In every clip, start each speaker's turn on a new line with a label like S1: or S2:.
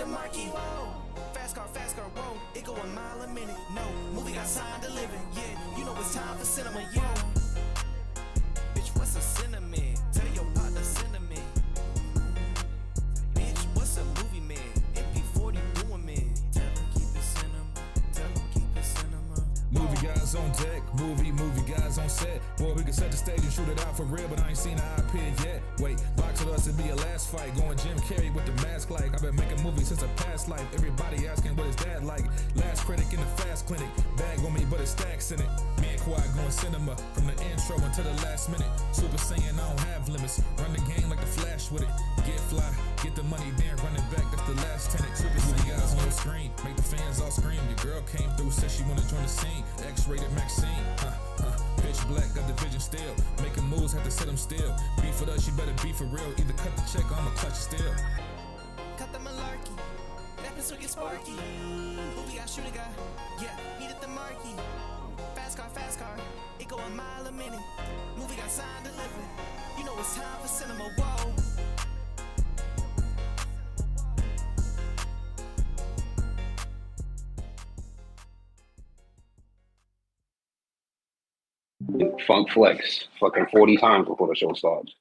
S1: marquee. Whoa. Fast car, whoa. It go a mile a minute. No, movie got signed to live in. Yeah, you know it's time for cinema. Yeah. Bitch, what's a cinnamon? Tell your partner cinnamon. Bitch, what's a movie man? MP40 doing man. Tell him keep it cinema. Tell him keep it cinema.
S2: Movie guys on deck, movie guys on set. Boy, we can set the stage and shoot it out for real, but I ain't seen an IP yet. Wait, box with us, it'd be a last fight. Going Jim Carrey with the mask like. I've been making movies since a past life. Everybody asking what is that like. Last critic in the fast clinic. Bag on me, but it stacks in it. Me and Quad going cinema from the intro until the last minute. Super Saiyan, I don't have limits. Run the game like the Flash with it. Get fly, get the money, then run it back. That's the last tenant. Super Movie guys on the screen, make the fans all scream. Your girl came through, said she wanna join the scene. X-rated Maxine, pitch black, got the vision still. Making moves, have to sit them still. Beef with us, you better be for real. Either cut the check or I'ma clutch it still.
S1: Cut the malarkey. That pistol get sparky. Movie got shooter guy. Yeah, needed the marquee. Fast car. It go a mile a minute. Movie got signed to live in. You know it's time for cinema. Whoa.
S3: Funk flex fucking 40 times before the show starts.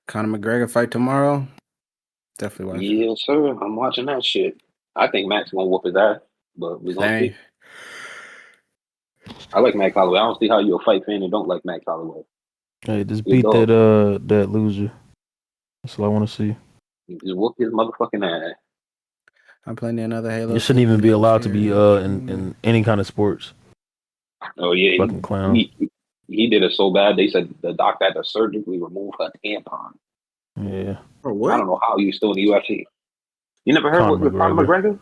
S4: Conor McGregor fight tomorrow. Definitely watch it.
S3: Yes, sir. I'm watching that shit. I think Max gonna whoop his ass, but we're gonna see. I like Max Holloway. I don't see how you're a fight fan and don't like Max Holloway.
S5: Hey, just beat that loser. That's all I want to see.
S3: Just whoop his motherfucking ass.
S4: I'm playing another Halo.
S5: You shouldn't even be allowed to be in any kind of sports.
S3: Oh yeah,
S5: fucking clown.
S3: He did it so bad. They said the doctor had to surgically remove her tampon.
S5: Yeah.
S4: For what?
S3: I don't know how you still in the UFC. You never heard
S5: Conor
S3: with Conor McGregor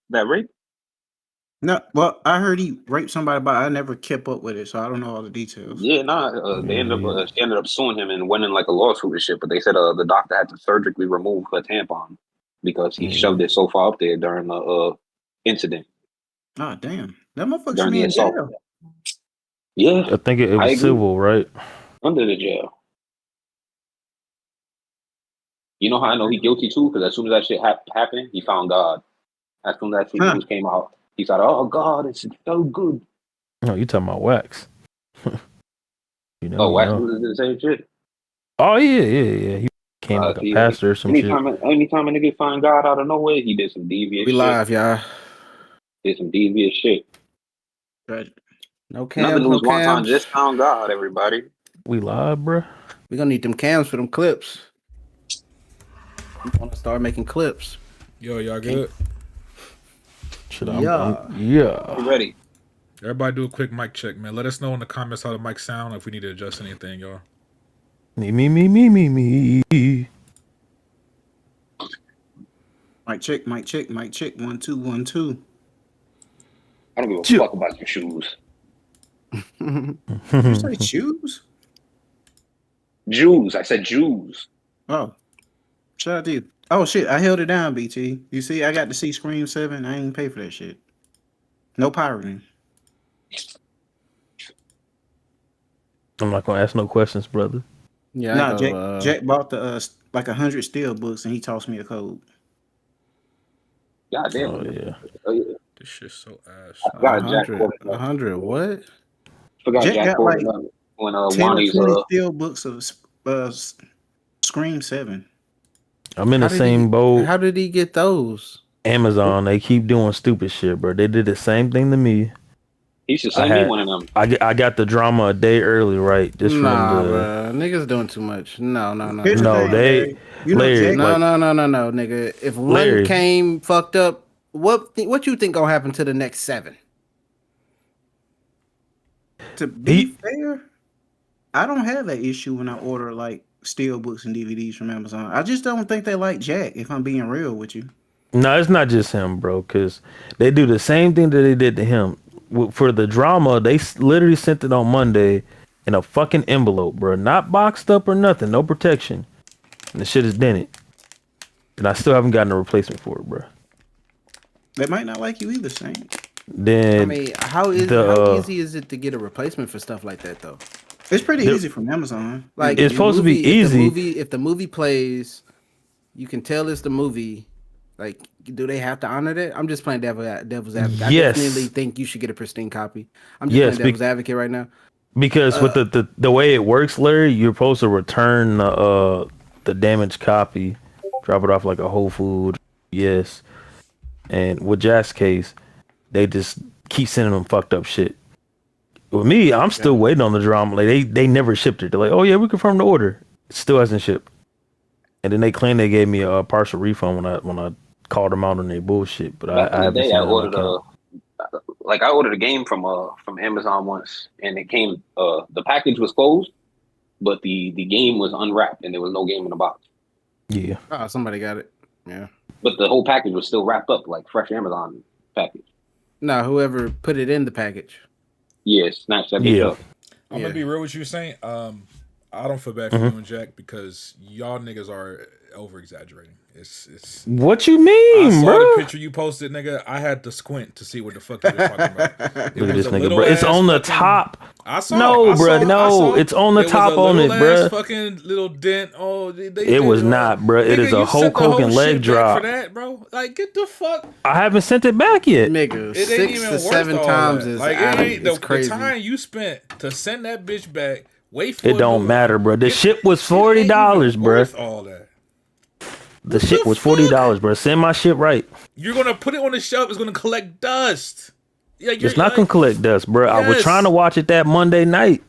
S3: that rape?
S4: No, well, I heard he raped somebody, but I never kept up with it, so I don't know all the details.
S3: Yeah, they she ended up suing him and winning like a lawsuit and shit. But they said the doctor had to surgically remove her tampon because he shoved it so far up there during the incident.
S4: Oh damn, that motherfucker should
S3: During
S4: be
S3: the
S4: in
S3: assault.
S4: jail.
S3: Yeah,
S5: I think it was civil, right?
S3: Under the jail. You know how I know he guilty too? Because as soon as that shit happened, he found God. As soon as that news came out, he thought, "Oh God, it's so good."
S5: No, you talking about Wax?
S3: Wax was the same shit.
S5: Oh yeah. He came like a pastor or some shit.
S3: Anytime a nigga find God out of nowhere, he did some devious shit.
S4: We live, y'all.
S3: Did some devious shit.
S4: Tragic. No cams,
S3: Another news
S4: no
S3: one time
S4: cams.
S3: just found God, everybody.
S5: We live, bro.
S4: We gonna need them cams for them clips. We wanna start making clips.
S2: Yo, y'all good?
S5: Yeah.
S3: We ready.
S2: Everybody do a quick mic check, man. Let us know in the comments how the mic sound, if we need to adjust anything, y'all.
S5: Me.
S4: Mic check. 1 2 1 2.
S3: I don't give a fuck about your shoes.
S4: Did you say shoes?
S3: Jews. I said Jews.
S4: Oh. Shout out to you. Oh shit, I held it down, BT. You see, I got to see Scream 7. I ain't pay for that shit. No pirating.
S5: I'm not gonna ask no questions, brother.
S4: Yeah, no, Jack bought the like 100 steel books and he tossed me a code.
S3: God damn.
S5: Oh yeah.
S2: This shit's so ass.
S4: 100 what?
S3: Forgot
S4: Jack got like
S3: when
S4: 10 or 20 steel books of Scream 7.
S5: I'm in the same boat.
S4: How did he get those?
S5: Amazon. They keep doing stupid shit, bro. They did the same thing to me.
S3: He should send me one of them.
S5: I got the drama a day early, right? Just
S4: bro. Niggas doing too much. No.
S5: No,
S4: Larry, no, nigga. If one came fucked up, what you think gonna happen to the next 7? To be fair, I don't have that issue when I order like steel books and DVDs from Amazon. I just don't think they like Jack, if I'm being real with you.
S5: No, it's not just him, bro, because they do the same thing that they did to him. For the drama, they literally sent it on Monday in a fucking envelope, bro. Not boxed up or nothing. No protection. And the shit is dented. And I still haven't gotten a replacement for it, bro.
S4: They might not like you either, Saint.
S5: Then
S4: I mean, how easy is it to get a replacement for stuff like that, though? It's pretty easy from Amazon. Like
S5: it's supposed to be easy.
S4: If the movie plays you can tell it's the movie. Like, do they have to honor that? I'm just playing devil's advocate. I
S5: Yes.
S4: definitely think you should get a pristine copy. I'm just
S5: Yes,
S4: playing devil's advocate right now.
S5: because with the way it works, Larry, you're supposed to return the damaged copy, drop it off like a Whole Food. Yes, and with Jack's case, they just keep sending them fucked up shit. With me, I'm still waiting on the drama. Like they never shipped it. They're like, oh yeah, we confirmed the order. It still hasn't shipped. And then they claim they gave me a partial refund when I called them out on their bullshit. But
S3: Back in
S5: I
S3: the
S5: haven't
S3: day,
S5: seen
S3: I
S5: it on
S3: ordered
S5: account.
S3: I ordered a game from Amazon once, and it came the package was closed, but the game was unwrapped, and there was no game in the box.
S5: Yeah.
S4: Oh, somebody got it. Yeah.
S3: But the whole package was still wrapped up like fresh Amazon package.
S4: No, whoever put it in the package.
S3: Yeah, snatch that bitch up.
S2: I'm gonna be real with you, Saint. I don't feel bad for you and Jack because y'all niggas are over exaggerating. It's.
S5: What you
S2: I
S5: mean,
S2: saw
S5: bro?
S2: the picture you posted, nigga. I had to squint to see what the fuck you were talking about. It
S5: Look at
S2: was
S5: this
S2: a
S5: nigga,
S2: little
S5: bro. It's
S2: ass
S5: on the
S2: fucking-
S5: top.
S2: I saw
S5: No,
S2: it. I
S5: bruh,
S2: saw-
S5: no,
S2: I saw
S5: it's on the
S2: It was
S5: top
S2: a
S5: on
S2: little
S5: it,
S2: ass
S5: bruh.
S2: Fucking little dent. Oh,
S5: It was not, bruh. It
S2: Nigga,
S5: is a
S2: you
S5: Hulk
S2: sent the whole
S5: Hogan leg
S2: shit back
S5: drop.
S2: for that, bro. Like, get the fuck.
S5: I haven't sent it back yet.
S4: Nigga,
S2: It ain't
S4: 6
S2: even
S4: to
S2: worth
S4: 7
S2: all
S4: times
S2: that.
S4: is
S2: Like,
S4: out.
S2: it ain't
S4: It's
S2: the
S4: crazy.
S2: time you spent to send that bitch back. Wait for
S5: It don't matter, bro. The shit was $40, bro.
S2: Worth all that.
S5: The shit was $40, bro. Send my shit right.
S2: You're gonna put it on the shelf. It's gonna collect dust. Yeah,
S5: It's not gonna collect dust, bro. I was
S2: Yes.
S5: trying to watch it that Monday night.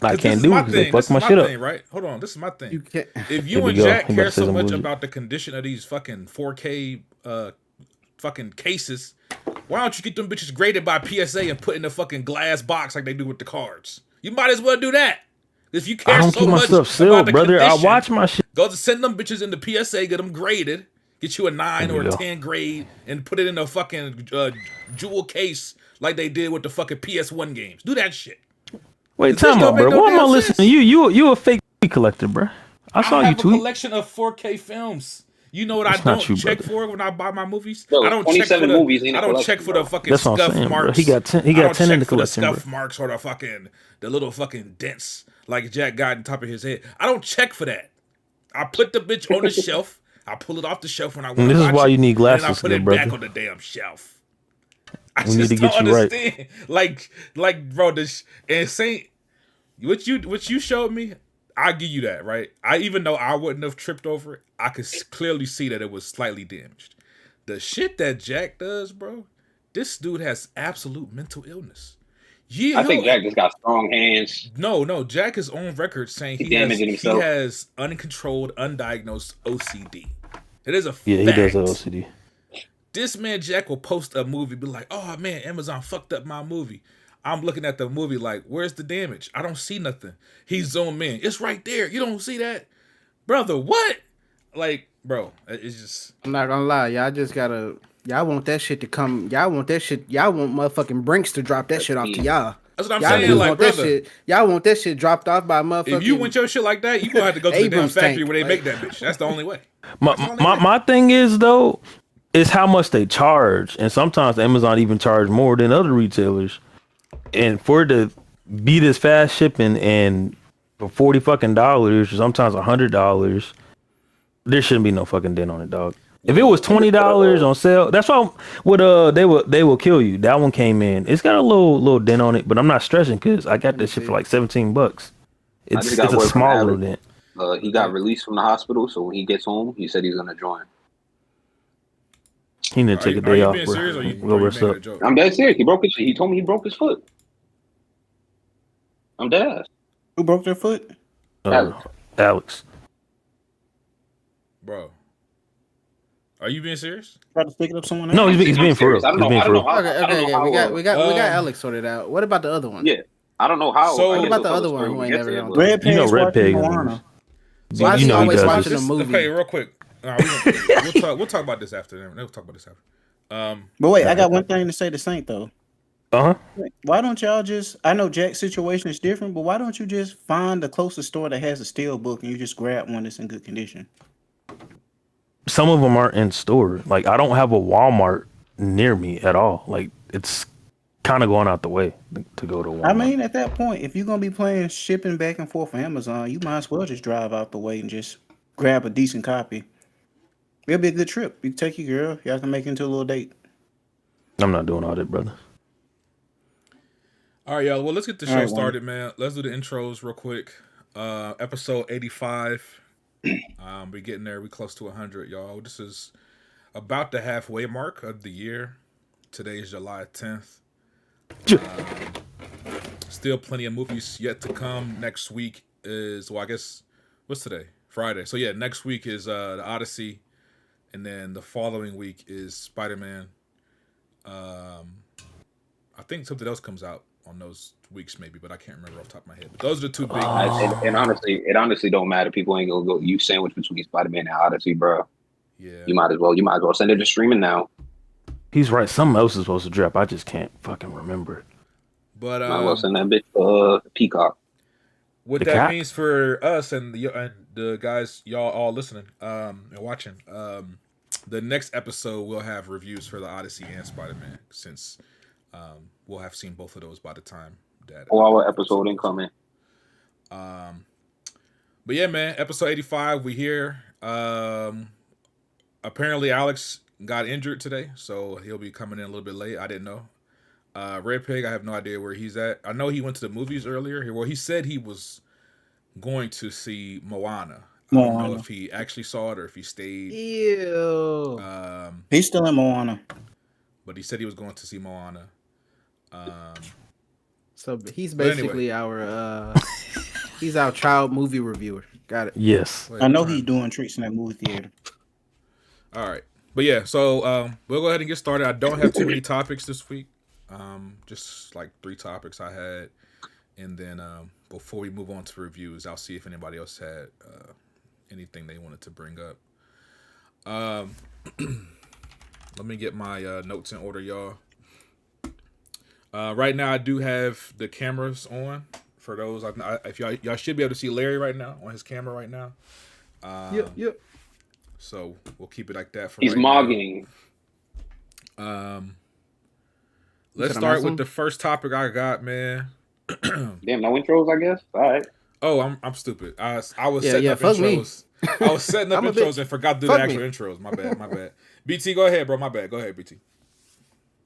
S5: I can't do it because they fucked my shit up.
S2: Right? Hold on. This is my thing.
S4: You can't.
S2: If
S5: Here
S2: you
S5: we
S2: and
S5: go.
S2: Jack
S5: He about
S2: care
S5: to say
S2: so
S5: some
S2: much
S5: bullshit.
S2: about the condition of these fucking 4K fucking cases, why don't you get them bitches graded by PSA and put in a fucking glass box like they do with the cards? You might as well do that. If you care
S5: I don't
S2: so
S5: keep my
S2: much
S5: stuff sealed,
S2: about the
S5: brother. I
S2: condition,
S5: watch my shit.
S2: go to send them bitches into PSA, get them graded, get you a 9
S5: There
S2: or
S5: you
S2: a
S5: go.
S2: 10 grade, and put it in a fucking jewel case like they did with the fucking PS1 games. Do that shit.
S5: Wait,
S2: This
S5: time
S2: don't
S5: out,
S2: make
S5: bro.
S2: no
S5: Why am I
S2: damn
S5: listening
S2: sense.
S5: to you? You a fake collector, bro. I saw you
S2: have a
S5: tweet.
S2: collection of 4K films. You know what
S5: That's
S2: I
S5: not
S2: don't
S5: you,
S2: check
S5: brother.
S2: for when I buy my movies?
S3: Bro,
S2: I don't check for
S3: 27
S2: the
S3: movies in a
S2: I don't
S3: collection,
S2: check for the
S3: bro.
S2: fucking
S5: That's what I'm
S2: scuff
S5: saying, bro.
S2: marks.
S5: He got 10
S2: I don't
S5: 10 in
S2: check
S5: the
S2: for the
S5: collection, bro.
S2: scuff marks or the little fucking dents like Jack got on top of his head. I don't check for that. I put the bitch on the shelf. I pull it off the shelf when I want to
S5: this is
S2: watch
S5: why
S2: it,
S5: you need
S2: and then I
S5: glasses,
S2: put
S5: good
S2: it back
S5: brother.
S2: on the damn shelf. I
S5: We need
S2: just
S5: to get
S2: don't
S5: you right.
S2: understand. Like, bro, this and Saint, what you showed me, I give you that, right? Even though I wouldn't have tripped over it, I could clearly see that it was slightly damaged. The shit that Jack does, bro, this dude has absolute mental illness.
S3: I think Jack just got strong hands.
S2: No, Jack is on record saying
S3: He
S2: he
S3: damaging
S2: has
S3: himself.
S2: uncontrolled, undiagnosed OCD. It is a
S5: Yeah, he
S2: fact.
S5: does have OCD.
S2: This man Jack will post a movie, be like, "Oh man, Amazon fucked up my movie." I'm looking at the movie like, "Where's the damage? I don't see nothing." He zoom in, it's right there. You don't see that, brother? What? Like, bro, it's just.
S4: I'm not gonna lie, y'all just gotta. Y'all want that shit to come. Y'all want that shit. Y'all want motherfucking Brinks to drop that shit off to y'all.
S2: That's what I'm
S4: Y'all
S2: saying.
S4: just
S2: Like,
S4: want that
S2: brother,
S4: shit. Y'all want that shit dropped off by a motherfucking.
S2: if you want your shit like that, you gonna have to go to the damn
S4: Abrams
S2: factory
S4: tank,
S2: where they
S4: like-
S2: make that bitch. That's the only way.
S5: My thing is though, is how much they charge, and sometimes Amazon even charge more than other retailers. And for it to be this fast shipping and for $40 fucking dollars, sometimes $100, there shouldn't be no fucking dent on it, dog. If it was $20 on sale, that's why they will kill you. That one came in. It's got a little dent on it, but I'm not stressing because I got this shit for like $17. It's
S3: just got
S5: a
S3: word from
S5: small little
S3: Alex.
S5: dent.
S3: He got released from the hospital, so when he gets home, he said he's gonna join.
S5: He need to take a day
S2: you
S5: off,
S2: being
S5: bro.
S2: serious or you
S5: Go rest
S2: making
S5: up.
S2: a joke?
S3: I'm dead serious. He told me he broke his foot. I'm dead ass.
S4: Who broke their foot?
S5: Alex.
S2: Bro, are you being serious?
S4: Try to stick it up someone else.
S5: No, he's being for real.
S3: I don't
S5: He's
S3: know.
S5: being
S3: I
S5: for
S3: don't know
S5: real.
S3: how.
S4: Okay,
S3: I don't know
S4: okay,
S3: how,
S4: we got Alex sorted out. What about the other one?
S3: Yeah, I don't know how.
S2: So-
S3: I
S2: What
S3: guess
S4: about the
S3: we'll
S4: other
S3: tell
S4: one
S3: the
S4: who
S3: story
S4: ain't
S3: when we
S4: never
S3: get
S4: on
S3: to it,
S4: Red
S3: but-
S5: You know
S4: Pants
S5: Red
S4: watching
S5: Peg.
S4: Moana.
S2: So
S4: Why is
S5: you
S4: he
S5: know he
S4: always
S5: does
S4: watching
S5: this.
S4: a movie?
S2: Okay, real quick. We'll talk about this after. We'll talk about this after.
S4: But wait, I got one thing to say to Saint though.
S5: Uh-huh.
S4: Why don't y'all just? I know Jack's situation is different, but why don't you just find the closest store that has a steel book and you just grab one that's in good condition?
S5: Some of them aren't in store. Like I don't have a Walmart near me at all. Like it's kind of going out the way to go to Walmart.
S4: I mean, at that point, if you're gonna be playing shipping back and forth for Amazon, you might as well just drive out the way and just grab a decent copy. It'll be a good trip. You can take your girl. Y'all can make it into a little date.
S5: I'm not doing all that, brother.
S2: All right, y'all. Well, let's get the
S4: All
S2: show
S4: right,
S2: started, man. Let's do the intros real quick. Episode 85. We're getting there. We close to 100, y'all. This is about the halfway mark of the year. Today is July 10th. Still plenty of movies yet to come. Next week is, well, I guess, what's today? Friday. So, yeah, next week is the Odyssey. And then the following week is Spider-Man. I think something else comes out on those weeks, maybe, but I can't remember off the top of my head. But those are the two big ones.
S3: And honestly, it honestly don't matter. People ain't gonna go. You sandwich between Spider-Man and Odyssey, bro.
S2: Yeah.
S3: You might as well send it to streaming now.
S5: He's right. Something else is supposed to drop. I just can't fucking remember.
S2: But
S3: Might as well send that bitch Peacock.
S2: what
S5: The
S2: that
S5: cat?
S2: means for us and the guys, y'all all listening and watching, the next episode we'll have reviews for the Odyssey and Spider-Man, since we'll have seen both of those by the time that
S3: 4-hour episode incoming.
S2: But yeah, man, episode 85, we here. Apparently Alex got injured today, so he'll be coming in a little bit late. I didn't know. Red Pig, I have no idea where he's at. I know he went to the movies earlier. Well, he said he was going to see Moana. I don't know if he actually saw it or if he stayed.
S6: Ew.
S4: He's still in Moana.
S2: But he said he was going to see Moana.
S6: So he's
S2: But anyway.
S6: basically our he's our child movie reviewer. Got it.
S5: Yes.
S4: I know he's doing tricks in that movie theater.
S2: All right. But yeah, so we'll go ahead and get started. I don't have too many topics this week. Just like 3 topics I had. And then before we move on to reviews, I'll see if anybody else had anything they wanted to bring up. Let me get my notes in order, y'all. Right now, I do have the cameras on. For those, if y'all should be able to see Larry right now on his camera right now.
S6: Yep.
S2: So we'll keep it like that for
S3: He's
S2: right
S3: mogging.
S2: now. Let's
S6: Is that a
S2: start
S6: nice
S2: with
S6: one?
S2: the first topic I got, man.
S3: Damn, no intros, I guess. All right.
S2: Oh, I'm stupid. I was
S6: Yeah,
S2: setting
S6: yeah,
S2: up
S6: fuck me.
S2: intros. I was setting up
S6: I'm a
S2: intros
S6: bitch.
S2: and forgot to do the
S6: Fuck
S2: actual
S6: me.
S2: intros. My bad. BT, go ahead, bro. My bad. Go ahead, BT.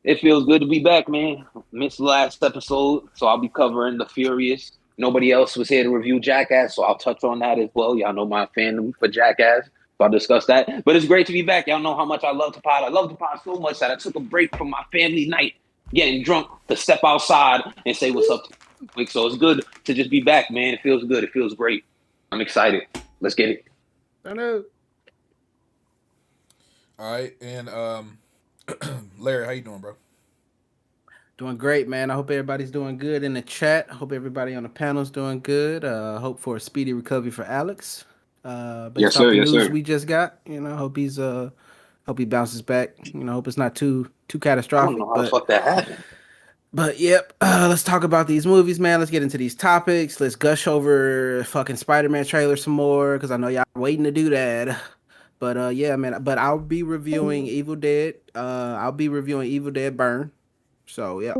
S3: It feels good to be back, man. Missed last episode, so I'll be covering The Furious. Nobody else was here to review Jackass, so I'll touch on that as well. Y'all know my fandom for Jackass, so I'll discuss that. But it's great to be back. Y'all know how much I love to pod. I love to pod so much that I took a break from my family night, getting drunk, to step outside and say what's up to you quick. So it's good to just be back, man. It feels good. It feels great. I'm excited. Let's get it.
S6: I know.
S2: All right, and Larry, how you doing, bro?
S6: Doing great, man. I hope everybody's doing good in the chat. I hope everybody on the panel's doing good. Hope for a speedy recovery for Alex. Based
S3: Yes,
S6: off
S3: sir.
S6: the
S3: Yes,
S6: news
S3: sir.
S6: we just got, hope he bounces back. Hope it's not too
S3: I
S6: catastrophic.
S3: don't know how the fuck that happened.
S6: But yep, let's talk about these movies, man. Let's get into these topics. Let's gush over fucking Spider-Man trailer some more, because I know y'all waiting to do that. But yeah, man. But I'll be reviewing Evil Dead. I'll be reviewing Evil Dead Burn. So yeah,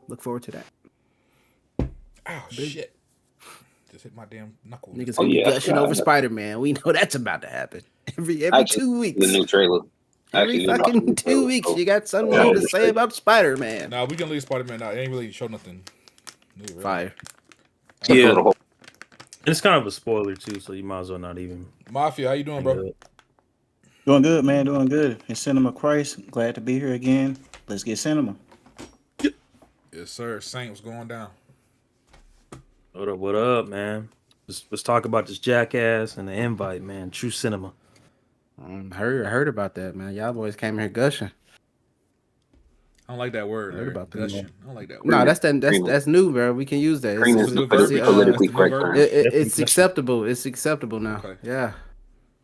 S6: look forward to that.
S2: Oh shit! Just hit my damn knuckle.
S6: Niggas
S3: Oh,
S6: gonna be
S3: yeah,
S6: gushing
S3: God.
S6: over Spider-Man. We know that's about to happen. Every
S3: Actually,
S6: 2 weeks.
S3: The new trailer.
S6: Every
S3: Actually,
S6: fucking 2 weeks, you got something new to say about Spider-Man.
S2: Nah, we can leave Spider-Man out. It ain't really show nothing new, really.
S6: Fire.
S5: Yeah.
S3: Yeah.
S5: It's kind of a spoiler too, so you might as well not even.
S2: Mafia, how you doing, bro?
S4: Doing good, man. Doing good. It's Cinema Christ. Glad to be here again. Let's get cinema.
S2: Yes, sir. Saint, what's going down?
S5: What up, man? Let's talk about this Jackass and the invite, man. True cinema.
S6: Heard about that, man. Y'all boys came here gushing.
S2: I don't like that word.
S6: Heard
S2: Larry.
S6: about that.
S2: Gushing. I don't like that word.
S6: No, that's new, bro. We can use that.
S3: Green is
S2: the
S3: politically
S2: new
S3: correct
S2: version.
S3: term.
S6: It's acceptable. It's acceptable now.
S2: Okay.
S6: Yeah.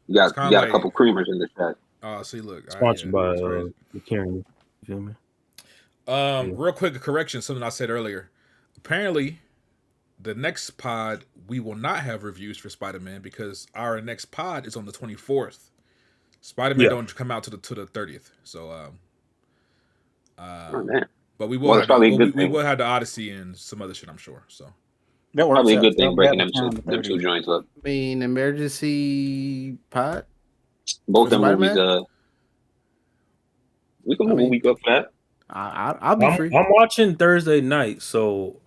S3: You got,
S2: It's kinda
S3: you got
S2: like-
S3: a couple creamers in the chat.
S2: Oh, see, look.
S5: Sponsored
S2: that's
S5: by
S2: crazy.
S5: McCarran. You feel me?
S2: Real quick, a correction. Something I said earlier. Apparently, the next pod we will not have reviews for Spider-Man because our next pod is on the 24th. Spider-Man
S5: Yeah.
S2: don't come out to the 30th. So,
S3: Oh, man.
S2: but we will.
S3: Well,
S2: have
S3: it's probably a good
S2: we
S3: thing.
S2: will have the Odyssey and some other shit. I'm sure. So
S4: That works
S3: Probably a
S4: out.
S3: good thing
S4: That'll
S3: breaking
S4: have
S3: them
S4: the
S3: two joints up.
S6: I mean, emergency pod.
S3: Both
S6: For
S3: them movies.
S6: Spider-Man?
S3: We can
S6: I
S3: move a
S6: mean,
S3: week up for that.
S6: I'll be free.
S5: I'm watching Thursday night, so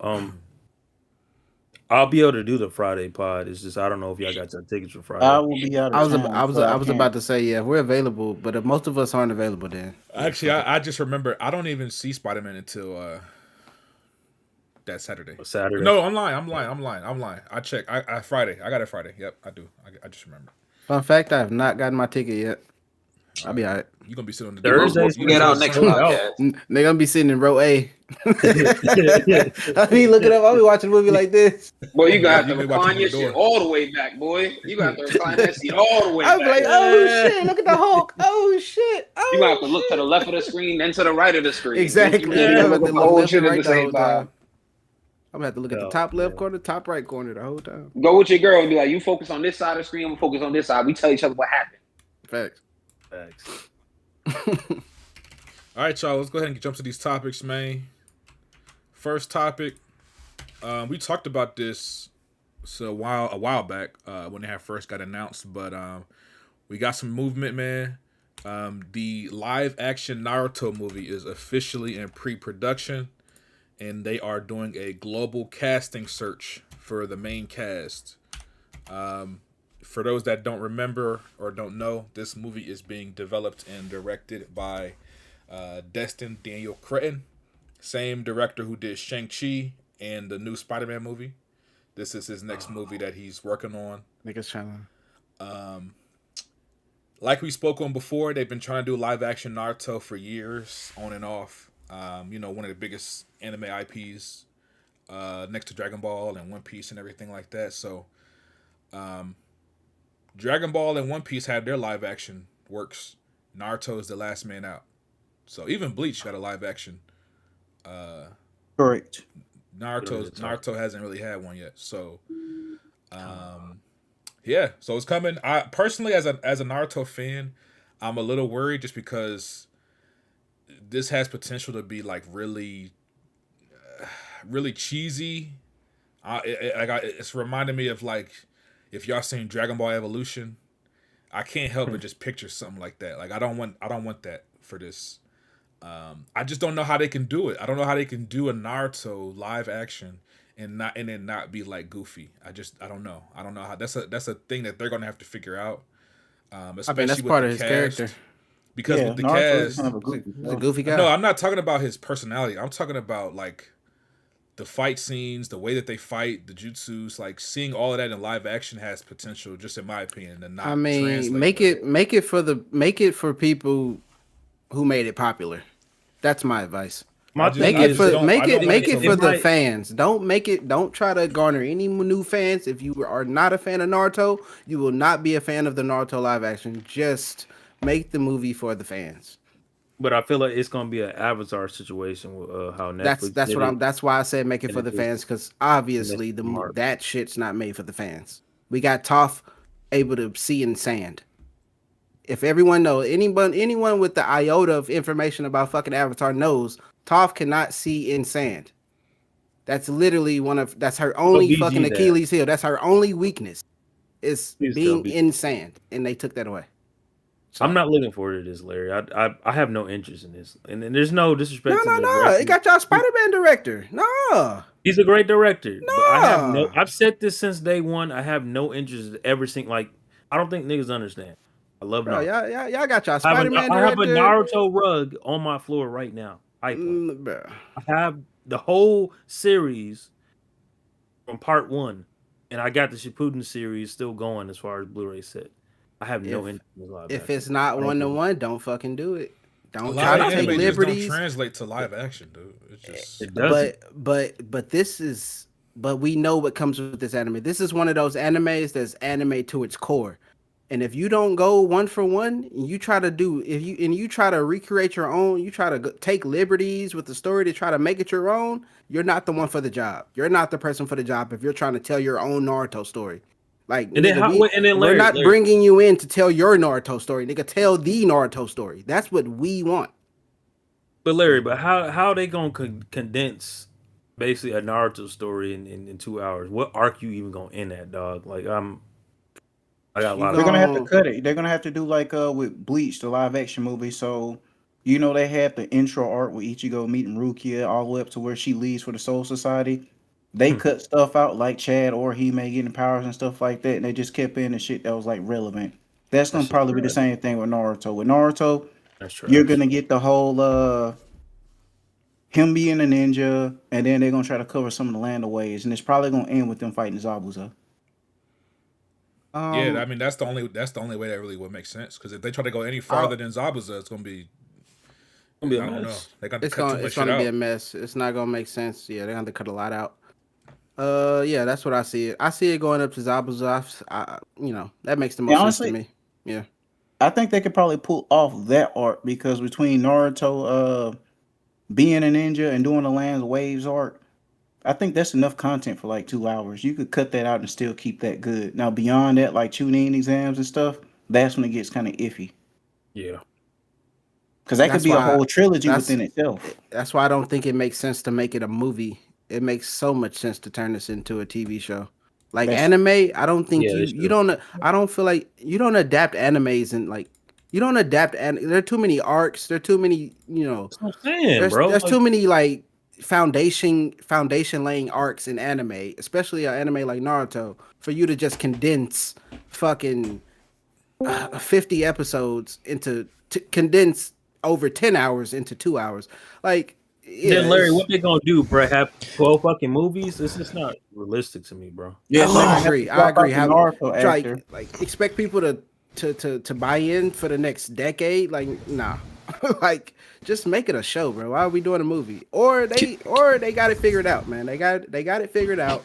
S5: I'll be able to do the Friday pod. It's just I don't know if y'all got your tickets for
S4: I
S5: Friday.
S4: will be out
S6: I
S4: of
S6: was
S4: town, so
S6: I
S4: I
S6: was
S4: can't.
S6: about to say yeah, we're available, but if most of us aren't available, then
S2: Actually, I just remember I don't even see Spider-Man until that Saturday.
S5: Saturday.
S2: No, I'm lying. I checked. I Friday. I got it Friday. Yep, I do. I just remember.
S6: fun fact, I have not gotten my ticket yet. I'll be all right.
S2: You gonna be sitting on the
S5: Thursday.
S3: We'll get out next
S5: sold out.
S3: podcast.
S6: They're gonna be sitting in row A. I mean, look it up. I'll be watching a movie like this.
S3: Boy, you got
S2: You
S3: to
S2: be watching
S3: recline
S2: the
S3: your
S2: door.
S3: shit all the way back, boy. You got to recline that seat all the way
S6: I'll
S3: back.
S6: be like, oh shit, look at the Hulk. Oh shit. Oh,
S3: You have to look to the left of the screen, then to the right of the screen.
S6: Exactly.
S3: You can't
S6: I'm
S3: even
S6: gonna
S3: look
S6: have
S3: at
S6: to
S3: the
S6: look
S3: whole
S6: left
S3: shit
S6: and
S3: at
S6: right
S3: the
S6: the whole
S3: same time.
S6: time. I'm gonna have to look at the
S5: Oh,
S6: top left
S5: man.
S6: corner, top right corner the whole time.
S3: Go with your girl and be like, you focus on this side of the screen, I'm gonna focus on this side. We tell each other what happened.
S6: Facts.
S2: All right, y'all. Let's go ahead and jump to these topics, man. First topic. We talked about this a while back when they had first got announced, but we got some movement, man. The live action Naruto movie is officially in pre-production, and they are doing a global casting search for the main cast. For those that don't remember or don't know, this movie is being developed and directed by Destin Daniel Cretton, same director who did Shang-Chi and the new Spider-Man movie. This is his next movie that he's working on.
S6: Niggas trying
S2: Like we spoke on before, they've been trying to do live action Naruto for years, on and off. One of the biggest anime IPs, next to Dragon Ball and One Piece and everything like that. So, Dragon Ball and One Piece had their live action works. Naruto is the last man out. So even Bleach got a live action.
S4: Correct.
S2: Naruto hasn't really had one yet. So, yeah. So it's coming. I personally, as a Naruto fan, I'm a little worried just because this has potential to be like really, really cheesy. It's reminding me of like if y'all seen Dragon Ball Evolution. I can't help but just picture something like that. Like I don't want that for this. I just don't know how they can do it. I don't know how they can do a Naruto live action and then not be like goofy. I don't know. I don't know how. That's a thing that they're gonna have to figure out. Especially
S6: that's
S2: with
S6: part
S2: the
S6: of his
S2: cast.
S6: character.
S2: Because with the
S4: Naruto is
S2: cast,
S4: kind of a goofy
S6: He's
S4: guy.
S6: a goofy guy.
S2: no, I'm not talking about his personality. I'm talking about like the fight scenes, the way that they fight, the jutsus, like seeing all of that in live action has potential, just in my opinion, and not.
S6: I mean,
S2: translate
S6: make it for people who made it popular. That's my advice. Make it for the fans. Don't try to garner any new fans. If you are not a fan of Naruto, you will not be a fan of the Naruto live action. Just make the movie for the fans.
S5: But I feel like it's gonna be an Avatar situation with how Netflix.
S6: That's why I said make it for the fans, because obviously that shit's not made for the fans. We got Toph able to see in sand. If everyone knows, anyone with the iota of information about fucking Avatar knows Toph cannot see in sand. That's literally that's her only fucking Achilles heel. That's her only weakness is being in sand, and they took that away.
S5: So, I'm not looking forward to this, Larry. I have no interest in this, and there's no disrespect.
S6: No. It got y'all Spider-Man director. No,
S5: he's a great director.
S6: No,
S5: but I've said this since day one. I have no interest in ever seeing. Like, I don't think niggas understand. I love
S6: Naruto. Y'all got y'all Spider-Man director.
S5: I have a Naruto rug on my floor right now. I have the whole series from part 1, and I got the Shippuden series still going as far as Blu-ray set. I have no interest in live
S6: If
S5: action.
S6: it's not 1-to-1, don't fucking do it. Don't
S2: try
S6: to take liberties.
S2: Don't translate to live action, dude.
S5: It doesn't.
S6: But we know what comes with this anime. This is one of those animes that's anime to its core. And if you don't go one for one, and you try to recreate your own, you try to take liberties with the story to try to make it your own, you're not the one for the job. You're not the person for the job if you're trying to tell your own Naruto story. Like, we're not bringing you in to tell your Naruto story. Nigga, tell the Naruto story. That's what we want.
S5: But Larry, how they gonna condense basically a Naruto story in 2 hours? What arc you even gonna end at, dog? Like I got a lot
S4: They're
S5: of.
S4: gonna have to cut it. They're gonna have to do like with Bleach, the live action movie. So you know they have the intro art with Ichigo meeting Rukia all the way up to where she leaves for the Soul Society. They cut stuff out like Chad or he may getting powers and stuff like that, and they just kept in the shit that was like relevant. That's gonna
S5: That's
S4: probably be the
S5: trash.
S4: same thing with Naruto. With Naruto,
S5: That's trash.
S4: you're gonna get the whole him being a ninja, and then they're gonna try to cover some of the land ways, and it's probably gonna end with them fighting Zabuza.
S2: Yeah, I mean that's the only way that really would make sense. Because if they try to go any farther than Zabuza, it's gonna be.
S5: It's gonna be a
S2: I don't know.
S5: mess.
S2: They got to
S6: It's
S2: cut too
S6: gonna
S2: much
S6: it's
S2: shit
S6: gonna be a
S2: out.
S6: mess. It's not gonna make sense. Yeah, they're gonna have to cut a lot out. Yeah, that's what I see it. I see it going up to Zabuza. That makes the most sense to me. Yeah.
S4: I think they could probably pull off that arc because between Naruto being a ninja and doing the Land's Waves arc, I think that's enough content for like 2 hours. You could cut that out and still keep that good. Now beyond that, like tuning exams and stuff, that's when it gets kind of iffy.
S5: Yeah.
S4: Because that could
S6: That's
S4: be a
S6: why-
S4: whole trilogy
S6: that's-
S4: within itself.
S6: That's why I don't think it makes sense to make it a movie. It makes so much sense to turn this into a TV show. Like
S4: That's-
S6: anime, I don't think
S5: Yeah, they
S6: you
S5: should.
S6: don't. I don't feel like you don't adapt animes and like you don't adapt. And there are too many arcs. There are too many.
S5: That's what I'm saying,
S6: There's,
S5: bro.
S6: there's
S5: Like,
S6: too many like foundation laying arcs in anime, especially an anime like Naruto, for you to just condense fucking 50 episodes condense over 10 hours into 2 hours. Like, yeah,
S5: then Larry, what they gonna do, bro? Have 12 fucking movies? This is not realistic to me, bro.
S6: Yes, I agree. I agree.
S4: How Naruto actor.
S6: Like expect people to buy in for the next decade? Like, nah. Like, just make it a show, bro. Why are we doing a movie? Or they got it figured out, man. They got it figured out.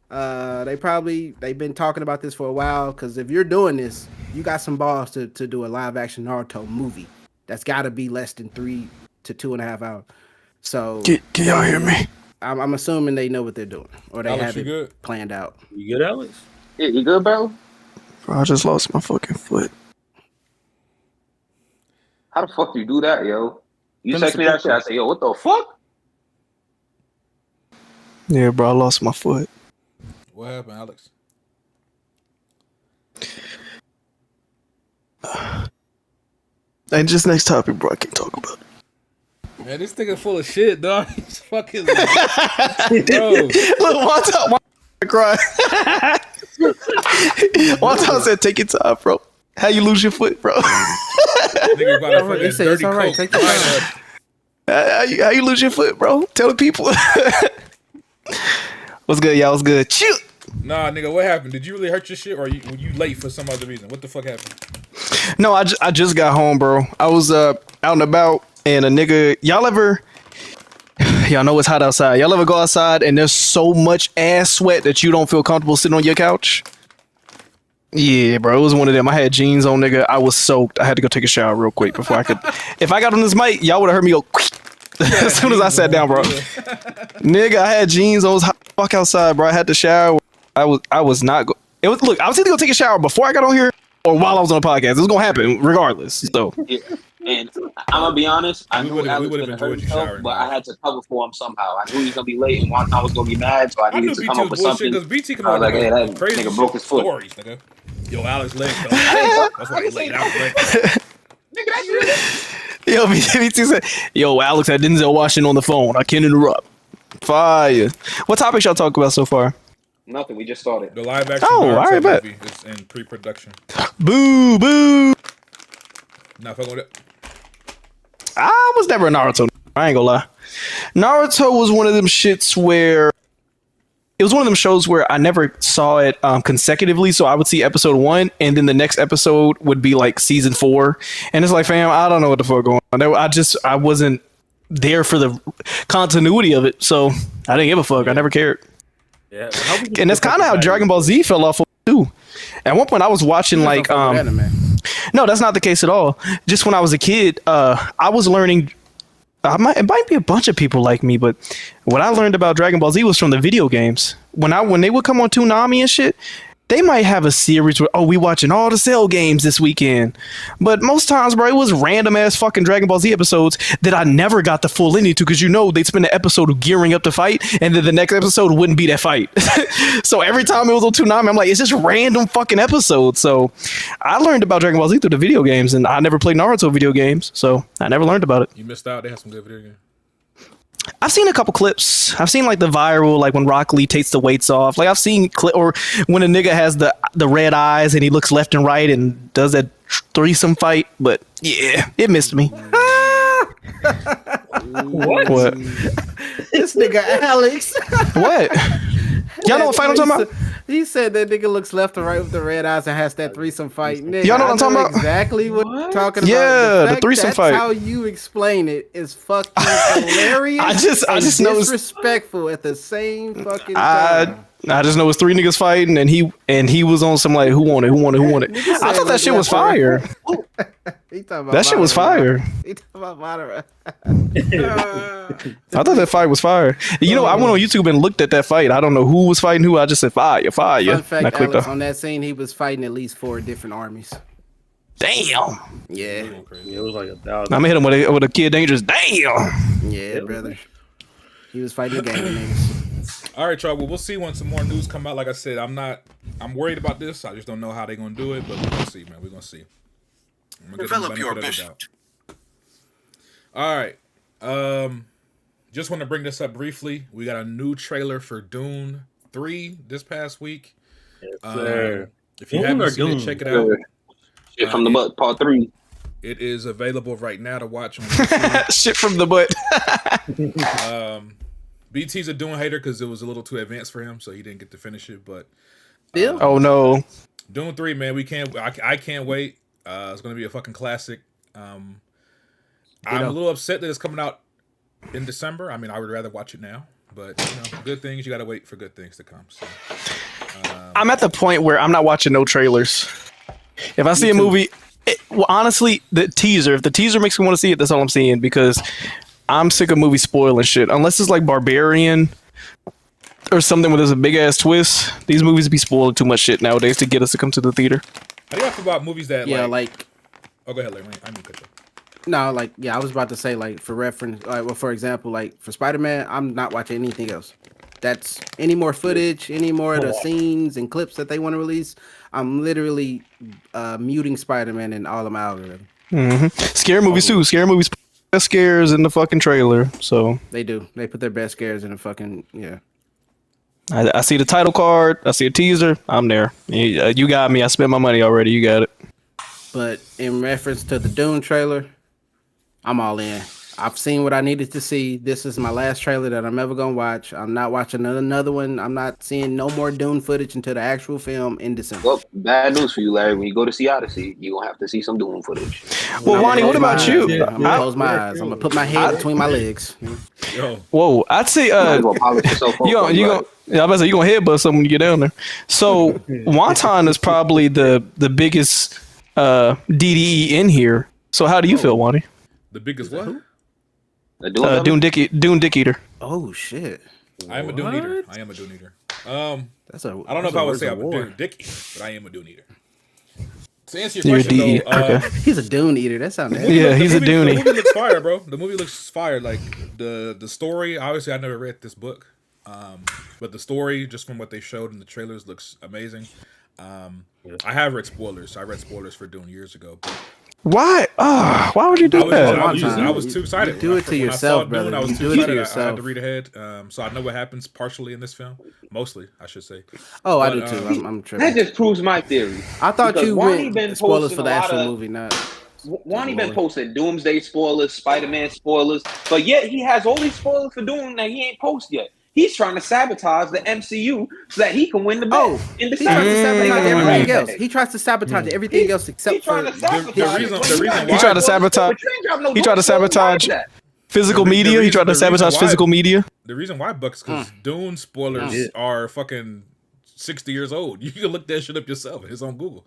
S6: They've been talking about this for a while. Because if you're doing this, you got some balls to do a live action Naruto movie. That's got to be less than 3 to 2.5 hours. So
S7: Can y'all hear me?
S6: I'm assuming they know what they're doing, or they
S2: Alex,
S6: have
S2: you
S6: it
S2: good?
S6: planned out.
S5: You good, Alex?
S3: Yeah, you good, bro?
S7: Bro, I just lost my fucking foot.
S3: How the fuck you do that, yo? You
S4: Send us
S3: text
S4: a
S3: me that
S4: picture.
S3: shit. I say, yo, what the fuck?
S7: Yeah, bro, I lost my foot.
S2: What happened, Alex?
S7: And just next topic, bro, I can't talk about it.
S2: Man, this nigga full of shit, dog. He's fucking. Bro,
S7: Look, one time, I cried. One time I said, take your time, bro. How you lose your foot, bro?
S2: nigga got a
S6: He
S2: fucking
S6: said, "It's
S2: dirty
S6: all right,
S2: coat.
S6: take your time."
S7: How you lose your foot, bro? Tell the people. What's good, y'all? What's good? Chill.
S2: Nah, nigga, what happened? Did you really hurt your shit, or were you late for some other reason? What the fuck happened?
S7: No, I just got home, bro. I was out and about, and a nigga. Y'all know it's hot outside. Y'all ever go outside and there's so much ass sweat that you don't feel comfortable sitting on your couch? Yeah, bro, it was one of them. I had jeans on, nigga. I was soaked. I had to go take a shower real quick before I could. If I got on this mic, y'all would have heard me go as soon as I sat down, bro. Nigga, I had jeans on. It was hot fuck outside, bro. I had to shower. I was not. Look, I was either gonna take a shower before I got on here or while I was on the podcast. It was gonna happen regardless. So
S3: Yeah. And I'm gonna be honest, I
S2: We
S3: knew
S2: would've-
S3: Alex
S2: we would've
S3: was gonna hurt
S2: enjoyed you
S3: himself,
S2: showering,
S3: but
S2: bro.
S3: I had to cover for him somehow. I knew he was gonna be late, and Juan was gonna be mad, so I
S2: I knew
S3: needed to
S2: BT
S3: come up
S2: was
S3: with
S2: bullshit
S3: something.
S2: because BT come
S3: I was
S2: on
S3: like, hey, that
S2: crazy
S3: nigga broke his foot.
S2: stories, nigga. Yo, Alex leg fell. That's why he late. I was late.
S3: Nigga, that's
S7: yo, BT said, "Yo, Alex had Denzel Washington on the phone. I can't interrupt." Fire. What topics y'all talk about so far?
S3: nothing. We just started.
S2: The live action
S7: Oh,
S2: Naruto
S7: alright, bet.
S2: movie is in pre-production.
S7: Boo, boo.
S2: Not fucking with it.
S7: I was never a Naruto. I ain't gonna lie. Naruto was one of them shits where it was one of them shows where I never saw it consecutively. So I would see episode 1, and then the next episode would be like season 4, and it's like, fam, I don't know what the fuck going on. I wasn't there for the continuity of it, so I didn't give a fuck. I never cared.
S5: Yeah.
S7: And that's kind of how Dragon Ball Z fell off too. At one point, I was watching like
S6: anime.
S7: no, that's not the case at all. Just when I was a kid, I was learning. It might be a bunch of people like me, but what I learned about Dragon Ball Z was from the video games. When they would come on Toonami and shit, they might have a series where, we watching all the Cell games this weekend. But most times, bro, it was random ass fucking Dragon Ball Z episodes that I never got the full into because they'd spend the episode gearing up to fight, and then the next episode wouldn't be that fight. So every time it was on Toonami, I'm like, it's just random fucking episodes. So I learned about Dragon Ball Z through the video games, and I never played Naruto video games, so I never learned about it.
S2: You missed out. They have some good video games.
S7: I've seen a couple clips. I've seen like the viral, like when Rock Lee takes the weights off. Like I've seen or when a nigga has the red eyes and he looks left and right and does that threesome fight. But yeah, it missed me. What?
S6: This nigga Alex.
S7: What? Y'all know what fight I'm talking about?
S6: He said that nigga looks left and right with the red eyes and has that threesome fight. Nigga,
S7: Y'all know what I'm talking about?
S6: Exactly what you're talking about.
S7: Yeah, the threesome fight.
S6: That's how you explain it is fucking hilarious.
S7: I just know it's
S6: disrespectful at the same fucking time.
S7: I just know it's three niggas fighting, and he was on some like who won it. I thought that shit was fire. That shit was fire.
S6: He talking about Madara.
S7: I thought that fight was fire. I went on YouTube and looked at that fight. I don't know who was fighting who. I just said fire.
S6: Fun fact, Alex, on that scene, he was fighting at least 4 different armies.
S7: Damn.
S6: Yeah.
S8: It was like 1,000.
S7: I'm gonna hit him with a Kid Dangerous. Damn.
S6: Yeah, brother. He was fighting the game niggas.
S2: All right, y'all. Well, we'll see when some more news come out. Like I said, I'm worried about this. I just don't know how they're gonna do it, but we're gonna see, man. We're gonna see.
S9: Develop your mission.
S2: All right. Just want to bring this up briefly. We got a new trailer for Dune 3 this past week.
S8: Yes,
S2: if you haven't seen it, check it out.
S3: Shit from the butt, part 3.
S2: It is available right now to watch on YouTube.
S7: Shit from the butt.
S2: BT's a Dune hater because it was a little too advanced for him, so he didn't get to finish it. But
S7: oh no,
S2: Dune 3, man, I can't wait. It's gonna be a fucking classic. I'm a little upset that it's coming out in December. I mean, I would rather watch it now, but good things, you gotta wait for good things to come. So,
S7: I'm at the point where I'm not watching no trailers. If I see a movie, honestly, the teaser. If the teaser makes me want to see it, that's all I'm seeing because I'm sick of movies spoiling shit. Unless it's like Barbarian or something where there's a big ass twist. These movies be spoiling too much shit nowadays to get us to come to the theater.
S2: How do you feel about movies that
S6: like
S2: oh, go ahead, Larry. I need to cut you.
S6: No, I was about to say, for reference, for example, for Spider-Man, I'm not watching anything else. That's any more footage, any more of the scenes and clips that they want to release. I'm literally muting Spider-Man in all of my algorithm.
S7: Mm-hmm. Scary movies too. Scary movies put best scares in the fucking trailer. So
S6: they do. They put their best scares in the fucking
S7: I see the title card. I see a teaser. I'm there. You got me. I spent my money already. You got it.
S6: But in reference to the Dune trailer, I'm all in. I've seen what I needed to see. This is my last trailer that I'm ever gonna watch. I'm not watching another one. I'm not seeing no more Dune footage until the actual film in December.
S3: Well, bad news for you, Larry. When you go to see Odyssey, you're gonna have to see some Dune footage.
S7: Well, Wani, what about you?
S6: I'm gonna close my eyes. I'm gonna put my head between my legs.
S7: Whoa, I'd say
S3: you gonna polish yourself off.
S7: I'm about to say you gonna headbutt someone when you get down there. So Wonton is probably the biggest DDE in here. So how do you feel, Wani?
S2: The biggest what?
S7: Dune Dick Eater.
S6: Oh shit!
S2: I am a Dune eater. I don't know if I would say I'm a Dune Dick eater, but I am a Dune eater. To answer your question, though,
S6: okay. He's a Dune eater. That sounds nasty.
S7: Yeah, he's a Dune.
S2: The movie looks fire, bro. The movie looks fire. Like the story. Obviously, I never read this book, but the story, just from what they showed in the trailers, looks amazing. I have read spoilers. I read spoilers for Dune years ago. But
S7: why? Why would you do that?
S2: I was too excited.
S6: Do it to yourself, brother.
S2: Dune, I was too excited. I had to read ahead, so I know what happens partially in this film. Mostly, I should say.
S6: Oh, I do too. I'm tripping.
S3: That just proves my theory.
S6: I thought you went spoilers for the actual movie, not.
S3: Wani been posting Doomsday spoilers, Spider-Man spoilers, but yet he has all these spoilers for Dune that he ain't post yet. He's trying to sabotage the MCU so that he can win the bet.
S6: He tries to sabotage everything else. He tries to sabotage everything else except for
S2: the reason why
S7: he tried to sabotage. He tried to sabotage physical media. He tried to sabotage physical media.
S2: The reason why, Bucks, because Dune spoilers are fucking 60 years old. You can look that shit up yourself. It's on Google.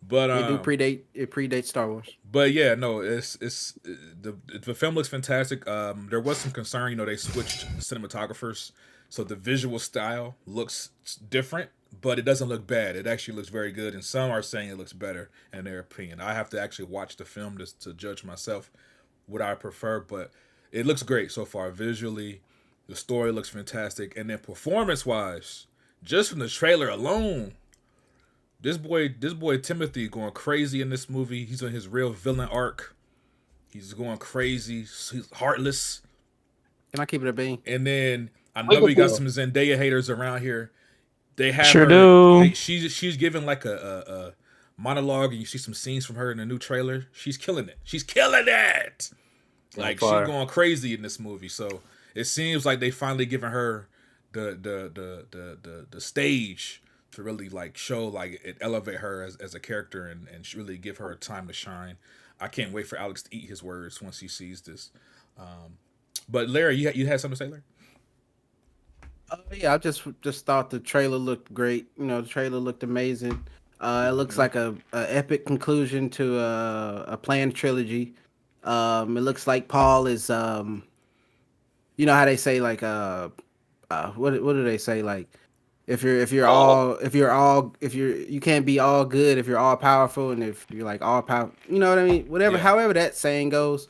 S2: But
S6: it predates Star Wars.
S2: But yeah, no, it's the film looks fantastic. There was some concern, they switched cinematographers, So the visual style looks different, but it doesn't look bad. It actually looks very good, and some are saying it looks better in their opinion. I have to actually watch the film to judge myself what I prefer, but it looks great so far. Visually, the story looks fantastic, and then performance-wise, just from the trailer alone, this boy Timothy going crazy in this movie. He's on his real villain arc. He's going crazy. He's heartless.
S6: Can I keep it a bean?
S2: And then I know we got some Zendaya haters around here. They have
S7: Sure
S2: her.
S7: do.
S2: She's giving like a monologue, and you see some scenes from her in the new trailer. She's killing it. She's killing it. Like she's going crazy in this movie. So it seems like they finally given her the stage to really like show like it elevate her as a character and really give her a time to shine. I can't wait for Alex to eat his words once he sees this. But Larry, you had something to say, Larry?
S6: Yeah, I just thought the trailer looked great. You know, the trailer looked amazing. It looks like a epic conclusion to a planned trilogy. It looks like Paul is, you know how they say like what do they say, like you can't be all good if you're all powerful, and if you're like all power, you know what I mean? Whatever, however that saying goes,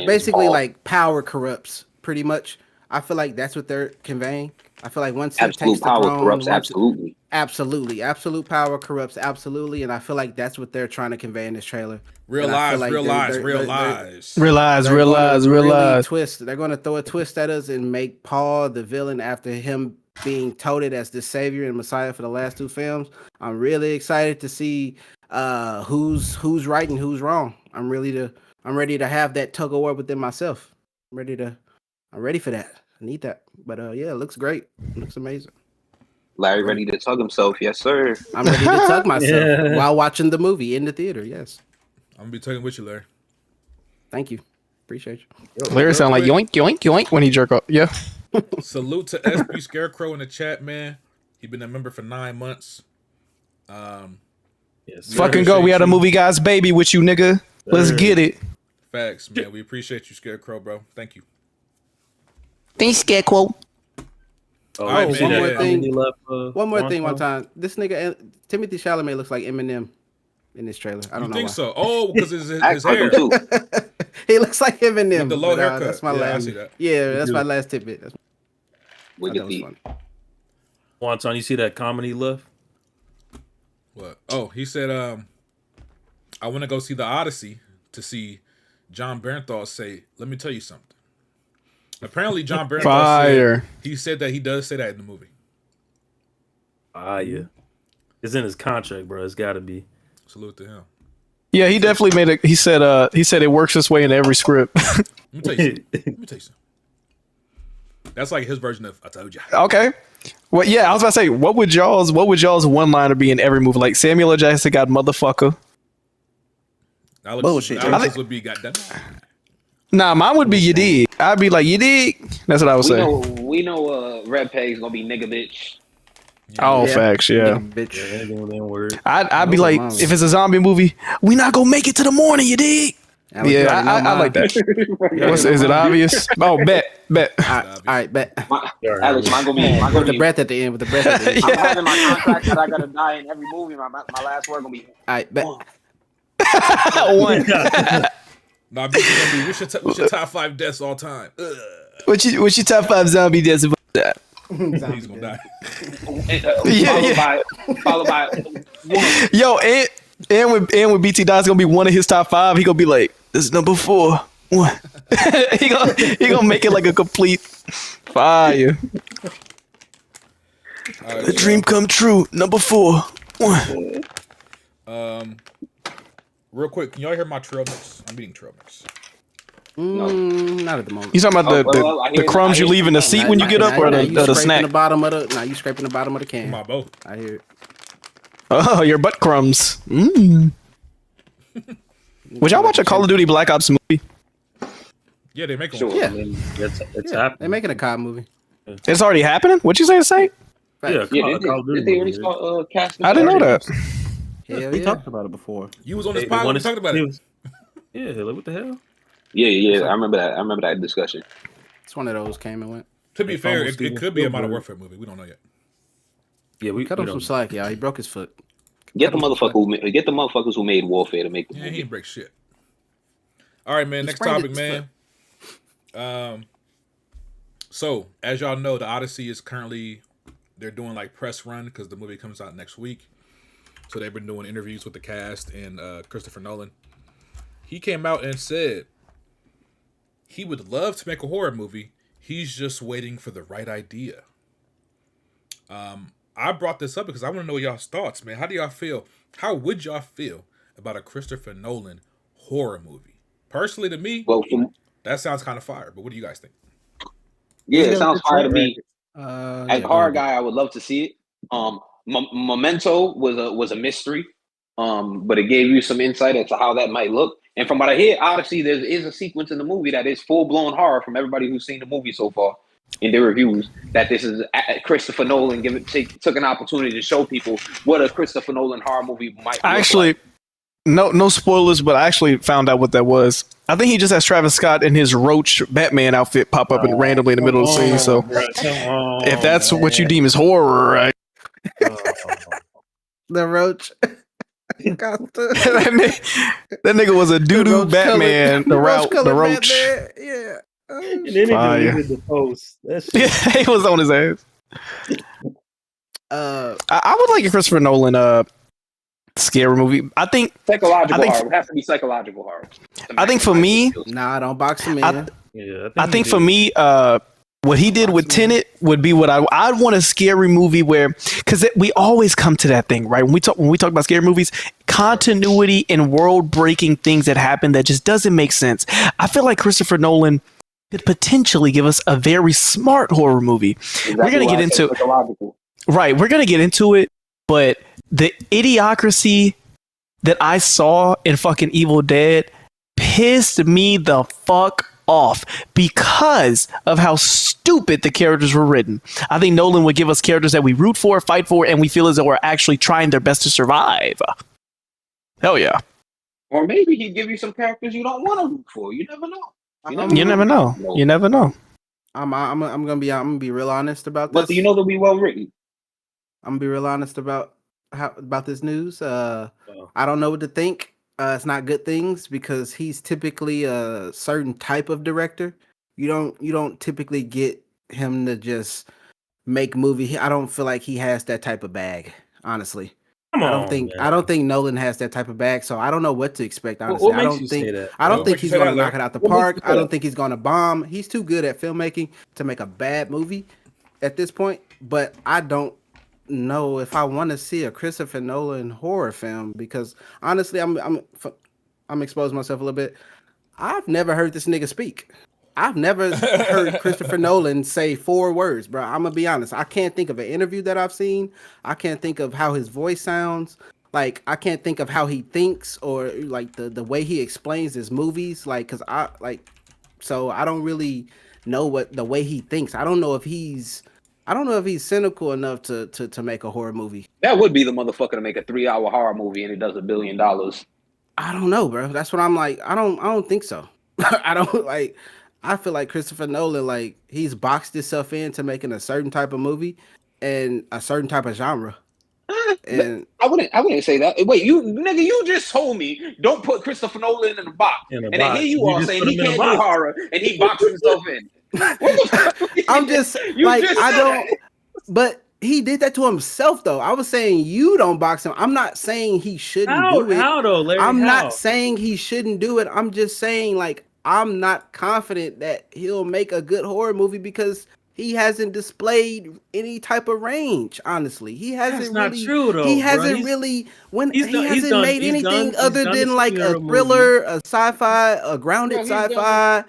S6: basically like power corrupts pretty much. I feel like that's what they're conveying. I feel like once
S3: absolute
S6: it takes
S3: power
S6: the throne,
S3: corrupts, absolutely.
S6: Absolute power corrupts, absolutely, and I feel like that's what they're trying to convey in this trailer.
S2: Real lies.
S6: They're going to throw a twist at us and make Paul the villain after him being touted as the savior and messiah for the last two films. I'm really excited to see who's right and who's wrong. I'm ready to have that tug of war within myself. I'm ready for that. I need that. But yeah, it looks great. It looks amazing.
S3: Larry ready to tug himself, yes sir.
S6: I'm ready to tug myself while watching the movie in the theater. Yes.
S2: I'm gonna be tugging with you, Larry.
S6: Thank you. Appreciate you.
S7: Larry sound like yoink yoink yoink when he jerk off. Yeah.
S2: Salute to SB Scarecrow in the chat, man. He been a member for 9 months.
S7: Yes, fucking go. We had a movie guy's baby with you, nigga. Let's get it.
S2: Facts, man. We appreciate you, Scarecrow, bro. Thank you.
S7: Thanks, Scarecrow.
S6: Oh, right, one more thing. One more thing. One time, this nigga Timothy Chalamet looks like Eminem in this trailer. I don't know.
S2: Think
S6: why.
S2: so? Oh, because his hair.
S3: Too.
S6: He looks like Eminem
S2: with the low haircut.
S6: That's my last. I see that. Yeah, that's my last tidbit. That was funny.
S5: Wonton, you see that comment he left?
S2: What? Oh, he said, I want to go see the Odyssey to see John Bernthal say, let me tell you something. Apparently, John Bernthal said that he does say that in the movie.
S5: Yeah. It's in his contract, bro. It's got to be.
S2: Salute to him.
S7: Yeah, he definitely made it. He said it works this way in every script.
S2: Let me tell you something. That's like his version of I told you.
S7: Okay. Well, yeah, I was about to say, what would y'all's one-liner be in every movie? Like Samuel L. Jackson got motherfucker.
S2: Bullshit. Alex would be goddamn.
S7: Nah, mine would be you dig. I'd be like, you dig. That's what I would say.
S3: We know Red Peg's gonna be nigga bitch.
S7: Oh, facts, yeah.
S6: Bitch.
S7: I'd be like, if it's a zombie movie, we not gonna make it to the morning, you dig? Yeah, I like that. Is it obvious? Oh, bet.
S6: All right, bet.
S3: Alex, mine gonna be
S6: with the breath at the end.
S3: I'm having my contract that I gotta die in every movie. My last word gonna be.
S6: All right, bet.
S7: One.
S2: Nah, bitch, gonna be, what's your top 5 deaths all time?
S7: What's your top 5 zombie deaths about that?
S2: He's gonna die.
S3: Followed by one.
S7: Yo, and with BT Dot's gonna be one of his top 5. He gonna be like, this is number 4. One. he gonna make it like a complete fire. Right, the dream come true. Number 4. One.
S2: Real quick, can y'all hear my trail mix? I'm eating trail mix.
S6: No, not at the moment.
S7: You talking about the crumbs you leave in the seat when you get up, or the snack?
S6: You scraping the bottom of the can.
S2: My both.
S6: I hear it.
S7: Oh, your butt crumbs. Would y'all watch a Call of Duty Black Ops movie?
S2: Yeah, they make one.
S6: Sure. Yeah,
S5: it's happening.
S6: They're making a COD movie.
S7: It's already happening. What'd you say?
S2: Yeah,
S3: did they already start casting?
S7: I didn't know that.
S4: We talked about it before.
S2: You was on this podcast. We talked about it.
S5: Yeah, like what the hell?
S3: Yeah. I remember that. I remember that discussion.
S6: It's one of those came and went.
S2: To be
S5: Like
S2: fair,
S5: almost
S2: it
S5: Steven
S2: could be a Modern
S5: Spielberg.
S2: Warfare movie. We don't know yet.
S5: Yeah, we
S6: Cut him some
S5: don't.
S6: slack, y'all. He broke his foot.
S3: Get the
S6: Cut him some
S3: motherfuckers who made Warfare to make the
S2: Yeah, he
S3: movie.
S2: didn't break shit. All right, man.
S6: He
S2: Next
S6: sprained
S2: topic,
S6: his
S2: man. So as y'all know, the Odyssey is currently they're doing like press run because the movie comes out next week. So they've been doing interviews with the cast and Christopher Nolan. He came out and said he would love to make a horror movie. He's just waiting for the right idea. I brought this up because I want to know y'all's thoughts, man. How do y'all feel? How would y'all feel about a Christopher Nolan horror movie? Personally, to me,
S3: Well,
S2: that sounds kind of fire. But what do you guys think?
S3: yeah, it sounds fire to me. As a horror
S6: go
S3: guy, I would love to see it. Memento was a mystery, but it gave you some insight as to how that might look. And from what I hear, Odyssey, there is a sequence in the movie that is full blown horror from everybody who's seen the movie so far in their reviews. That this is Christopher Nolan took an opportunity to show people what a Christopher Nolan horror movie might.
S7: I
S3: look
S7: actually,
S3: like.
S7: no spoilers, but I actually found out what that was. I think he just has Travis Scott in his Roach Batman outfit pop up randomly in the middle of the scene. So if that's what you deem as horror, right?
S6: The Roach.
S7: that nigga was a doo-doo Batman. The Roach.
S6: Batman. Yeah.
S5: And then he
S7: Fire.
S5: deleted the post. That's
S7: Yeah, he was on his ass. I would like a Christopher Nolan scary movie. I think
S3: Psychological horror. It has to be psychological horror.
S7: I think for me,
S6: Nah, don't box him in.
S7: I think for me, what he did with Tenet would be what I'd want a scary movie where, because we always come to that thing, right? When we talk about scary movies, continuity and world breaking things that happen that just doesn't make sense. I feel like Christopher Nolan could potentially give us a very smart horror movie.
S3: Exactly,
S7: we're gonna get into right. We're gonna get into it, but the idiocracy that I saw in fucking Evil Dead pissed me the fuck off because of how stupid the characters were written. I think Nolan would give us characters that we root for, fight for, and we feel as though we're actually trying their best to survive. Hell yeah.
S3: Or maybe he'd give you some characters you don't want to root for. You never know.
S7: You never know. You never know.
S6: I'm gonna be real honest about this.
S3: But do you know that we well written?
S6: I'm gonna be real honest about this news. I don't know what to think. It's not good things because he's typically a certain type of director. You don't typically get him to just make movie. I don't feel like he has that type of bag, honestly. I don't think Nolan has that type of bag, so I don't know what to expect. Honestly,
S5: What makes you say that?
S6: I don't think he's going to
S2: that,
S6: knock it out the
S2: What
S6: park.
S2: makes you say
S6: I don't
S2: that?
S6: think he's going to bomb. He's too good at filmmaking to make a bad movie at this point. But I don't know if I want to see a Christopher Nolan horror film because honestly, I'm exposing myself a little bit. I've never heard this nigga speak. I've never heard Christopher Nolan say 4 words, bro. I'm gonna be honest. I can't think of an interview that I've seen. I can't think of how his voice sounds. Like I can't think of how he thinks or like the way he explains his movies. Like, so I don't really know what the way he thinks. I don't know if he's cynical enough to make a horror movie.
S3: That would be the motherfucker to make a 3-hour horror movie and it does $1 billion.
S6: I don't know, bro. That's what I'm like. I don't think so. I don't like. I feel like Christopher Nolan, like he's boxed himself into making a certain type of movie and a certain type of genre. And
S3: I wouldn't say that. Wait, you just told me don't put Christopher Nolan in a box. And then here you are
S5: just
S3: saying
S5: put
S3: he
S5: him in a
S3: can't do
S5: box.
S3: horror and he boxes himself in. What the fuck?
S6: I'm just
S3: You
S6: like
S3: just
S6: I
S3: said
S6: don't.
S3: that.
S6: But he did that to himself, though. I was saying you don't box him. I'm not saying he shouldn't do it.
S5: How though, Larry?
S6: I'm
S5: How?
S6: not saying he shouldn't do it. I'm just saying like I'm not confident that he'll make a good horror movie because he hasn't displayed any type of range. Honestly, he hasn't.
S5: That's not true, though,
S6: He
S5: bro.
S6: hasn't really he hasn't
S5: done-
S6: made
S5: he's
S6: anything
S5: done-
S6: other
S5: he's done
S6: than
S5: the
S6: like a
S5: superhero
S6: thriller, a sci-fi, a grounded
S3: Yeah, he's done-
S6: sci-fi,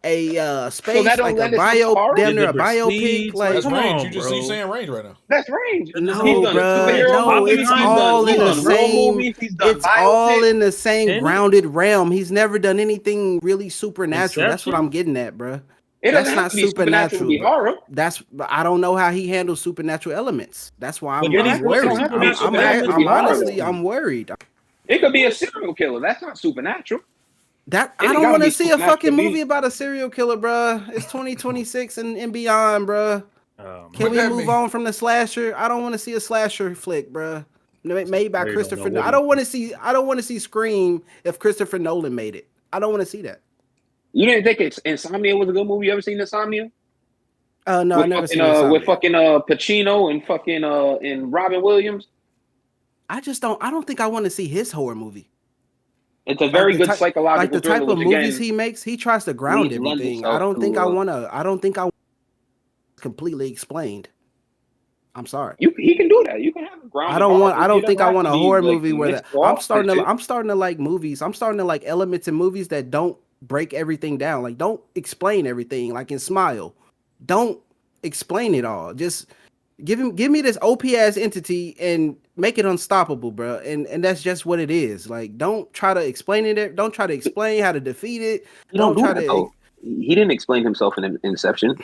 S6: a space
S3: that don't
S6: like a
S3: lend itself to
S6: bio,
S3: horror?
S6: damn near a
S5: The Prestige,
S6: biopic. Like
S2: That's
S5: Come
S2: range.
S5: on,
S2: You just
S5: bro.
S2: you saying range right now.
S3: That's range.
S6: no,
S3: He's done
S6: bro,
S3: superhero
S6: no,
S3: movies,
S6: it's
S3: he's done-
S6: all
S3: he's
S6: in the
S3: done role
S6: same.
S3: movies, he's done
S6: It's all
S3: biopics.
S6: in the same
S5: And-
S6: grounded realm. He's never done anything really supernatural. That's what
S5: Inception?
S6: I'm getting at, bro.
S3: It
S6: That's
S3: doesn't
S6: not
S3: have to be supernatural to be
S6: supernatural.
S3: horror.
S6: I don't know how he handles supernatural elements. That's why I'm,
S5: But then
S6: I'm
S5: he's
S6: worried.
S5: putting supernatural elements
S6: I'm
S5: in horror,
S6: honestly,
S5: though.
S6: I'm worried.
S3: It could be a serial killer. That's not supernatural.
S6: That
S3: And
S6: I
S3: it
S6: don't
S3: gotta
S6: want to
S3: be
S6: see a
S3: supernatural
S6: fucking
S3: being.
S6: movie about a serial killer, bruh. It's 2026 and beyond, bruh. Can
S9: What
S6: we
S9: that
S6: move
S9: mean?
S6: on from the slasher? I don't want to see a slasher flick, bruh. Made by
S8: Larry don't know
S6: Christopher.
S8: what
S6: I don't want to see. I don't want to see Scream if Christopher Nolan made it. I don't want to see that.
S3: You didn't think Insomnia was a good movie? You ever seen Insomnia?
S6: No, I never seen
S3: With
S6: Insomnia.
S3: fucking Pacino and fucking and Robin Williams.
S6: I don't think I want to see his horror movie.
S3: It's a very good psychological
S6: like the
S3: thriller,
S6: type of
S3: which
S6: movies
S3: again
S6: he makes. He tries to ground
S3: lends
S6: everything.
S3: itself
S6: I don't think
S3: to,
S6: I don't think I completely explained. I'm sorry.
S3: he can do that. You can have a grounded.
S6: I don't think I want a horror
S3: like,
S6: movie where
S3: mixed
S6: I'm
S3: off
S6: starting
S3: and
S6: to
S3: shit.
S6: I'm starting to like movies. I'm starting to like elements in movies that don't break everything down. Like don't explain everything. Like in Smile, don't explain it all. Just give me this OP ass entity and make it unstoppable, bro. And that's just what it is. Like don't try to explain it. Don't try to explain how to defeat it.
S3: He don't do
S6: try
S3: that
S6: to.
S3: though. He didn't explain himself in Inception.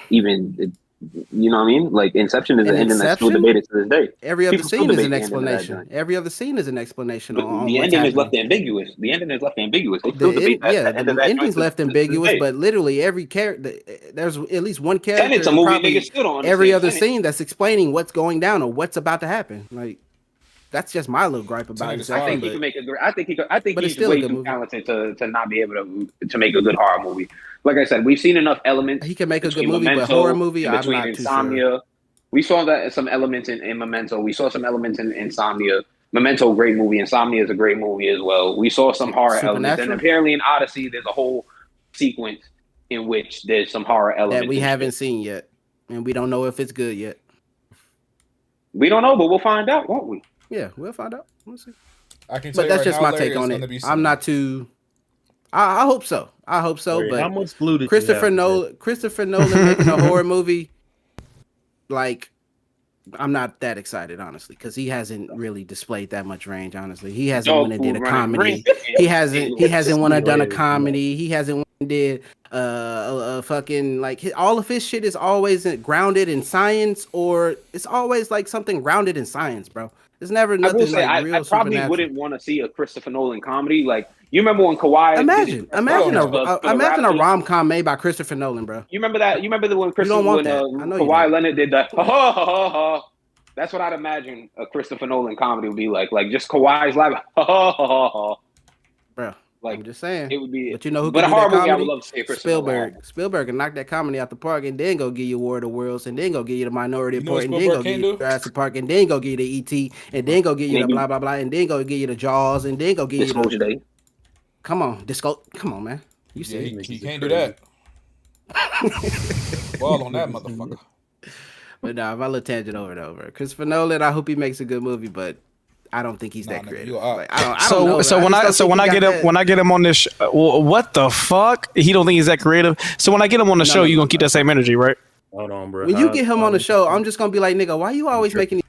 S3: You know what I mean? Like Inception is
S6: In
S3: an ending that's still
S6: Inception?
S3: debated to this day.
S6: Every other
S3: People still
S6: scene is
S3: debate
S6: an
S3: the ending of that
S6: explanation.
S3: joint.
S6: Every other scene is an explanation
S3: But
S6: on
S3: the
S6: what's
S3: ending is
S6: happening.
S3: left ambiguous. The ending is left ambiguous. They still debate that.
S6: Yeah,
S3: the end of
S6: the
S3: that
S6: ending's
S3: joint
S6: left
S3: to this
S6: ambiguous,
S3: day.
S6: but literally every character, there's at least one character.
S3: Tenet's a
S6: in
S3: movie
S6: probably
S3: niggas still don't
S6: every
S3: understand
S6: other
S3: Tenet.
S6: scene that's explaining what's going down or what's about to happen. Like that's just my little gripe about
S9: Tenet
S6: it.
S9: is
S3: I think
S9: fire.
S3: he can make a good. I think
S6: But it's
S3: he's
S6: still a
S3: way
S6: good
S3: too
S6: movie.
S3: talented to not be able to make a good horror movie. Like I said, we've seen enough elements.
S6: He can make a good
S3: between
S6: movie, but
S3: Memento
S6: horror movie,
S3: and
S6: I'm
S3: between
S6: not too
S3: Insomnia.
S6: sure.
S3: We saw that some elements in Memento. We saw some elements in Insomnia. Memento, great movie. Insomnia is a great movie as well. We saw some horror elements, and
S6: Supernatural?
S3: apparently in Odyssey, there's a whole sequence in which there's some horror elements
S6: That we
S3: and
S6: haven't
S3: shit.
S6: seen yet, and we don't know if it's good yet.
S3: We don't know, but we'll find out, won't we?
S6: Yeah, we'll find out. We'll see.
S9: I can tell
S6: But
S9: you
S6: that's
S9: right
S6: just
S9: now,
S6: my
S9: Larry,
S6: take
S9: it's
S6: on
S9: gonna
S6: it.
S9: be
S6: I'm
S9: something.
S6: not too. I hope so. I hope so.
S8: Larry, how
S6: But
S8: much glue did you
S6: Christopher
S8: have
S6: Nolan, making a horror movie, like I'm not that excited, honestly, because he hasn't really displayed that much range. Honestly, he hasn't
S3: Dog
S6: went and did a
S3: food running.
S6: comedy. He hasn't went and done a comedy. He hasn't went and did a fucking like all of his shit is always grounded in science, or it's always like something grounded in science, bro. It's never
S3: I
S6: nothing
S3: will say,
S6: like real
S3: I probably
S6: supernatural.
S3: wouldn't want to see a Christopher Nolan comedy. Like, you remember when Kawhi?
S6: Imagine
S3: for
S6: a
S3: Raptors?
S6: rom-com made by Christopher Nolan, bro.
S3: You remember that? You remember when
S6: don't want that. I know you
S3: Kawhi
S6: don't.
S3: Leonard did that? Ha ha ha ha. That's what I'd imagine a Christopher Nolan comedy would be like. Like just Kawhi's live. Ha ha ha ha.
S6: Bro,
S3: Like
S6: I'm just saying.
S3: it would be.
S6: But you know who
S3: but
S6: can
S3: a
S6: do that
S3: horror movie, I
S6: comedy?
S3: would love to see a Christopher Nolan.
S6: Spielberg can knock that comedy out the park and then go give you War of the Worlds and then go give you the Minority
S9: You know what
S6: Report and then go
S9: Spielberg
S6: give
S9: can
S6: you
S9: do?
S6: Jurassic Park and then go give you the E.T. and then go give you the
S3: Maybe.
S6: blah blah blah and then go give you the Jaws and then go give you
S3: Disclosure
S6: the.
S3: Day.
S6: Come on, man. You
S9: Yeah,
S6: see?
S9: he can't do that. Ball on that motherfucker.
S6: But nah, my little tangent over and over. Christopher Nolan, I hope he makes a good movie, but I don't think he's that
S9: nigga,
S6: creative.
S9: you are-
S6: Like, I don't know,
S7: So
S6: man.
S7: when
S6: just
S7: I
S6: don't
S7: so
S6: think
S7: when
S6: he
S7: I
S6: got
S7: get him
S6: that-
S7: when I get him on this, what the fuck? He don't think he's that creative. So when I get him on the show, you gonna keep that same energy, right?
S8: Hold on, bro.
S6: when you get him on the show, I'm just gonna be like, nigga, why you always making these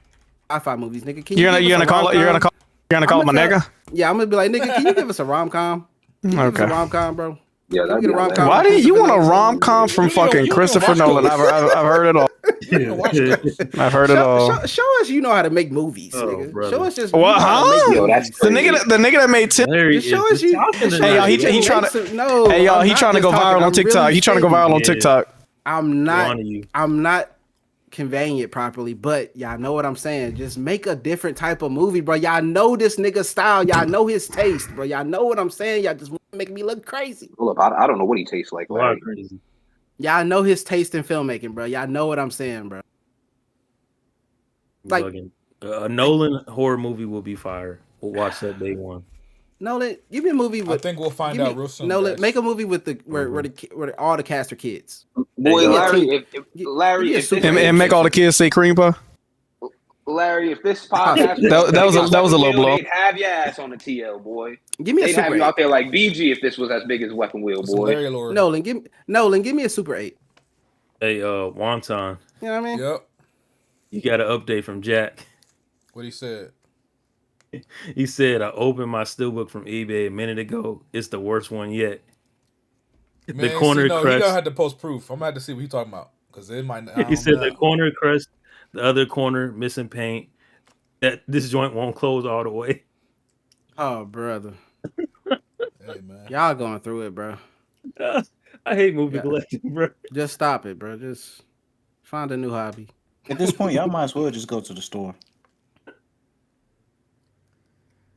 S6: sci-fi movies, nigga? Can
S7: You're
S6: give
S7: gonna
S6: us a
S7: call it. You're
S6: rom-com?
S7: gonna call him a nigga.
S6: Yeah, I'm gonna be like, nigga, can you give us a rom-com? Can you give us a
S7: Okay.
S6: rom-com, bro?
S3: Yeah,
S6: Can
S3: that'd
S6: we
S3: be
S6: get a rom-com?
S7: Why do you want a
S6: Christopher
S7: rom com from
S9: You don't
S7: fucking
S9: even
S7: Christopher
S9: watch
S7: Nolan?
S9: those.
S7: I've heard it all.
S9: You didn't watch those.
S7: I've heard it all.
S6: Show us you know how to make movies,
S8: Oh,
S6: nigga.
S8: brother.
S6: Show us just
S7: What,
S6: you know how to
S7: huh?
S6: make
S3: Yo,
S6: movies.
S3: that's
S7: The
S3: crazy.
S7: nigga that made 10.
S8: Larry
S6: Just show us you. just show
S7: Hey, y'all,
S6: us
S7: he
S6: you
S7: trying
S6: make
S7: to-
S6: some- No,
S7: Hey y'all,
S6: I'm
S7: he
S6: not
S7: trying to
S6: just
S7: go viral
S6: talking.
S7: on
S6: I'm
S7: TikTok.
S6: really
S7: He trying to go
S6: saying
S7: viral on
S8: Yeah.
S7: TikTok.
S6: I'm not.
S8: on you.
S6: I'm not conveying it properly, but y'all know what I'm saying. Just make a different type of movie, bro. Y'all know this nigga style. Y'all know his taste, bro. Y'all know what I'm saying. Y'all just want to make me look crazy.
S3: Hold up, I don't know what he tastes like.
S8: A lot
S3: Larry.
S8: crazy.
S6: Y'all know his taste in filmmaking, bro. Y'all know what I'm saying, bro. Like-
S8: Bugging. A Nolan horror movie will be fire. We'll watch that day one.
S6: Nolan, give me a movie
S9: I
S6: with.
S9: think we'll find
S6: give me-
S9: out real soon.
S6: Nolan,
S9: guys.
S6: make a movie with the where all the cast are kids.
S3: Boy,
S8: Hey,
S3: Larry,
S6: yeah,
S3: if
S6: Give
S3: Larry,
S6: me a
S3: if
S6: super-
S3: this,
S7: And make all the kids say cream pie.
S3: Larry, if this podcast
S7: That was a low blow.
S3: they'd have your ass on the TL, boy.
S6: Give me a
S3: They'd have
S6: super
S3: you
S6: 8.
S3: out there like BG if this was as big as Weapon Wheel,
S9: Some
S3: boy.
S9: Larry Lord.
S6: Nolan, give me a super 8.
S8: Hey, Wonton,
S6: You know what I mean?
S9: Yep.
S8: you got an update from Jack.
S9: What he said.
S8: He said, I opened my steelbook from eBay a minute ago. It's the worst one yet.
S9: Man,
S8: The corner
S9: see, no, he
S8: crust.
S9: gonna have to post proof. I'm gonna have to see what he talking about because it might. I
S8: He
S9: don't
S8: said
S9: know.
S8: the corner crust, the other corner missing paint. That this joint won't close all the way.
S6: Oh, brother.
S9: Hey man.
S6: Y'all going through it, bro.
S8: I hate movie
S6: Yeah.
S8: collecting, bro.
S6: Just stop it, bro. Just find a new hobby.
S4: At this point, y'all might as well just go to the store.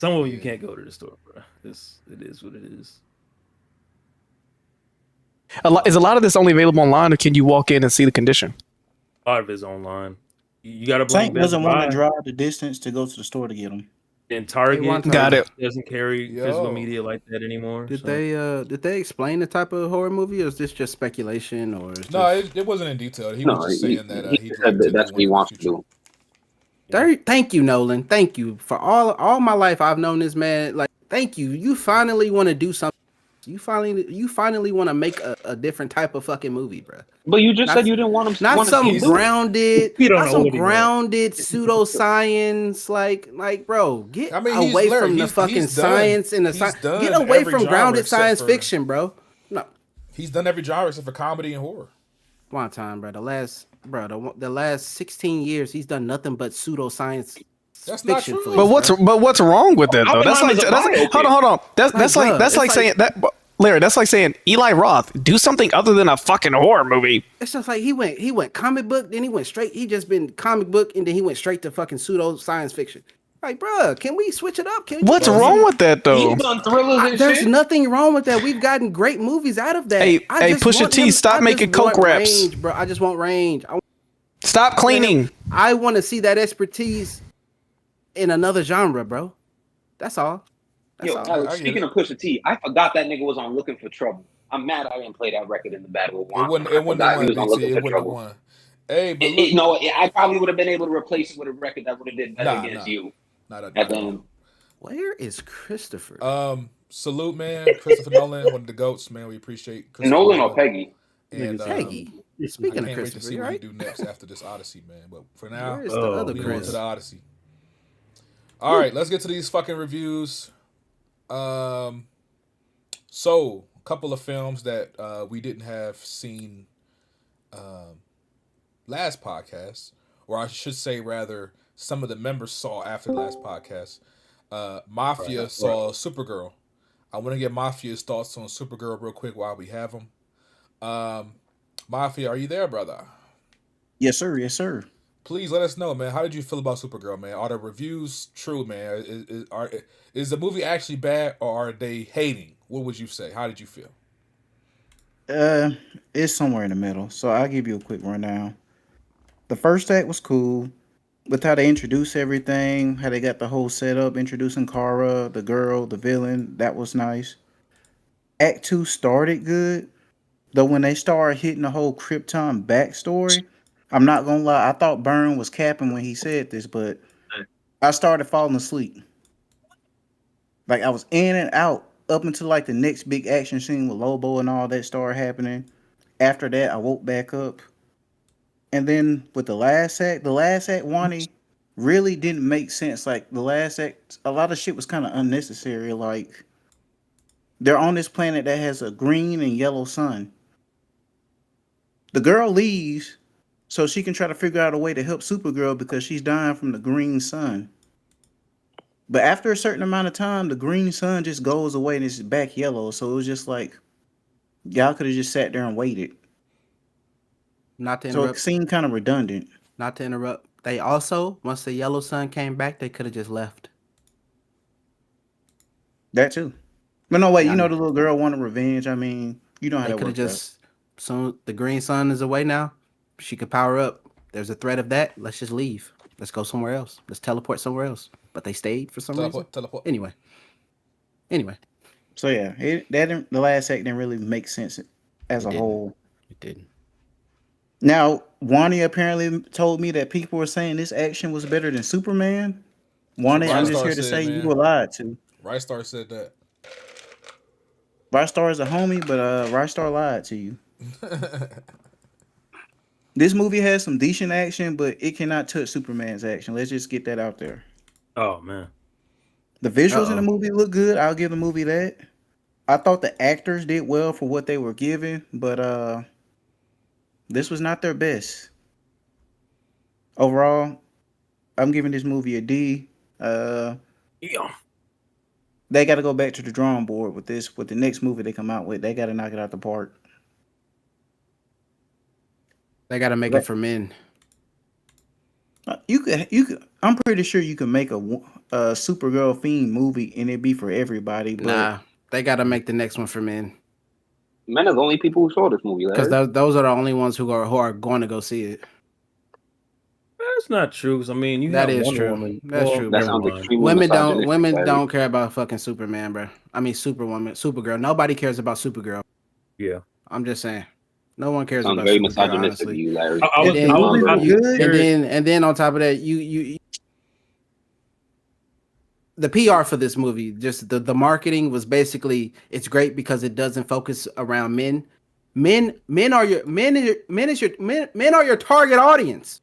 S8: Some of them you can't go to the store, bro. It is what it is.
S7: Is a lot of this only available online, or can you walk in and see the condition?
S8: A lot of it's online. You got to blame
S4: Tank
S8: Best
S4: doesn't want
S8: Buy.
S4: to drive the distance to go to the store to get them.
S8: And Target
S6: want
S7: Got it.
S8: doesn't carry physical media like that anymore.
S6: Did
S8: so.
S6: they explain the type of horror movie, or is this just speculation? Or is
S9: No,
S6: this...
S9: it wasn't in detail. He
S3: No,
S9: was just saying that
S3: he
S9: he'd
S3: said
S9: like
S3: that
S9: to
S3: that's
S9: do
S3: what he
S9: one in the
S3: wants to
S9: future.
S3: do.
S6: Thank you, Nolan. Thank you for all my life. I've known this man. Like, thank you. You finally want to do something. You finally want to make a different type of fucking movie, bro.
S3: But you just
S6: Not-
S3: said you didn't want him.
S6: Not
S3: want to
S6: some
S3: see him do it.
S6: grounded,
S8: You don't
S6: not
S8: know
S6: some
S8: what he wants.
S6: grounded pseudoscience. Like, bro, get
S9: I mean, he's
S6: away
S9: Larry,
S6: from the
S9: he's
S6: fucking
S9: done-
S6: science and the
S9: he's
S6: science.
S9: done
S6: Get away
S9: every
S6: from
S9: genre
S6: grounded
S9: except
S6: science
S9: for-
S6: fiction, bro. No,
S9: He's done every genre except for comedy and horror.
S6: one time, bro. The last 16 years, he's done nothing but pseudoscience.
S9: That's not
S6: fiction
S9: true.
S6: flicks,
S7: But what's wrong with that though? That's like
S3: Oppenheimer's a biopic.
S7: hold on. That's
S6: Like,
S7: like
S6: bruh,
S7: that's
S6: it's
S7: like
S6: like-
S7: saying that. Larry, that's like saying Eli Roth, do something other than a fucking horror movie.
S6: It's just like he went comic book, then he went straight. He just been comic book, and then he went straight to fucking pseudo science fiction. Like, bruh, can we switch it up? Can we
S7: What's wrong with that though?
S3: He's done thrillers and
S6: There's
S3: shit.
S6: nothing wrong with that. We've gotten great movies out of that.
S7: Hey,
S6: just
S7: Pusha
S6: want
S7: T, stop
S6: I just
S7: making coke
S6: want
S7: raps.
S6: range, bro. I just want range.
S7: Stop cleaning.
S6: I want to see that expertise in another genre, bro. That's all. That's
S3: Yo,
S6: all.
S3: Alex,
S9: I get
S3: speaking of Pusha T, I forgot that nigga was on Looking for Trouble. I'm mad I didn't play that record in the battle with Juan.
S9: It wouldn't
S3: I
S9: have
S3: forgot he was
S9: won,
S3: on
S9: BT.
S3: Looking
S9: It
S3: for
S9: wouldn't have
S3: Trouble.
S9: won. Hey, but look,
S3: I probably would have been able to replace it with a record that would have did better against you.
S9: not
S3: At the end.
S6: Where is Christopher?
S9: salute, man. Christopher Nolan, one of the goats, man. We appreciate Christopher
S3: Nolan or Peggy?
S9: And
S6: Peggy.
S9: I
S6: Speaking of
S9: can't wait to
S6: Christopher,
S9: see
S6: you
S9: what he
S6: right?
S9: do next after this Odyssey, man. But for now,
S6: Where is the other
S9: we go
S6: Chris?
S9: to the Odyssey. All right, let's get to these fucking reviews. So a couple of films that we didn't have seen last podcast, or I should say rather, some of the members saw after last podcast. Mafia saw Supergirl. I want to get Mafia's thoughts on Supergirl real quick while we have them. Mafia, are you there, brother?
S4: Yes, sir. Yes, sir.
S9: Please let us know, man. How did you feel about Supergirl, man? Are the reviews true, man? Is the movie actually bad, or are they hating? What would you say? How did you feel?
S4: It's somewhere in the middle. So I'll give you a quick rundown. The first act was cool with how they introduced everything, how they got the whole setup, introducing Kara, the girl, the villain. That was nice. Act 2 started good, though when they started hitting the whole Krypton backstory, I'm not gonna lie, I thought Byrne was capping when he said this, but I started falling asleep. Like I was in and out up until like the next big action scene with Lobo and all that started happening. After that, I woke back up. And then with the last act, Wani really didn't make sense. Like the last act, a lot of shit was kind of unnecessary. Like they're on this planet that has a green and yellow sun. The girl leaves so she can try to figure out a way to help Supergirl because she's dying from the green sun. But after a certain amount of time, the green sun just goes away and it's back yellow. So it was just like, y'all could have just sat there and waited.
S6: Not to
S4: So it
S6: interrupt.
S4: seemed kind of redundant.
S6: Not to interrupt. They also, once the yellow sun came back, they could have just left.
S4: That too. But no, wait,
S6: Yeah,
S4: you know
S6: I
S4: the little girl wanted revenge. I mean, you know how
S6: They
S4: that
S6: could have
S4: works.
S6: just. Soon the green sun is away now. She could power up. There's a threat of that. Let's just leave. Let's go somewhere else. Let's teleport somewhere else. But they stayed for some reason.
S9: Teleport.
S6: Anyway.
S4: So yeah, the last act didn't really make sense as
S6: It
S4: a
S6: didn't.
S4: whole.
S6: It didn't.
S4: Now, Wani apparently told me that people were saying this action was better than Superman. Wani, I'm just
S9: Rystar
S4: here to
S9: said,
S4: say you
S9: man.
S4: were lied to.
S9: Rystar said that.
S4: Rystar is a homie, but Rystar lied to you. This movie has some decent action, but it cannot touch Superman's action. Let's just get that out there.
S8: Oh man.
S4: The visuals in the movie look good. I'll give the movie that. I thought the actors did well for what they were given, but this was not their best. Overall, I'm giving this movie a D.
S8: Yeah.
S4: they got to go back to the drawing board with this. With the next movie they come out with, they got to knock it out the park.
S6: They got to make it for men.
S4: You could. I'm pretty sure you can make a Supergirl themed movie and it be for everybody. But
S6: Nah, they got to make the next one for men.
S3: Men are the only people who saw this movie,
S6: Because
S3: Larry.
S6: those are the only ones who are going to go see it.
S8: That's not true. 'Cause, I mean,
S6: That is
S8: Wonder
S6: true.
S8: Woman.
S6: That's true,
S3: That
S6: bro.
S3: sounds extremely
S6: Women
S3: misogynistic, Larry.
S6: don't care about fucking Superman, bro. I mean, Supergirl. Nobody cares about Supergirl.
S8: Yeah.
S6: I'm just saying. No one cares
S3: Sounds
S6: about
S3: very
S6: Supergirl,
S3: misogynistic of
S6: honestly.
S3: you, Larry.
S8: I was,
S6: And
S8: I was, I was
S4: good.
S8: curious.
S6: And then on top of that, you the PR for this movie, just the marketing was basically it's great because it doesn't focus around men. Men are your target audience.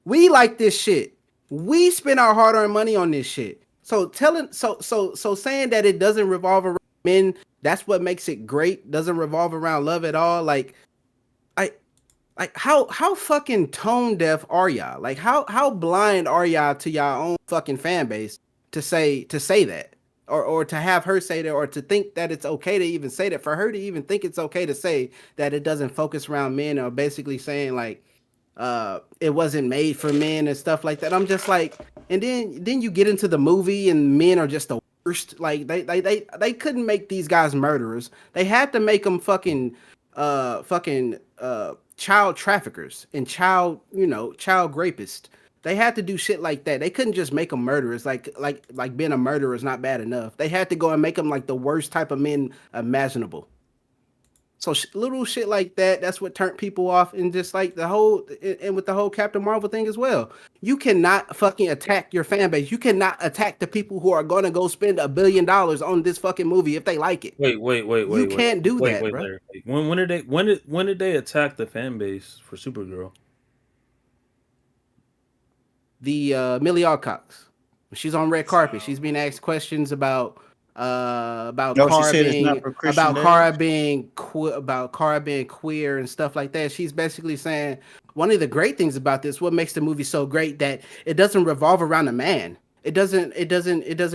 S6: We like this shit. We spend our hard-earned money on this shit. So saying that it doesn't revolve around men, that's what makes it great. Doesn't revolve around love at all. Like how fucking tone deaf are y'all? Like how blind are y'all to y'all own fucking fan base to say that? Or to have her say that, or to think that it's okay to even say that, for her to even think it's okay to say that it doesn't focus around men, or basically saying like it wasn't made for men and stuff like that. I'm just like, and then you get into the movie and men are just the worst. Like they couldn't make these guys murderers. They had to make them fucking child traffickers and child rapists. They had to do shit like that. They couldn't just make them murderers. Like being a murderer is not bad enough. They had to go and make them like the worst type of men imaginable. So little shit like that, that's what turned people off. And just like and with the whole Captain Marvel thing as well. You cannot fucking attack your fan base. You cannot attack the people who are going to go spend $1 billion on this fucking movie if they like it.
S8: Wait.
S6: You can't do that, bro.
S8: Larry. When did they attack the fan base for Supergirl?
S6: The Millie Alcox. She's on red carpet. She's being asked questions about Cara being queer and stuff like that. She's basically saying one of the great things about this, what makes the movie so great, that it doesn't revolve around a man. It doesn't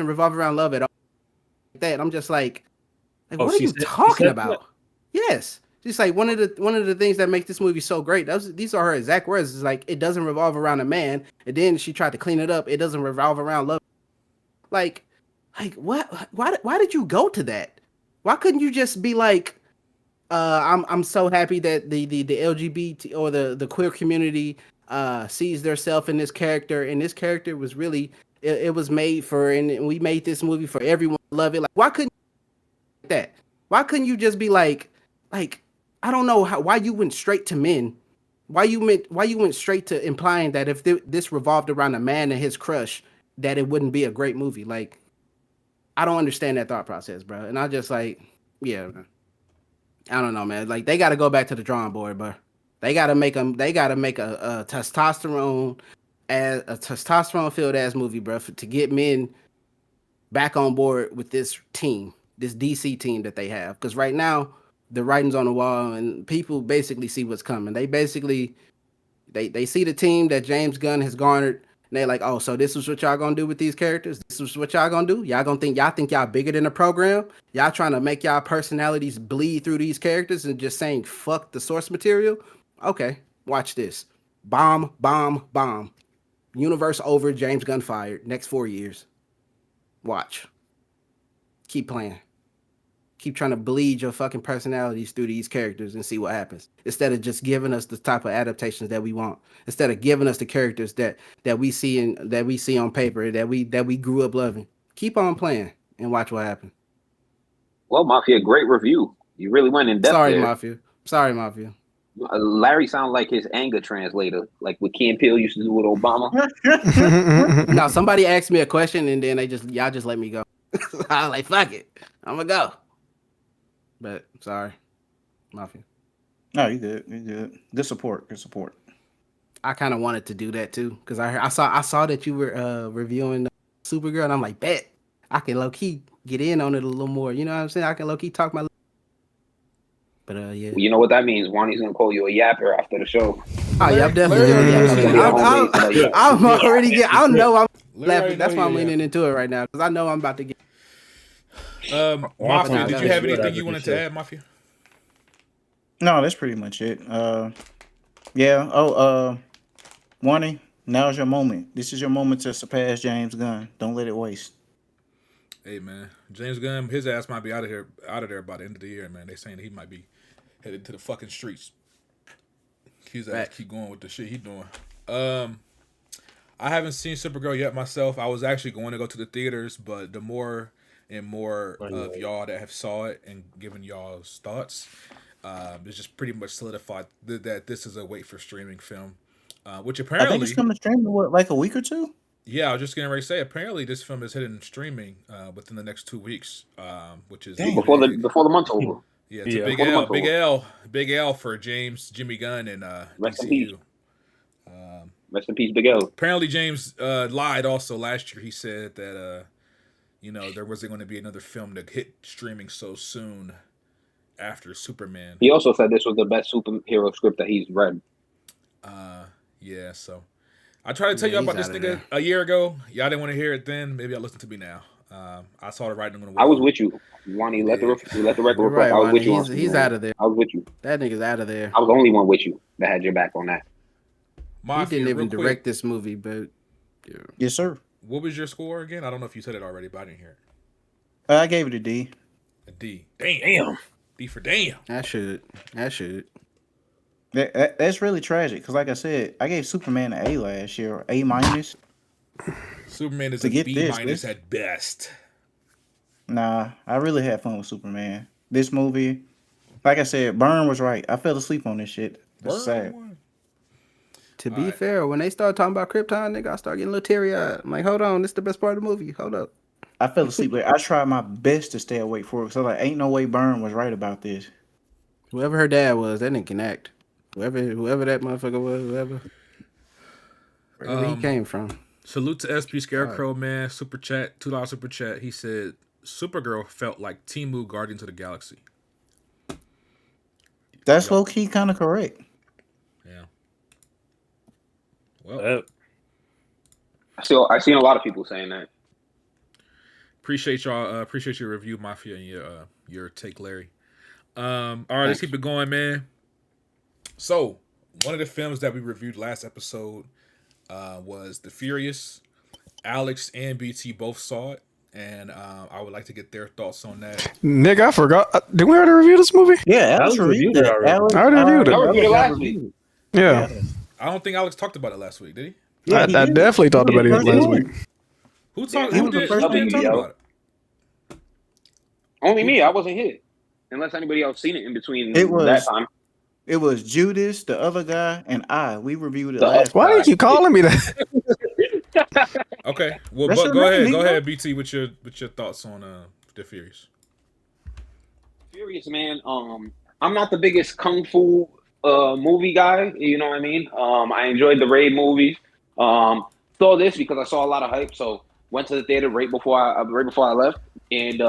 S6: revolve around love at all. That I'm just like what are you talking about? That? Yes. Just like one of the things that make this movie so great. These are her exact words. It's like it doesn't revolve around a man, and then she tried to clean it up. It doesn't revolve around love. Like what? Why did you go to that? Why couldn't you just be like, I'm so happy that the LGBT or the queer community sees themselves in this character, and this character was really it was made for, and we made this movie for everyone to love it. Like why couldn't you do that? Why couldn't you just be like I don't know why you went straight to men. Why you went straight to implying that if this revolved around a man and his crush, that it wouldn't be a great movie. Like, I don't understand that thought process, bro. And I just like, yeah, I don't know, man. Like, they got to go back to the drawing board, bro. They got to make a testosterone filled ass movie, bro, to get men back on board with this team, this DC team that they have. Because right now, the writing's on the wall, and people basically see what's coming. They basically they see the team that James Gunn has garnered, and they're like, oh, so this is what y'all gonna do with these characters? This is what y'all gonna do? Y'all think y'all bigger than the program? Y'all trying to make y'all personalities bleed through these characters and just saying fuck the source material? Okay, watch this. Bomb. Universe over, James Gunn fired. Next 4 years. Watch. Keep playing. Keep trying to bleed your fucking personalities through these characters and see what happens. Instead of just giving us the type of adaptations that we want. Instead of giving us the characters that we see on paper, that we grew up loving. Keep on playing and watch what happens.
S3: Well, Mafia, great review. You really went in depth.
S6: Sorry, Mafia.
S3: Larry sounded like his anger translator, like what Key and Peele used to do with Obama.
S6: No, somebody asked me a question and then y'all just let me go. I was like, fuck it, I'm gonna go. But sorry, Mafia.
S4: No, you good. Good support.
S6: I kind of wanted to do that too because I saw that you were reviewing Supergirl, and I'm like, bet I can low key get in on it a little more. You know what I'm saying? I can low key talk my. But yeah.
S3: Well, you know what that means? Wani's gonna call you a yapper after the show.
S6: Oh yeah, I'm definitely. I'm already. I know I'm laughing. That's why I'm leaning into it right now because I know I'm about to get.
S9: Mafia,
S6: Nah,
S9: did
S6: that
S9: you
S6: was
S9: have
S6: what I
S9: anything you wanted to add, Mafia?
S4: No, that's pretty much it. Yeah. Wani, now's your moment. This is your moment to surpass James Gunn. Don't let it waste.
S9: Hey man, James Gunn, his ass might be out of there by the end of the year, man. They saying he might be headed to the fucking streets. His ass keep going with the shit he doing. I haven't seen Supergirl yet myself. I was actually going to go to the theaters, but the more and more of y'all that have saw it and given y'all's thoughts, it's just pretty much solidified that this is a wait for streaming film. Which
S4: I
S9: apparently,
S4: think it's coming streaming like a week or two.
S9: yeah, I was just getting ready to say. Apparently, this film is hitting streaming within the next 2 weeks, which is
S3: before the month's over.
S9: yeah, it's a big L for Jimmy Gunn and
S3: Rest in peace.
S9: DCU.
S3: Rest in peace, Big L.
S9: Apparently, James lied also last year. He said that there wasn't going to be another film to hit streaming so soon after Superman.
S3: He also said this was the best superhero script that he's read.
S9: Yeah, so I tried to tell you about this nigga a year ago. Y'all didn't want to hear it then. Maybe y'all listen to me now. I saw the writing on the wall.
S3: I was with you, Wani. Let the record reflect.
S6: Right,
S3: I was with you.
S6: he's out of there.
S3: I was with you.
S6: That nigga's out of there.
S3: I was the only one with you that had your back on that.
S9: Mafia,
S6: He didn't even
S9: real
S6: direct
S9: quick,
S6: this movie, but yeah.
S4: Yes, sir.
S9: what was your score again? I don't know if you said it already, but I didn't hear it.
S4: I gave it a D.
S9: A D. Damn. D for damn.
S6: That should.
S4: That's really tragic because, like I said, I gave Superman an A last year, A minus.
S9: Superman is
S4: To
S9: a
S4: get
S9: B
S4: this,
S9: minus
S4: this-
S9: at best.
S4: Nah, I really had fun with Superman. This movie, like I said, Byrne was right. I fell asleep on this shit. It's sad.
S6: To be fair, when they start talking about Krypton, nigga, I start getting a little teary eyed. I'm like, hold on, this is the best part of the movie. Hold up.
S4: I fell asleep. Like, I tried my best to stay awake for it. So like, ain't no way Byrne was right about this.
S6: Whoever her dad was, that nigga can act. Whoever that motherfucker was, wherever he came from.
S9: Salute to SP Scarecrow, man. Super chat, $2 super chat. He said Supergirl felt like Temu Guardians of the Galaxy.
S4: That's low key kind of correct.
S9: Yeah. Well,
S3: I seen a lot of people saying that.
S9: appreciate y'all. Appreciate your review, Mafia, and your take, Larry. All right, let's keep it going, man. So, one of the films that we reviewed last episode was The Furious. Alex and BT both saw it, and I would like to get their thoughts on that.
S7: Nigga, I forgot. Did we already review this movie?
S4: Yeah, Alex
S5: reviewed it already.
S7: I already reviewed it.
S3: I reviewed it last week.
S7: Yeah.
S9: I don't think Alex talked about it last week, did he?
S4: Yeah,
S7: I definitely talked about it last week.
S9: Who talked?
S3: he
S9: Who
S3: was the
S9: did?
S3: first
S9: Who didn't
S3: one,
S9: talk
S3: yo.
S9: about it?
S3: Only me. I wasn't here. Unless anybody else seen it in between
S4: It was-
S3: that time.
S4: It was Judas, the other guy, and I. We reviewed it
S3: The-
S4: last.
S7: Why do you keep calling me that?
S9: Okay, well,
S4: That's
S9: but
S4: your name,
S9: go
S4: nigga.
S9: ahead, BT, with your thoughts on The Furious.
S3: Furious, man. I'm not the biggest kung fu movie guy. You know what I mean? I enjoyed the Raid movies. Saw this because I saw a lot of hype, so went to the theater right before I left. And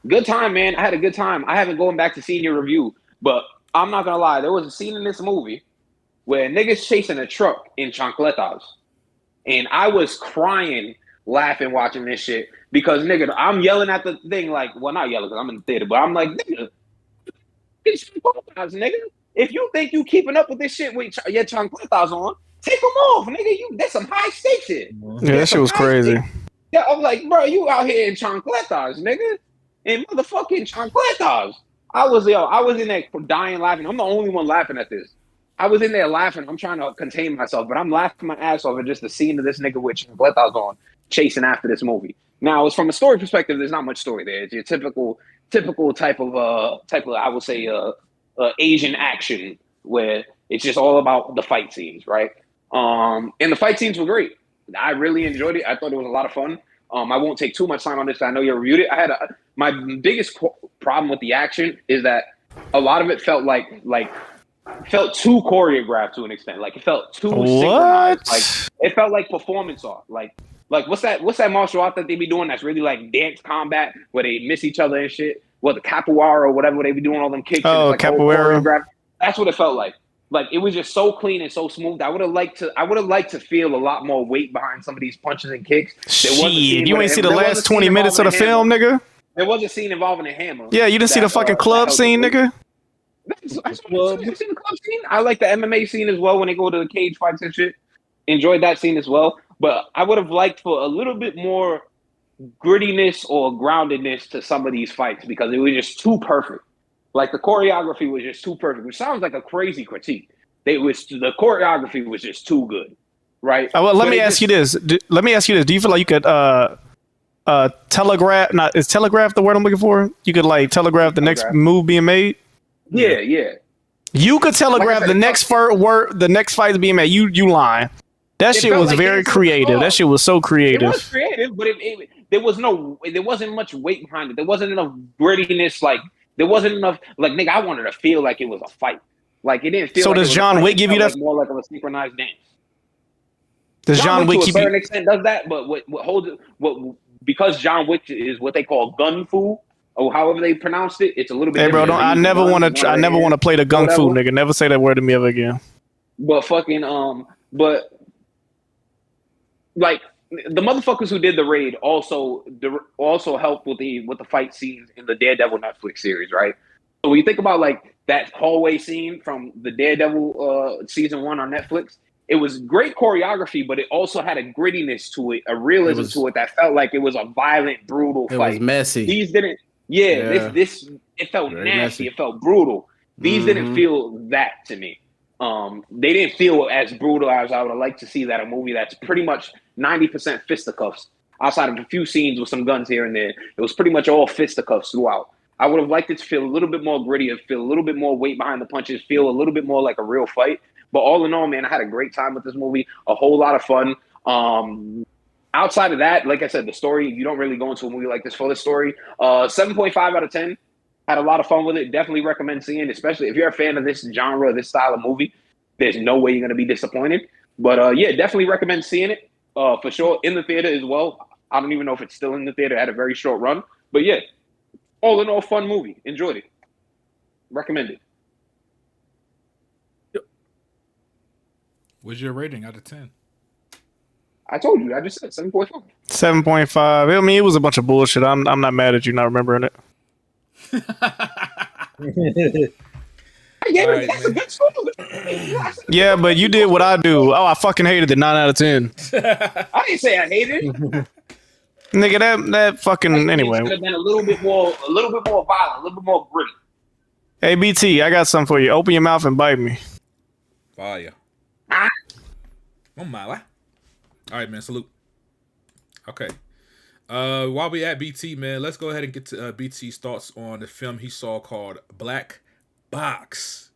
S3: good time, man. I had a good time. I haven't gone back to seeing your review, but I'm not gonna lie. There was a scene in this movie where niggas chasing a truck in chancletas, and I was crying, laughing, watching this shit because nigga, I'm yelling at the thing like, well, not yelling because I'm in the theater, but I'm like, nigga, get your chancletas, nigga. If you think you keeping up with this shit with your chancletas on, take them off, nigga. There's some high stakes shit.
S7: Yeah, that shit was crazy.
S3: Yeah, I'm like, bro, you out here in chancletas, nigga, in motherfucking chancletas. I was in there dying laughing. I'm the only one laughing at this. I was in there laughing. I'm trying to contain myself, but I'm laughing my ass off at just the scene of this nigga with chancletas on, chasing after this movie. Now, it's from a story perspective, there's not much story there. It's your typical type of I would say Asian action where it's just all about the fight scenes, right? And the fight scenes were great. I really enjoyed it. I thought it was a lot of fun. I won't take too much time on this. I know you reviewed it. My biggest problem with the action is that a lot of it felt felt too choreographed to an extent. Like it felt too synchronized. Like it felt like performance art. Like what's that martial art that they be doing that's really like dance combat where they miss each other and shit? Well, the capoeira or whatever they be doing all them kicks.
S7: Oh,
S3: and it's like
S7: capoeira.
S3: choreographed. That's what it felt like. Like it was just so clean and so smooth. I would have liked to feel a lot more weight behind some of these punches and kicks.
S7: Shit, you ain't see the last 20 minutes of the film, nigga?
S3: There was a scene involving a hammer.
S7: Yeah, you didn't see the fucking club scene, nigga.
S3: I've seen the club scene. I like the MMA scene as well when they go to the cage fights and shit. Enjoyed that scene as well. But I would have liked for a little bit more grittiness or groundedness to some of these fights because it was just too perfect. Like the choreography was just too perfect, which sounds like a crazy critique. The choreography was just too good, right?
S7: Well, let me ask you this. Do you feel like you could telegraph? Not is telegraph the word I'm looking for? You could like telegraph the next move being made.
S3: Yeah.
S7: You could telegraph the next fight being made. You lying. That shit was
S3: like
S7: very creative. That shit was so creative.
S3: It was creative, but there wasn't much weight behind it. There wasn't enough grittiness. Like there wasn't enough. Like nigga, I wanted to feel like it was a fight. Like it didn't feel.
S7: So
S3: like
S7: does John Wick give you that?
S3: Like more like a synchronized dance.
S7: Does John Wick
S3: to a certain extent does that? But because John Wick is what they call gun fu or however they pronounced it, it's a little bit.
S7: Hey, bro, I never want to play the gung fu, nigga. Never say that word to me ever again.
S3: But fucking like the motherfuckers who did the raid also helped with the fight scenes in the Daredevil Netflix series, right? So when you think about like that hallway scene from the Daredevil season 1 on Netflix, it was great choreography, but it also had a grittiness to it, a realism to it that felt like it was a violent, brutal fight.
S6: It was messy.
S3: These didn't. Yeah. This it felt very nasty. Messy. It felt brutal. These didn't feel that to me. They didn't feel as brutal as I would have liked to see that a movie that's pretty much 90% fisticuffs. Outside of a few scenes with some guns here and there, it was pretty much all fisticuffs throughout. I would have liked it to feel a little bit more gritty, feel a little bit more weight behind the punches, feel a little bit more like a real fight. But all in all, man, I had a great time with this movie. A whole lot of fun. Outside of that, like I said, the story, you don't really go into a movie like this for the story. 7.5 out of 10. Had a lot of fun with it. Definitely recommend seeing it, especially if you're a fan of this genre, this style of movie. There's no way you're going to be disappointed. But yeah, definitely recommend seeing it for sure. In the theater as well. I don't even know if it's still in the theater. It had a very short run. But yeah, all in all, fun movie. Enjoyed it. Recommend it.
S9: What's your rating out of 10?
S3: I told you. I just said 7.5.
S7: 7.5. I mean, it was a bunch of bullshit. I'm not mad at you not remembering it. Yeah, but you did what I do. Oh, I fucking hated it. 9 out of 10.
S3: I didn't say I hated it.
S7: Nigga, that fucking anyway.
S3: It could have been a little bit more violent, a little bit more gritty.
S7: Hey BT, I got something for you. Open your mouth and bite me.
S9: Fire. Oh my! All right, man. Salute. Okay. While we at BT, man, let's go ahead and get to BT's thoughts on the film he saw called Black Box.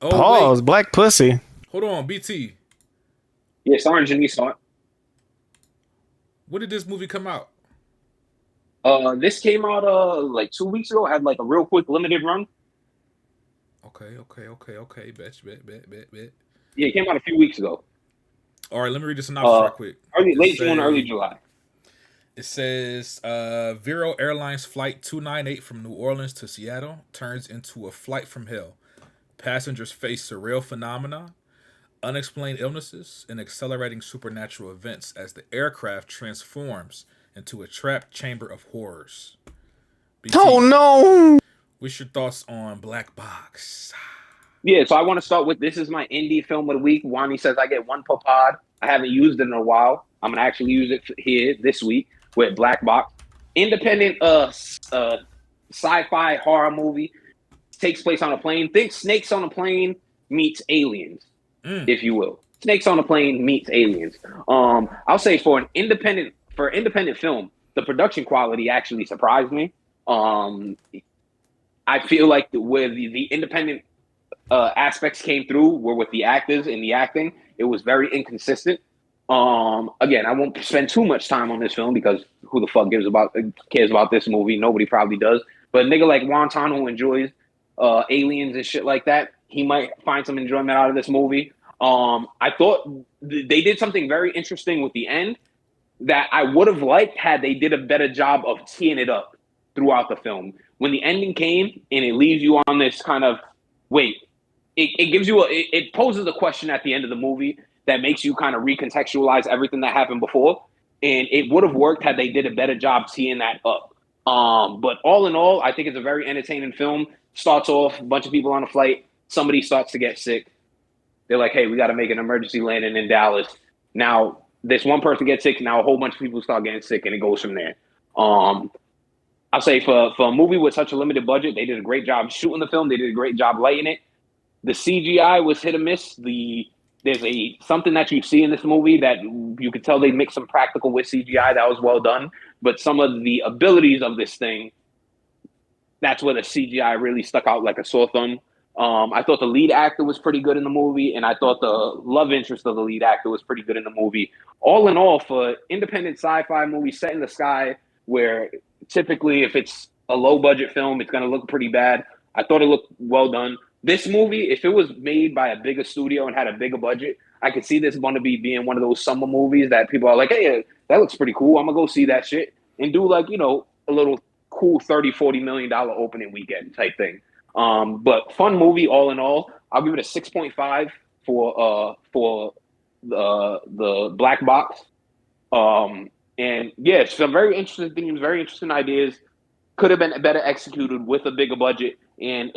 S9: Oh,
S7: pause. Wait. Black pussy.
S9: Hold on, BT.
S3: Yeah, starring Jimmy saw it.
S9: When did this movie come out?
S3: This came out like 2 weeks ago. Had like a real quick limited run.
S9: Okay. Bet.
S3: Yeah, it came out a few weeks ago.
S9: All right, let me read the synopsis real quick.
S3: Late June, early July.
S9: It says, Vero Airlines Flight 298 from New Orleans to Seattle turns into a flight from hell. Passengers face surreal phenomena, unexplained illnesses, and accelerating supernatural events as the aircraft transforms into a trapped chamber of horrors. BT,
S7: oh, no!
S9: What's your thoughts on Black Box?
S3: Yeah, so I want to start with, this is my indie film of the week. Wani says I get one per pod. I haven't used it in a while. I'm going to actually use it here this week with Black Box. Independent sci-fi horror movie. Takes place on a plane. Think Snakes on a Plane meets Aliens, if you will. Snakes on a Plane meets Aliens. I'll say for independent film, the production quality actually surprised me. I feel like where the independent aspects came through were with the actors and the acting. It was very inconsistent. Again, I won't spend too much time on this film because who the fuck cares about this movie? Nobody probably does. But a nigga like Wonton who enjoys aliens and shit like that, he might find some enjoyment out of this movie. I thought they did something very interesting with the end that I would have liked had they did a better job of teeing it up throughout the film. When the ending came and it leaves you on this kind of, wait, it gives you it poses a question at the end of the movie that makes you kind of recontextualize everything that happened before. And it would have worked had they did a better job teeing that up. But all in all, I think it's a very entertaining film. Starts off, a bunch of people on a flight. Somebody starts to get sick. They're like, hey, we got to make an emergency landing in Dallas. Now, this one person gets sick. Now, a whole bunch of people start getting sick, and it goes from there. I'll say for a movie with such a limited budget, they did a great job shooting the film. They did a great job lighting it. The CGI was hit or miss. There's something that you see in this movie that you could tell they mixed some practical with CGI that was well done. But some of the abilities of this thing, that's where the CGI really stuck out like a sore thumb. I thought the lead actor was pretty good in the movie, and I thought the love interest of the lead actor was pretty good in the movie. All in all, for independent sci-fi movie set in the sky, where typically if it's a low-budget film, it's going to look pretty bad. I thought it looked well done. This movie, if it was made by a bigger studio and had a bigger budget, I could see this going to be being one of those summer movies that people are like, hey, that looks pretty cool. I'm going to go see that shit and do like, a little cool $30-40 million opening weekend type thing. But fun movie all in all. I'll give it a 6.5 for the black box. And yeah, some very interesting themes, very interesting ideas. Could have been better executed with a bigger budget, and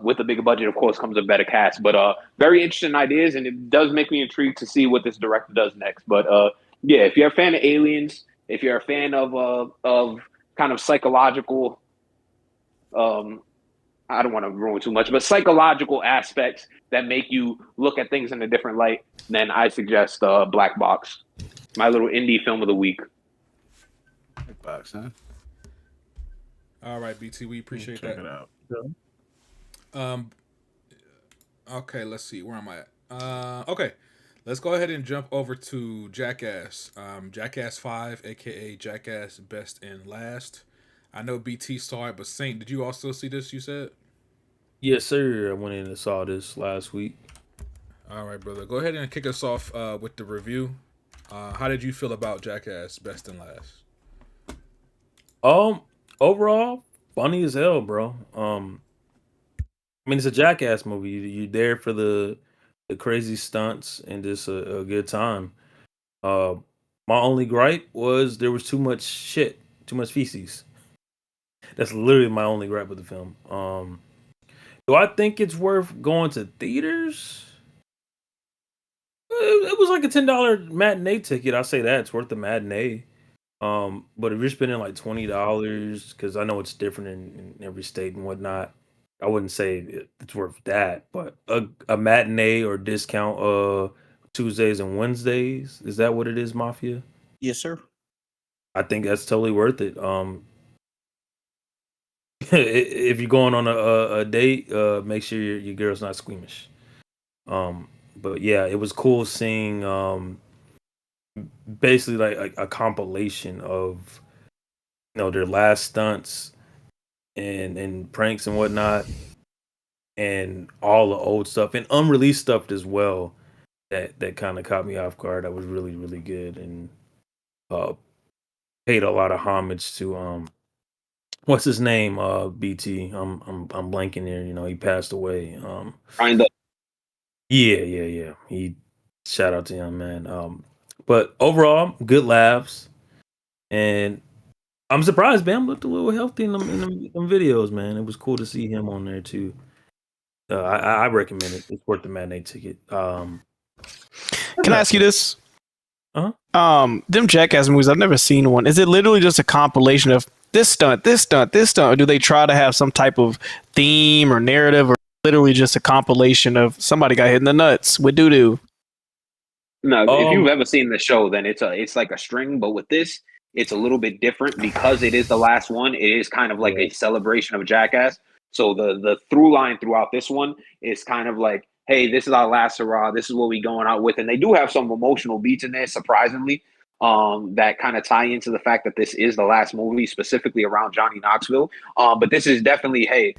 S3: with a bigger budget, of course, comes a better cast. But very interesting ideas, and it does make me intrigued to see what this director does next. But yeah, if you're a fan of aliens, if you're a fan of kind of psychological, I don't want to ruin too much, but psychological aspects that make you look at things in a different light, then I suggest Black Box, my little indie film of the week.
S6: Black Box, huh?
S9: All right, BT, we appreciate
S5: Check
S9: that.
S5: it out.
S9: Okay, let's see. Where am I at? Okay, let's go ahead and jump over to Jackass. Jackass 5, aka Jackass Best and Last. I know BT saw it, but Saint, did you also see this? You said.
S8: Yes, sir. I went in and saw this last week.
S9: All right, brother. Go ahead and kick us off with the review. How did you feel about Jackass Best and Last?
S8: Overall, funny as hell, bro. I mean, it's a Jackass movie. You're there for the crazy stunts and just a good time. My only gripe was there was too much shit, too much feces. That's literally my only gripe with the film. Do I think it's worth going to theaters? It was like a $10 matinee ticket. I say that it's worth the matinee. But if you're spending like $20, because I know it's different in every state and whatnot, I wouldn't say it's worth that. But a matinee or discount Tuesdays and Wednesdays, is that what it is, Mafia?
S4: Yes, sir.
S8: I think that's totally worth it. If you're going on a date, make sure your girl's not squeamish. But yeah, it was cool seeing basically like a compilation of their last stunts and pranks and whatnot, and all the old stuff and unreleased stuff as well. That kind of caught me off guard. That was really really good, and paid a lot of homage to what's his name? BT. I'm blanking there. He passed away.
S3: Kinda.
S8: Yeah. He shout out to him, man. But overall, good laughs, and I'm surprised Bam looked a little healthy in them videos, man. It was cool to see him on there too. I recommend it. It's worth the matinee ticket.
S7: Can I ask you this?
S8: Uh-huh.
S7: Them Jackass movies, I've never seen one. Is it literally just a compilation of this stunt, or do they try to have some type of theme or narrative, or literally just a compilation of somebody got hit in the nuts with doo doo?
S3: No, if you've ever seen the show, then it's like a string, but with this, it's a little bit different because it is the last one. It is kind of like a celebration of Jackass. So the through line throughout this one is kind of like, hey, this is our last hurrah. This is what we going out with. And they do have some emotional beats in there, surprisingly, that kind of tie into the fact that this is the last movie, specifically around Johnny Knoxville. But this is definitely, hey,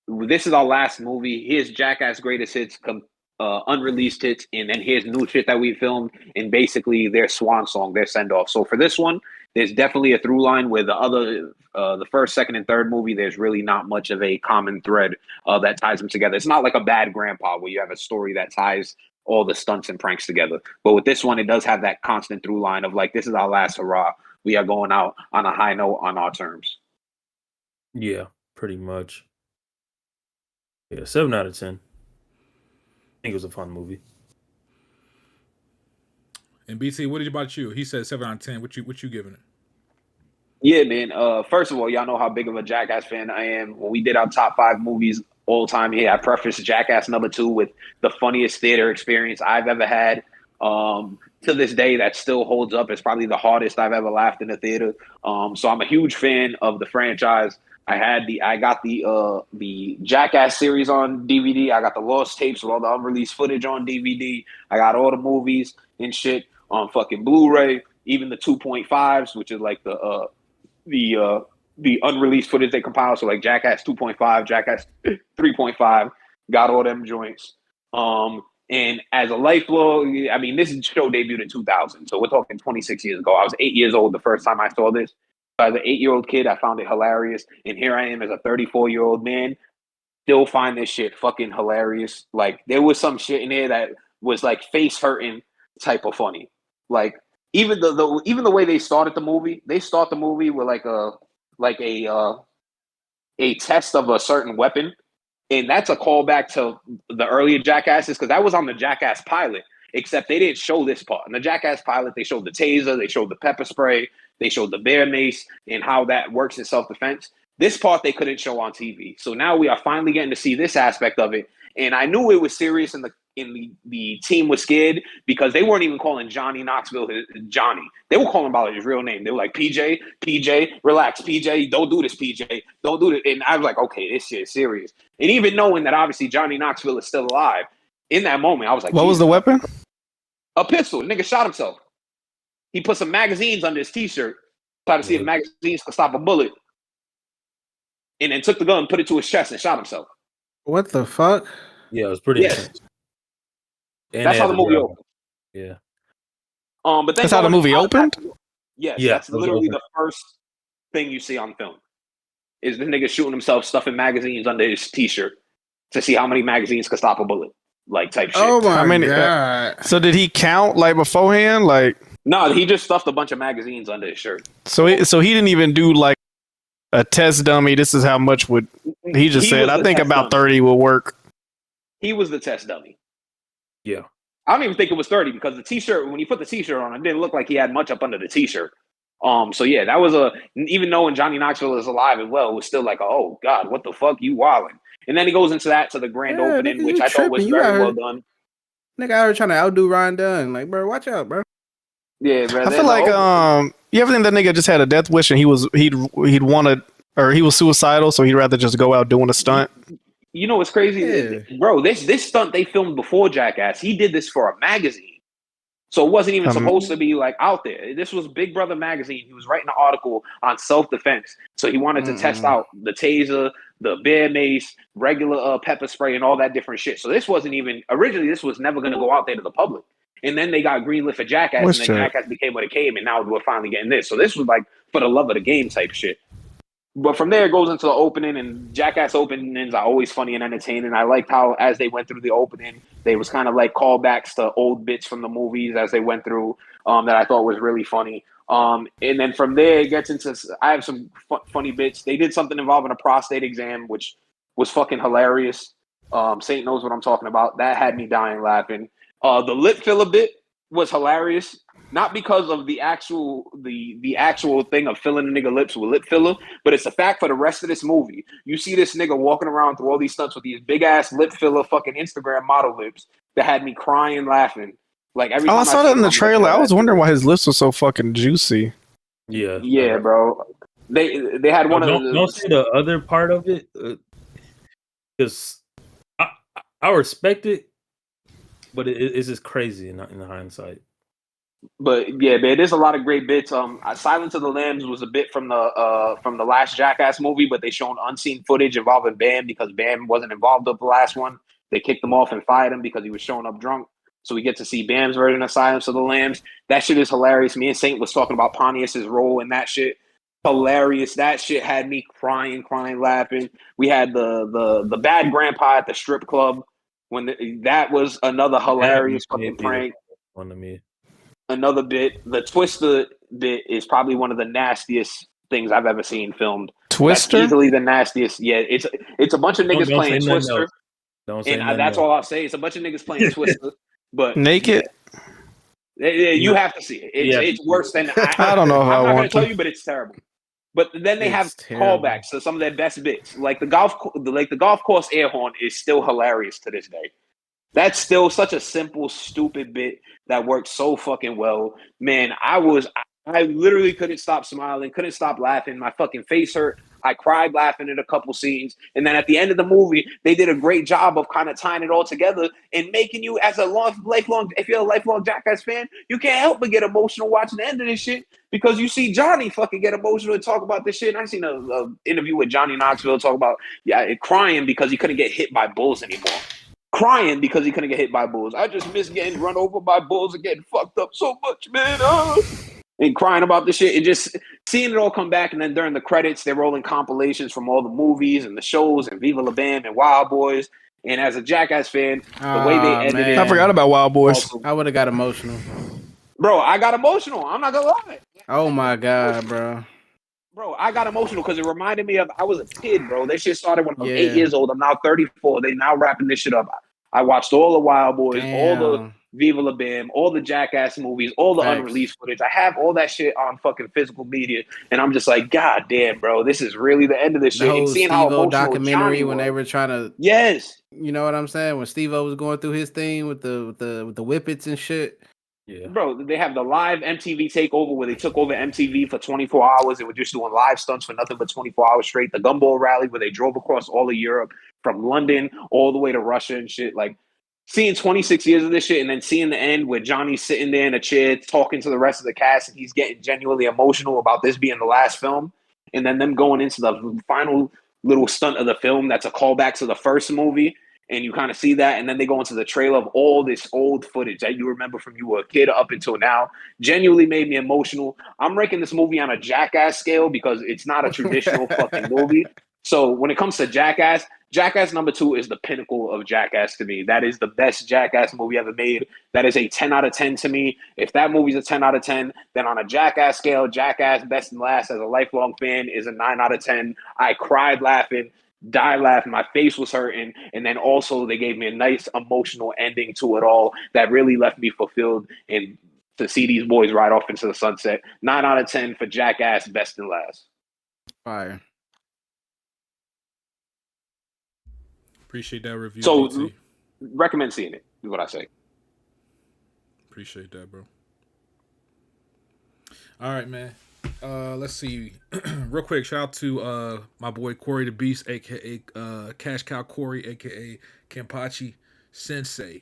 S3: this is our last movie. Here's Jackass Greatest Hits, unreleased hits, and then here's new shit that we filmed, and basically their swan song, their send off. So for this one, there's definitely a through line where the first, second, and third movie, there's really not much of a common thread that ties them together. It's not like a Bad Grandpa where you have a story that ties all the stunts and pranks together. But with this one, it does have that constant through line of like, this is our last hurrah. We are going out on a high note on our terms.
S8: Yeah, pretty much. Yeah, 7 out of 10. I think it was a fun movie.
S9: And BT, what about you? He said 7 out of 10. What you giving it?
S3: Yeah, man. First of all, y'all know how big of a Jackass fan I am. When we did our top 5 movies all time here, I prefaced Jackass #2 with the funniest theater experience I've ever had. To this day, that still holds up. It's probably the hardest I've ever laughed in a theater. So I'm a huge fan of the franchise. I got the Jackass series on DVD. I got the lost tapes with all the unreleased footage on DVD. I got all the movies and shit on fucking Blu-ray. Even the 2.5s, which is like the unreleased footage they compile. So like Jackass 2.5, Jackass 3.5, got all them joints. And as a lifelong, I mean, this show debuted in 2000, so we're talking 26 years ago. I was 8 years old the first time I saw this. As an 8-year-old kid, I found it hilarious, and here I am as a 34-year-old man, still find this shit fucking hilarious. Like there was some shit in there that was like face hurting type of funny. Like even the way they started the movie, they start the movie with like a test of a certain weapon, and that's a callback to the earlier Jackasses because that was on the Jackass pilot. Except they didn't show this part. In the Jackass pilot, they showed the taser, they showed the pepper spray, they showed the bear mace, and how that works in self-defense. This part they couldn't show on TV. So now we are finally getting to see this aspect of it. And I knew it was serious, and the team was scared because they weren't even calling Johnny Knoxville Johnny. They were calling him by his real name. They were like, PJ, relax, PJ, don't do this, PJ, don't do this. And I was like, okay, this shit is serious. And even knowing that obviously Johnny Knoxville is still alive, in that moment, I was like,
S7: what was the weapon?
S3: A pistol. The nigga shot himself. He put some magazines under his t-shirt, tried to see if magazines could stop a bullet, and then took the gun, put it to his chest, and shot himself.
S6: What the fuck?
S8: Yeah, it was pretty intense. And
S3: that's how the movie opened.
S8: Yeah.
S3: But then
S7: that's how the movie opened?
S3: Yes, that's literally the first thing you see on film. Is the nigga shooting himself, stuffing magazines under his t-shirt to see how many magazines could stop a bullet. Like type shit.
S6: Oh my god!
S7: So did he count like beforehand? Like
S3: no, he just stuffed a bunch of magazines under his shirt.
S7: So he didn't even do like a test dummy. This is how much would he just said? I think about 30 will work.
S3: He was the test dummy.
S8: Yeah,
S3: I don't even think it was 30 because the t-shirt when he put the t-shirt on, it didn't look like he had much up under the t-shirt. So yeah, that was even knowing Johnny Knoxville is alive as well, it was still like, oh god, what the fuck, you wildin'. And then he goes into that to the grand opening, which I thought was very well done.
S6: Nigga out here trying to outdo Ryan Dunn. Like, bro, watch out, bro.
S3: Yeah, bro.
S7: I feel like you ever think that nigga just had a death wish and he'd wanted or he was suicidal, so he'd rather just go out doing a stunt.
S3: You know what's crazy, bro? This stunt they filmed before Jackass. He did this for a magazine. So it wasn't even supposed to be like out there. This was Big Brother magazine. He was writing an article on self-defense. So he wanted to test out the taser, the bear mace, regular pepper spray, and all that different shit. So this wasn't even originally. This was never going to go out there to the public. And then they got greenlit for Jackass, and then Jackass became what it came. And now we're finally getting this. So this was like for the love of the game type shit. But from there, it goes into the opening, and Jackass openings are always funny and entertaining. I liked how, as they went through the opening, they was kind of like callbacks to old bits from the movies as they went through that I thought was really funny. And then from there, it gets into, I have some funny bits. They did something involving a prostate exam, which was fucking hilarious. Saint knows what I'm talking about. That had me dying laughing. The lip filler bit was hilarious. Not because of the actual thing of filling a nigga lips with lip filler, but it's a fact for the rest of this movie. You see this nigga walking around through all these stunts with these big ass lip filler fucking Instagram model lips that had me crying laughing. Like every time
S7: I saw that in the trailer. I was wondering why his lips were so fucking juicy.
S3: Yeah, bro. They had one of the.
S8: Don't say the other part of it, because I respect it, but it's just crazy in the hindsight.
S3: But yeah, man, there's a lot of great bits. Silence of the Lambs was a bit from the last Jackass movie, but they shown unseen footage involving Bam because Bam wasn't involved with the last one. They kicked him off and fired him because he was showing up drunk. So we get to see Bam's version of Silence of the Lambs. That shit is hilarious. Me and Saint was talking about Pontius's role in that shit. Hilarious. That shit had me crying, laughing. We had the bad grandpa at the strip club that was another hilarious fucking prank.
S8: One to me.
S3: Another bit, the Twister bit is probably one of the nastiest things I've ever seen filmed.
S7: Twister?
S3: That's easily the nastiest. Yeah, it's a bunch of niggas
S8: Don't
S3: playing
S8: say nothing
S3: Twister,
S8: else. Don't say
S3: and
S8: nothing
S3: that's
S8: else.
S3: all I'll say. It's a bunch of niggas playing Twister, but
S7: Naked?
S3: you have to see it. It's worse than
S7: I don't know if
S3: I'm
S7: I
S3: not
S7: want
S3: tell
S7: to.
S3: you, but it's terrible. But then they have
S6: It's terrible.
S3: callbacks to some of their best bits, like the golf course air horn is still hilarious to this day. That's still such a simple, stupid bit that works so fucking well. Man, I literally couldn't stop smiling, couldn't stop laughing. My fucking face hurt. I cried laughing at a couple scenes. And then at the end of the movie, they did a great job of kind of tying it all together and making you, as a lifelong, if you're a lifelong Jackass fan, you can't help but get emotional watching the end of this shit because you see Johnny fucking get emotional and talk about this shit. And I seen a interview with Johnny Knoxville talk about, crying because he couldn't get hit by bulls anymore. Crying because he couldn't get hit by bulls. I just miss getting run over by bulls and getting fucked up so much, man. And crying about this shit and just seeing it all come back. And then during the credits, they're rolling compilations from all the movies and the shows and Viva La Bam and Wild Boys. And as a Jackass fan, the way they ended it.
S7: I forgot about Wild Boys.
S3: Also,
S6: I would have got emotional.
S3: bro, I got emotional. I'm not gonna lie.
S6: Oh my god, bro.
S3: Bro, I got emotional because it reminded me of I was a kid, bro. This shit started when I was 8
S6: Yeah.
S3: years old. I'm now 34. They now wrapping this shit up. I watched all the Wild Boys, all the
S6: Damn.
S3: Viva La Bam, all the Jackass movies, all the
S6: Facts.
S3: unreleased footage. I have all that shit on fucking physical media, and I'm just like, God damn, bro, this is really the end of this
S6: The
S3: shit.
S6: whole
S3: And seeing how
S6: Steve-O
S3: emotional
S6: documentary
S3: Johnny
S6: when
S3: was.
S6: they were trying to,
S3: Yes,
S6: you know what I'm saying? When Steve-O was going through his thing with the whippets and shit.
S8: Yeah.
S3: bro, they have the live MTV takeover where they took over MTV for 24 hours and were just doing live stunts for nothing but 24 hours straight. The Gumball Rally where they drove across all of Europe from London all the way to Russia and shit. Like, seeing 26 years of this shit and then seeing the end where Johnny's sitting there in a chair talking to the rest of the cast and he's getting genuinely emotional about this being the last film. And then them going into the final little stunt of the film that's a callback to the first movie. And you kind of see that. And then they go into the trailer of all this old footage that you remember from you were a kid up until now. Genuinely made me emotional. I'm ranking this movie on a Jackass scale because it's not a traditional fucking movie. So when it comes to Jackass, Jackass #2 is the pinnacle of Jackass to me. That is the best Jackass movie ever made. That is a 10 out of 10 to me. If that movie's a 10 out of 10, then on a Jackass scale, Jackass Best and Last as a lifelong fan is a 9 out of 10. I cried laughing, died laughing. My face was hurting. And then also they gave me a nice emotional ending to it all that really left me fulfilled and to see these boys ride off into the sunset. 9 out of 10 for Jackass Best and Last.
S6: Fire.
S9: Appreciate that review.
S3: So
S9: BT.
S3: recommend seeing it, is what I say.
S9: Appreciate that, bro. All right, man. Let's see. Real quick, shout out to my boy Corey the Beast, aka Cash Cow Corey, aka Kenpachi Sensei.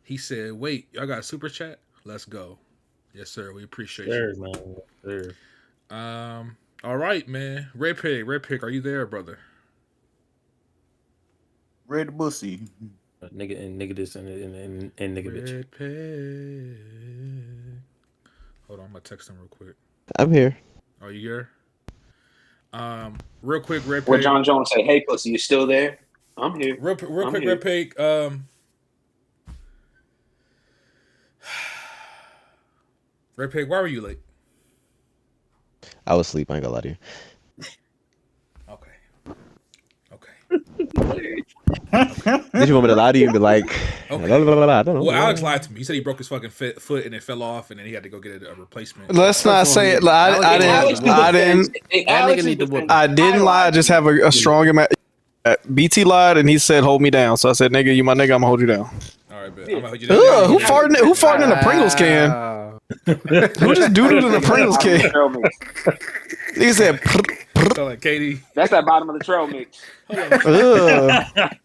S9: He said, "Wait, y'all got a super chat? Let's go." Yes, sir. We appreciate
S8: There,
S9: you.
S8: man. There.
S9: All right, man. Red Pig, are you there, brother?
S4: Red Bussy.
S8: Nigga this and nigga bitch.
S9: Red Pig. Hold on, I'm gonna text him real quick.
S10: I'm here.
S9: Are you here? Real quick, Red Pig.
S3: What John Jones say? Hey, pussy, you still there? I'm here.
S9: Real
S3: I'm
S9: quick,
S3: here.
S9: Red Pig. Red Pig, why were you late?
S10: I was asleep. I ain't gonna lie to you.
S9: Okay.
S10: Did you want me to lie to you and be like,
S9: Okay.
S10: blah, blah, blah, blah, I don't know.
S9: Well, Alex lied to me. He said he broke his fucking foot and it fell off, and then he had to go get a replacement.
S7: Let's not say it. I didn't lie. I just have a strong amount. BT lied and he said, "Hold me down." So I said, "Nigga, you my nigga. I'm gonna hold you down."
S9: All right, bet. I'm gonna hold you down.
S7: Ugh, who farted in a Pringles can? Who just doodled in a Pringles can? He said,
S9: Sound like Katie.
S3: That's that bottom of the trail mix.
S7: "Ugh."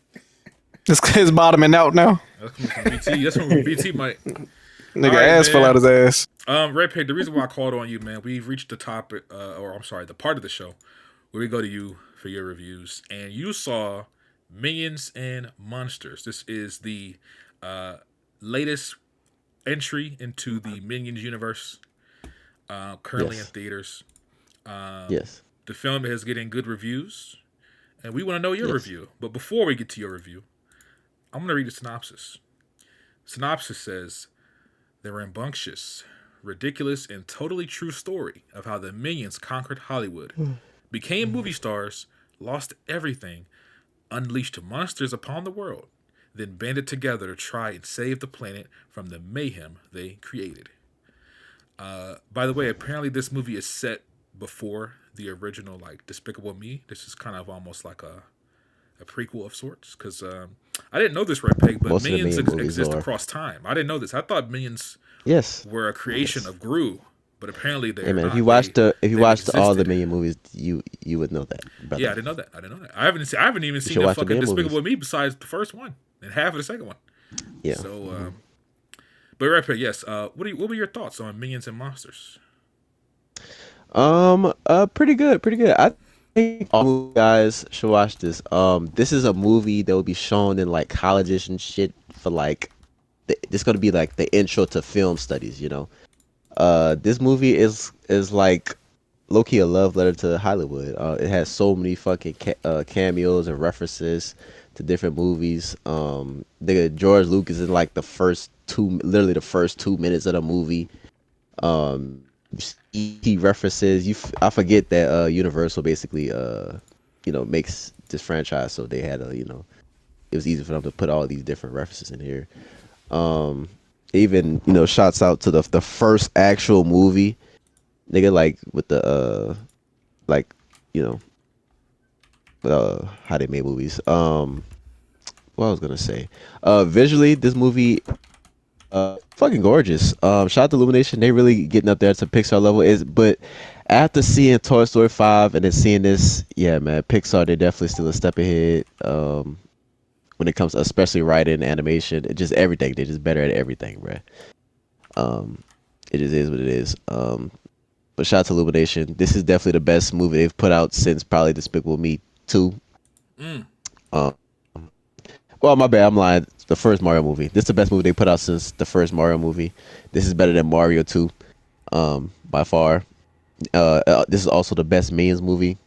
S7: This his bottoming out now.
S9: That's coming from BT. That's from BT, Mike.
S7: Nigga,
S9: right,
S7: ass
S9: man.
S7: fell out his ass.
S9: Red Pig, the reason why I called on you, man, we've reached the topic, the part of the show where we go to you for your reviews, and you saw Minions and Monsters. This is the latest entry into the Minions universe, currently in theaters.
S10: Yes.
S9: The film is getting good reviews, and we want to know your review. But before we get to your review, I'm going to read the synopsis. Synopsis says, "They're rambunctious, ridiculous, and totally true story of how the Minions conquered Hollywood, became movie stars, lost everything, unleashed monsters upon the world, then banded together to try and save the planet from the mayhem they created. By the way, apparently this movie is set before the original, like, Despicable Me. This is kind of almost like a prequel of sorts, because I didn't know this, Red Peg, but
S10: Most of the
S9: Minions
S10: Minion movies
S9: exist
S10: are.
S9: across time. I didn't know this. I thought Minions
S10: Yes.
S9: were a creation of Gru, but apparently they're
S10: Hey man,
S9: not.
S10: if you watched
S9: They've
S10: all the
S9: existed.
S10: Minion movies, you would know that. Brother.
S9: Yeah, I didn't know that. I haven't even seen
S10: should
S9: the
S10: watch the
S9: fucking
S10: Minion
S9: Despicable
S10: movies.
S9: Me besides the first one and half of the second one.
S10: Yeah.
S9: So, but Red Peg, yes. What were your thoughts on Minions and Monsters?
S10: Pretty good, pretty good. I think all you guys should watch this. This is a movie that will be shown in like colleges and shit for like, this gonna be like the intro to film studies, you know. This movie is like low-key a love letter to Hollywood. It has so many fucking cameos and references to different movies. George Lucas in like the first 2 minutes of the movie. He references. I forget that Universal basically makes this franchise, so they had it was easy for them to put all these different references in here. Even shouts out to the first actual movie, nigga, like with the how they made movies. What I was gonna say, visually this movie fucking gorgeous. Shout out to Illumination, they really getting up there to Pixar level. But after seeing Toy Story 5 and then seeing this, yeah man, Pixar, they're definitely still a step ahead when it comes to especially writing and animation and just everything. They're just better at everything, bruh. It just is what it is. But shout out to Illumination. This is definitely the best movie they've put out since probably Despicable Me 2. Well, my bad, I'm lying. The first Mario movie. This is the best movie they put out since the first Mario movie. This is better than Mario 2, by far. This is also the best Minions movie.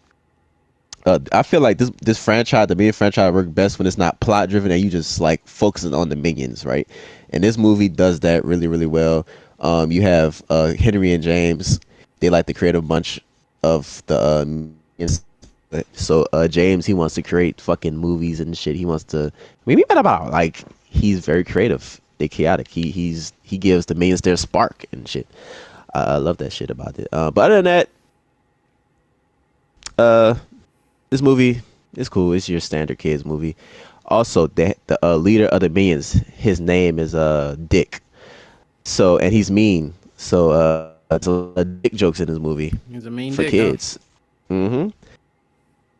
S10: I feel like this franchise, the Minion franchise, works best when it's not plot driven and you just like focusing on the Minions, right? And this movie does that really, really well. You have Henry and James. They like to create a bunch of the Minions. So James, he wants to create fucking movies and shit. He wants to. Like he's very creative. They're chaotic. He gives the Minions their spark and shit. I love that shit about it. But other than that, this movie is cool. It's your standard kids movie. Also, the leader of the Minions, his name is Dick. So and he's mean. So dick jokes in this movie.
S6: He's a mean
S10: for
S6: dick,
S10: kids. Huh?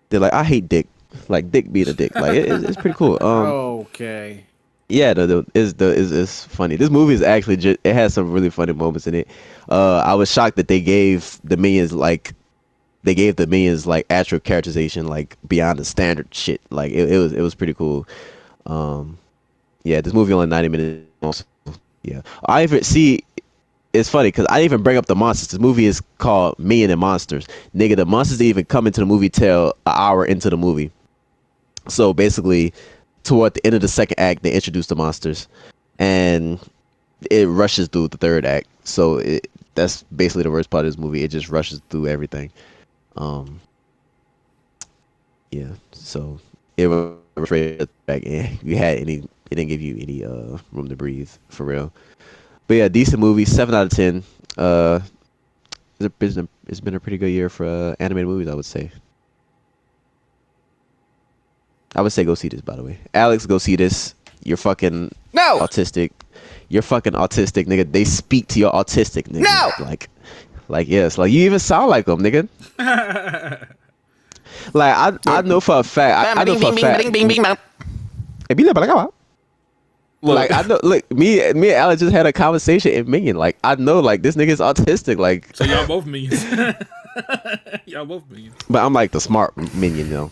S10: They're like, I hate Dick. Like Dick being a dick. Like it's pretty cool.
S6: Okay.
S10: Yeah, it's funny. This movie is actually it has some really funny moments in it. I was shocked that they gave the Minions like actual characterization like beyond the standard shit. Like it was pretty cool. Yeah, this movie only 90 minutes. Also. Yeah, I even see. It's funny because I didn't even bring up the monsters. This movie is called Minion and Monsters. Nigga, the monsters didn't even come into the movie till an hour into the movie. So basically, toward the end of the second act, they introduce the monsters, and it rushes through the third act. So that's basically the worst part of this movie. It just rushes through everything. Yeah. So it was right back in. It didn't give you any room to breathe for real. But yeah, decent movie. 7 out of 10. It's been a pretty good year for animated movies, I would say. I would say go see this, by the way. Alex, go see this. You're fucking autistic. You're fucking autistic, nigga. They speak to your autistic, nigga. No! Like yes. Like you even sound like them, nigga. Like I know for a fact. I know for a fact. Like I know, look, me and Alex just had a conversation in Minion. Like I know, like this nigga's autistic. Like
S9: So y'all both Minions. Y'all both Minions.
S10: But I'm like the smart Minion, though.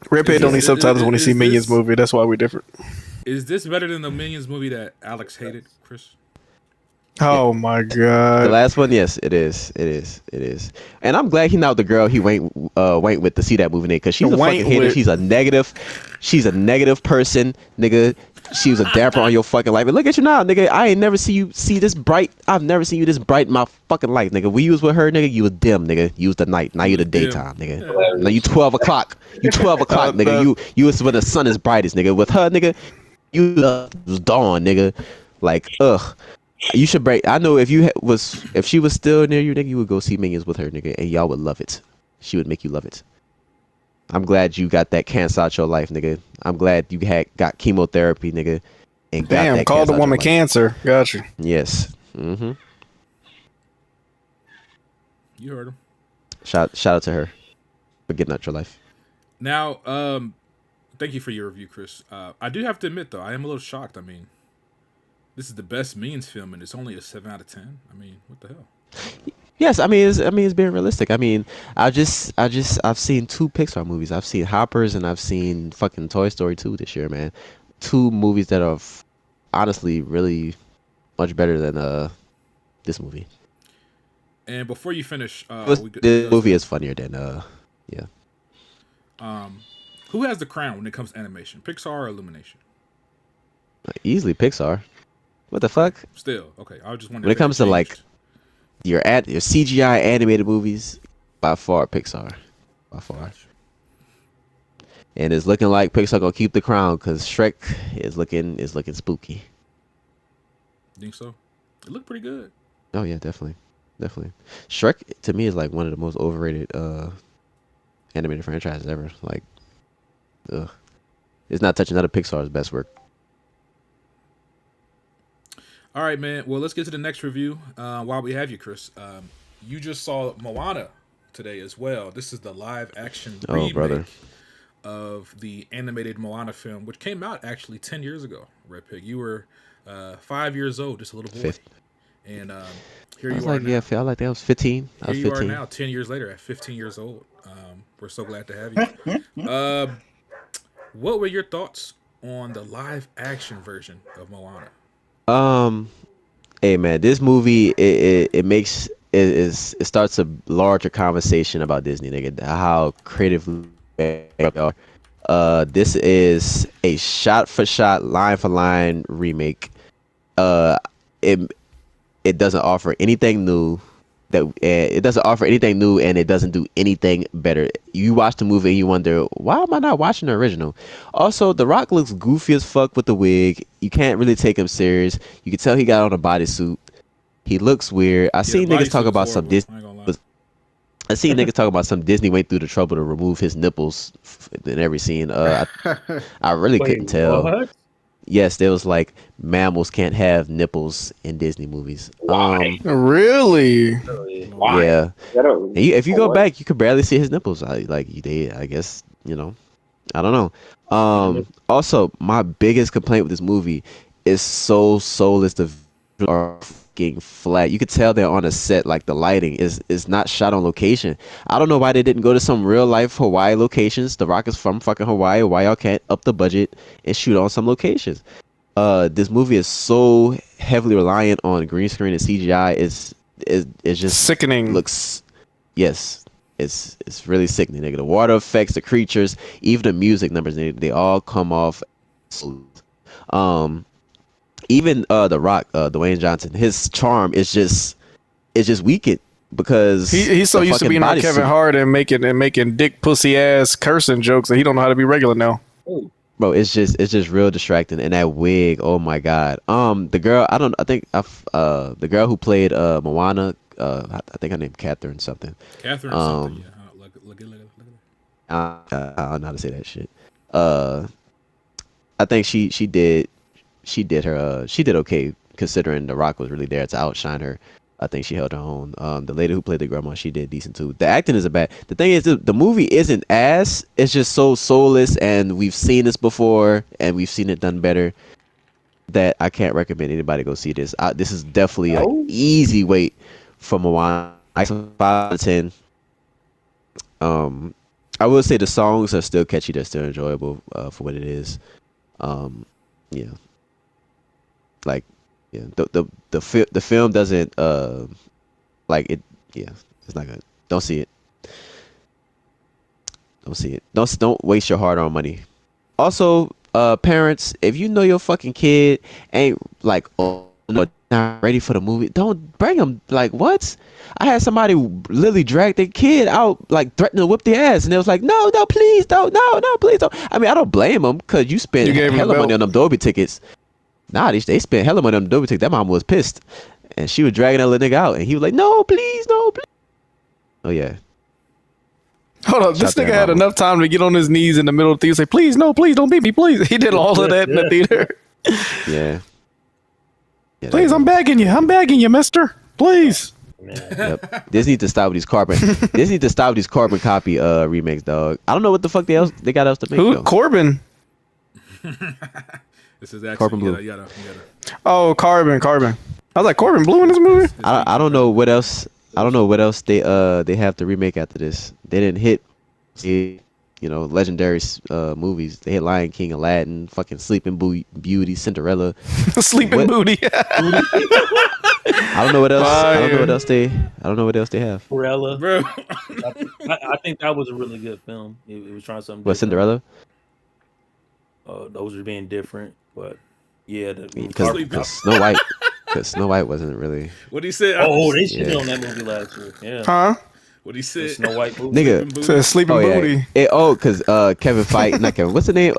S7: Red Pit don't need subtitles when he see Minions
S9: this-
S7: movie. That's why we're different.
S9: Is this better than the Minions movie that Alex hated, Chris?
S7: Oh my
S10: The
S7: god.
S10: last one, yes, it is. And I'm glad he not the girl he went with to see that movie, because she's a
S7: Went
S10: fucking hater.
S7: with-
S10: She's a negative person, nigga. she was a damper on your fucking life. And look at you now, nigga. I ain't never see you see this bright. I've never seen you this bright in my fucking life, nigga. When you was with her, nigga, you was dim, nigga. You was the night. Now you the daytime, nigga. Now you 12 o'clock. You 12 o'clock, nigga. You was when the sun is brightest, nigga. With her, nigga, you was dawn, nigga. Like, ugh. You should break. I know if she was still near you, nigga, you would go see Minions with her, nigga, and y'all would love it. She would make you love it. I'm glad you got that cancer out your life, nigga. I'm glad you got chemotherapy, nigga. And
S7: Damn, called the woman cancer. Got you.
S10: Yes. Mm-hmm.
S9: You heard him.
S10: Shout out to her for getting out your life.
S9: Now, thank you for your review, Chris. I do have to admit, though, I am a little shocked. I mean, this is the best Means film, and it's only a 7 out of 10. I mean, what the hell?
S10: Yes, I mean it's being realistic. I mean, I've seen 2 Pixar movies. I've seen Hoppers and I've seen fucking Toy Story 2 this year, man. 2 movies that are honestly really much better than this movie.
S9: And before you finish,
S10: the movie is funnier than yeah.
S9: Who has the crown when it comes to animation, Pixar or Illumination?
S10: Easily Pixar. What the fuck?
S9: Still, okay. I was just wondering
S10: when it comes to like your CGI animated movies, by far Pixar, by far. And it's looking like Pixar gonna keep the crown because Shrek is looking spooky.
S9: Think so? It looked pretty good.
S10: Oh yeah, definitely. Shrek to me is like one of the most overrated animated franchises ever. Like, ugh, it's not touching none of Pixar's best work.
S9: All right, man. Well, let's get to the next review. While we have you, Chris, you just saw Moana today as well. This is the live action remake of the animated Moana film, which came out actually 10 years ago. Red Pig, you were 5 years old, just a little boy, and here you are.
S10: I felt like that was 15.
S9: Here you are now, 10 years later, at 15 years old. We're so glad to have you. What were your thoughts on the live action version of Moana?
S10: Hey man, this movie it starts a larger conversation about Disney, nigga. How creatively they are. This is a shot for shot, line for line remake. It doesn't offer anything new. It doesn't offer anything new, and it doesn't do anything better. You watch the movie and you wonder, why am I not watching the original? Also, The Rock looks goofy as fuck with the wig. You can't really take him serious. You can tell he got on a bodysuit. He looks weird. I seen niggas talk about some Disney. I seen niggas talk about some Disney went through the trouble to remove his nipples in every scene. I really couldn't tell.
S8: What?
S10: Yes, there was like mammals can't have nipples in Disney movies.
S7: Why? Really?
S3: Why?
S10: Yeah. If you go back, you could barely see his nipples. I guess, you know. I don't know. Also, my biggest complaint with this movie is so soulless. The visuals are fucking flat. You could tell they're on a set. Like the lighting is not shot on location. I don't know why they didn't go to some real life Hawaii locations. The Rock is from fucking Hawaii. Why y'all can't up the budget and shoot on some locations? This movie is so heavily reliant on green screen and CGI. It's just
S7: sickening.
S10: Yes, it's really sickening, nigga. The water effects, the creatures, even the music numbers, they all come off. Even The Rock, Dwayne Johnson, his charm is just weakened because
S7: he's so used to being on Kevin Hart and making dick pussy ass cursing jokes that he don't know how to be regular now.
S10: Bro, it's just real distracting, and that wig, oh my god. The girl, the girl who played Moana, I think her name Catherine something.
S9: Catherine something. Yeah. Look at
S10: I don't know how to say that shit. I think she did okay considering The Rock was really there to outshine her. I think she held her own. The lady who played the grandma, she did decent too. The acting isn't bad. The thing is, the movie isn't ass. It's just so soulless, and we've seen this before, and we've seen it done better. That I can't recommend anybody go see this. This is definitely an easy wait for Moana. 5 out of 10. I will say the songs are still catchy. They're still enjoyable for what it is. Yeah. Like, yeah, the film doesn't like it. Yeah, it's not good. Don't see it. Don't waste your hard-earned money. Also, parents, if you know your fucking kid ain't like not ready for the movie, don't bring them. Like what? I had somebody literally drag their kid out, like threatening to whip their ass, and they was like, no, please don't, no, please don't. I mean, I don't blame them because you spent hella money on them Dolby tickets. Nah, they spent hella money on them Dolby tickets. That mom was pissed, and she was dragging that little nigga out, and he was like, no, please. Oh yeah.
S7: Hold up, this nigga had enough time to get on his knees in the middle of the theater and say, please, no, please, don't beat me, please. He did all of that in the theater.
S10: Yeah.
S7: Please, I'm begging you, mister. Please.
S10: Yep. This needs to stop with these carbon. This needs to stop with these carbon copy remakes, dog. I don't know what the fuck they got else to make.
S7: Who?
S10: Though.
S7: Corbin.
S9: This is actually
S10: Carbon Blue.
S9: you gotta.
S7: Oh, Carbon. I was like, Corbin Blue in this movie?
S10: I don't know what else. I don't know what else they have to remake after this. They didn't hit, legendary movies. They hit Lion King, Aladdin, fucking Sleeping Beauty, Cinderella.
S7: Sleeping Booty.
S10: I don't know what else. I don't know what else they have.
S8: Cinderella,
S9: Bro.
S8: I think that was a really good film. It was trying something.
S10: What, Cinderella?
S8: Those are being different, but yeah,
S10: Because Snow White. Because Snow White wasn't really.
S9: What he said?
S8: Oh, they shit on that movie last year. Yeah.
S7: Huh?
S9: What he said?
S8: The Snow White movie.
S10: Nigga.
S7: Said Sleeping Booty.
S10: Because Kevin Feige, not Kevin. What's the name?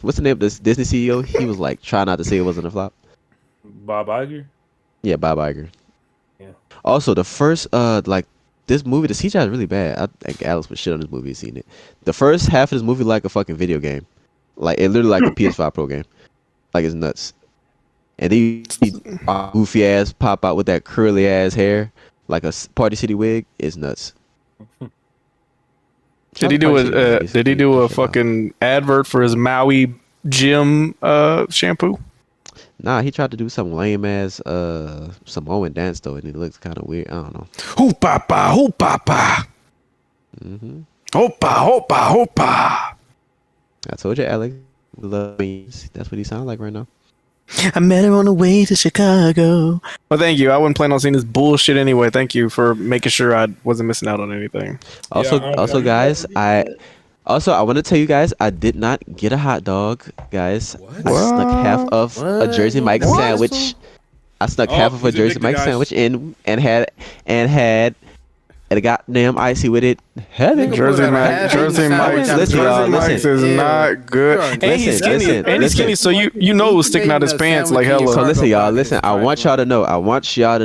S10: What's the name of this Disney CEO? He was like trying not to say it wasn't a flop.
S8: Bob Iger.
S10: Yeah, Bob Iger.
S8: Yeah.
S10: Also, the first this movie, the CGI is really bad. I think Alex would shit on this movie. He's seen it. The first half of this movie like a fucking video game, like it literally like a PS5 Pro game. Like it's nuts. And then you see goofy ass pop out with that curly ass hair, like a Party City wig. It's nuts.
S7: Did he do a fucking advert for his Maui gym shampoo?
S10: Nah, he tried to do some lame ass Samoan dance though, and it looks kind of weird. I don't know.
S7: Hoopapa, hoopapa. Hopa, hopa, hopa.
S10: I told you, Alex. Love means that's what he sounds like right now.
S7: I met her on the way to Chicago. Well, thank you. I wasn't planning on seeing this bullshit anyway. Thank you for making sure I wasn't missing out on anything.
S10: Also, guys, I want to tell you guys, I did not get a hot dog, guys. I snuck half of a Jersey Mike's sandwich. I snuck half of a Jersey Mike's sandwich in and had a goddamn icy with it.
S7: Jersey Mike's is not good. And he's skinny, so you know it was sticking out his pants like hella.
S10: So listen, y'all. Listen, I want y'all to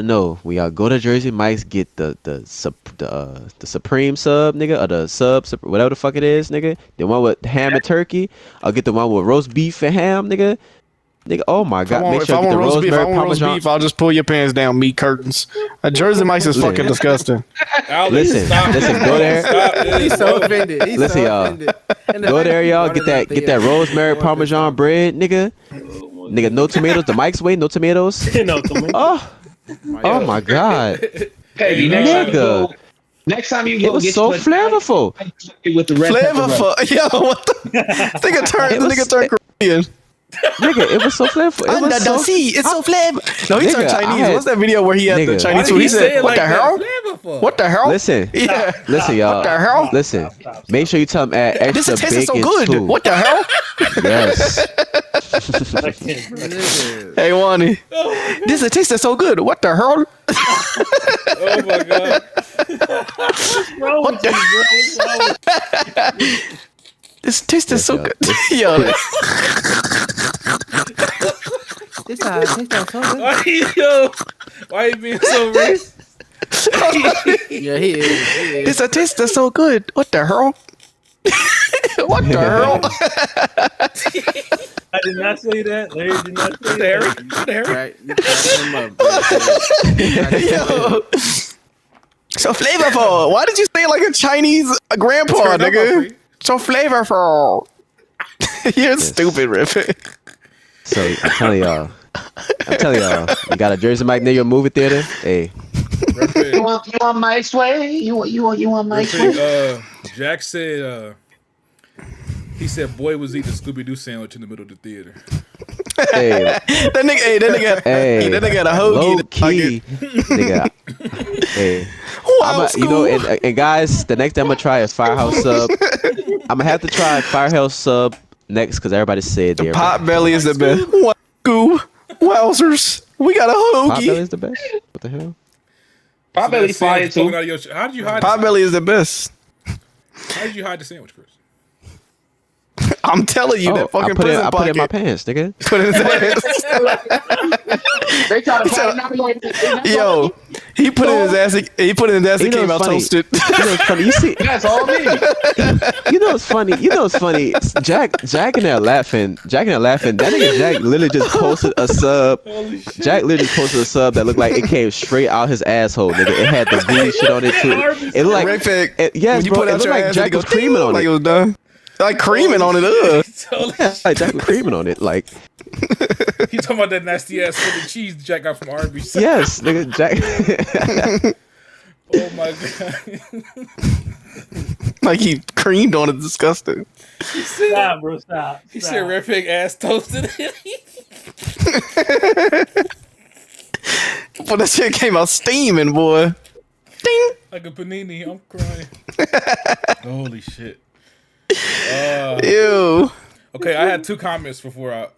S10: know. When y'all go to Jersey Mike's, get the supreme sub, nigga, or the sub, whatever the fuck it is, nigga. The one with ham and turkey. I'll get the one with roast beef and ham, nigga. Nigga, oh my god! Make sure you get the rosemary parmesan.
S7: Beef, I'll just pull your pants down, meat curtains. Jersey Mike's is fucking disgusting.
S10: Listen, go there.
S6: He's so offended.
S10: Listen, y'all. Go there, y'all. Get that rosemary parmesan bread, nigga. Nigga, no tomatoes. The Mike's way, no tomatoes.
S8: No tomatoes.
S10: Oh my god.
S3: Hey,
S10: nigga.
S3: Next time you go,
S10: it was so flavorful.
S3: With the red
S7: flavorful. Yo, what the? Nigga turned Korean.
S10: Nigga, it was so flavorful.
S7: It's so flavorful. No, he turned Chinese. What's that video where he had the Chinese food? He said, "What the hell? What the hell?"
S10: Listen, listen, y'all.
S7: What the hell?
S10: Listen, make sure you tell him add extra bacon.
S7: This tastes so good.
S10: Too.
S7: What the hell?
S10: Yes.
S7: Hey, Wani. This tastes so good. What the hell?
S9: Oh my god.
S8: What the?
S7: This tastes so good. Yo.
S6: This tastes so good.
S9: Why you being so racist?
S6: Yeah, he is.
S7: This tastes so good. What the hell? What the hell?
S8: I did not say that. Larry did not say that.
S6: Right.
S7: Yo. So flavorful. Why did you say it like a Chinese grandpa, nigga? So flavorful. You're stupid, Riffin.
S10: So I'm telling y'all, you got a Jersey Mike near your movie theater? Hey.
S3: You want Mike's way? You want Mike's way?
S9: Jack said he said boy was eating a Scooby-Doo sandwich in the middle of the theater.
S10: Hey,
S7: that nigga got a hoagie.
S10: Low key, nigga. Hey, and guys, the next time I'm gonna try is Firehouse sub. I'm gonna have to try Firehouse sub Next, because everybody said
S7: The
S10: they're
S7: pot belly is the best. What? Wowzers. We got a
S10: pot belly
S7: hoagie.
S10: is the best. What the hell?
S3: Potbelly fire
S9: Sandwich poking
S3: too.
S9: out of your how did you hide?
S7: Pot belly is the best.
S9: How did you hide the sandwich, Chris?
S7: I'm telling you,
S10: Oh,
S7: that fucking
S10: I put
S7: prison
S10: it in my
S7: pocket.
S10: pants, nigga.
S7: Put it in his ass.
S3: They try to find
S7: Yo, he put it in his ass. He put it in his ass.
S10: You
S7: It
S10: know
S7: came
S10: what's
S7: out
S10: funny?
S7: toasted.
S10: You know what's funny? You see,
S3: That's all me.
S10: you know what's funny? You know what's funny? Jack and there laughing. Jack and there laughing. That nigga Jack literally just posted a sub. Jack literally posted a sub that looked like it came straight out his asshole, nigga. It had the green shit on it too. It looked like
S7: Red Pig.
S10: yes,
S7: When you
S10: bro.
S7: put
S10: It
S7: out
S10: looked
S7: your
S10: like
S7: ass,
S10: Jack
S7: it
S10: was
S7: goes
S10: creaming
S7: ding,
S10: on
S7: like
S10: it.
S7: it was done. Like creaming on it.
S10: Like Jack was creaming on it. Like
S9: You talking about that nasty ass Philly cheese Jack got from Arby's?
S10: yes, nigga. Jack.
S9: Oh my god.
S7: Like he creamed on it. Disgusting.
S8: Stop, bro. Stop.
S9: He said Red Pig ass toasted.
S7: But that shit came out steaming, boy. Ding.
S9: Like a panini. I'm crying. Holy shit.
S7: Ew.
S9: Okay, I had two comments before I.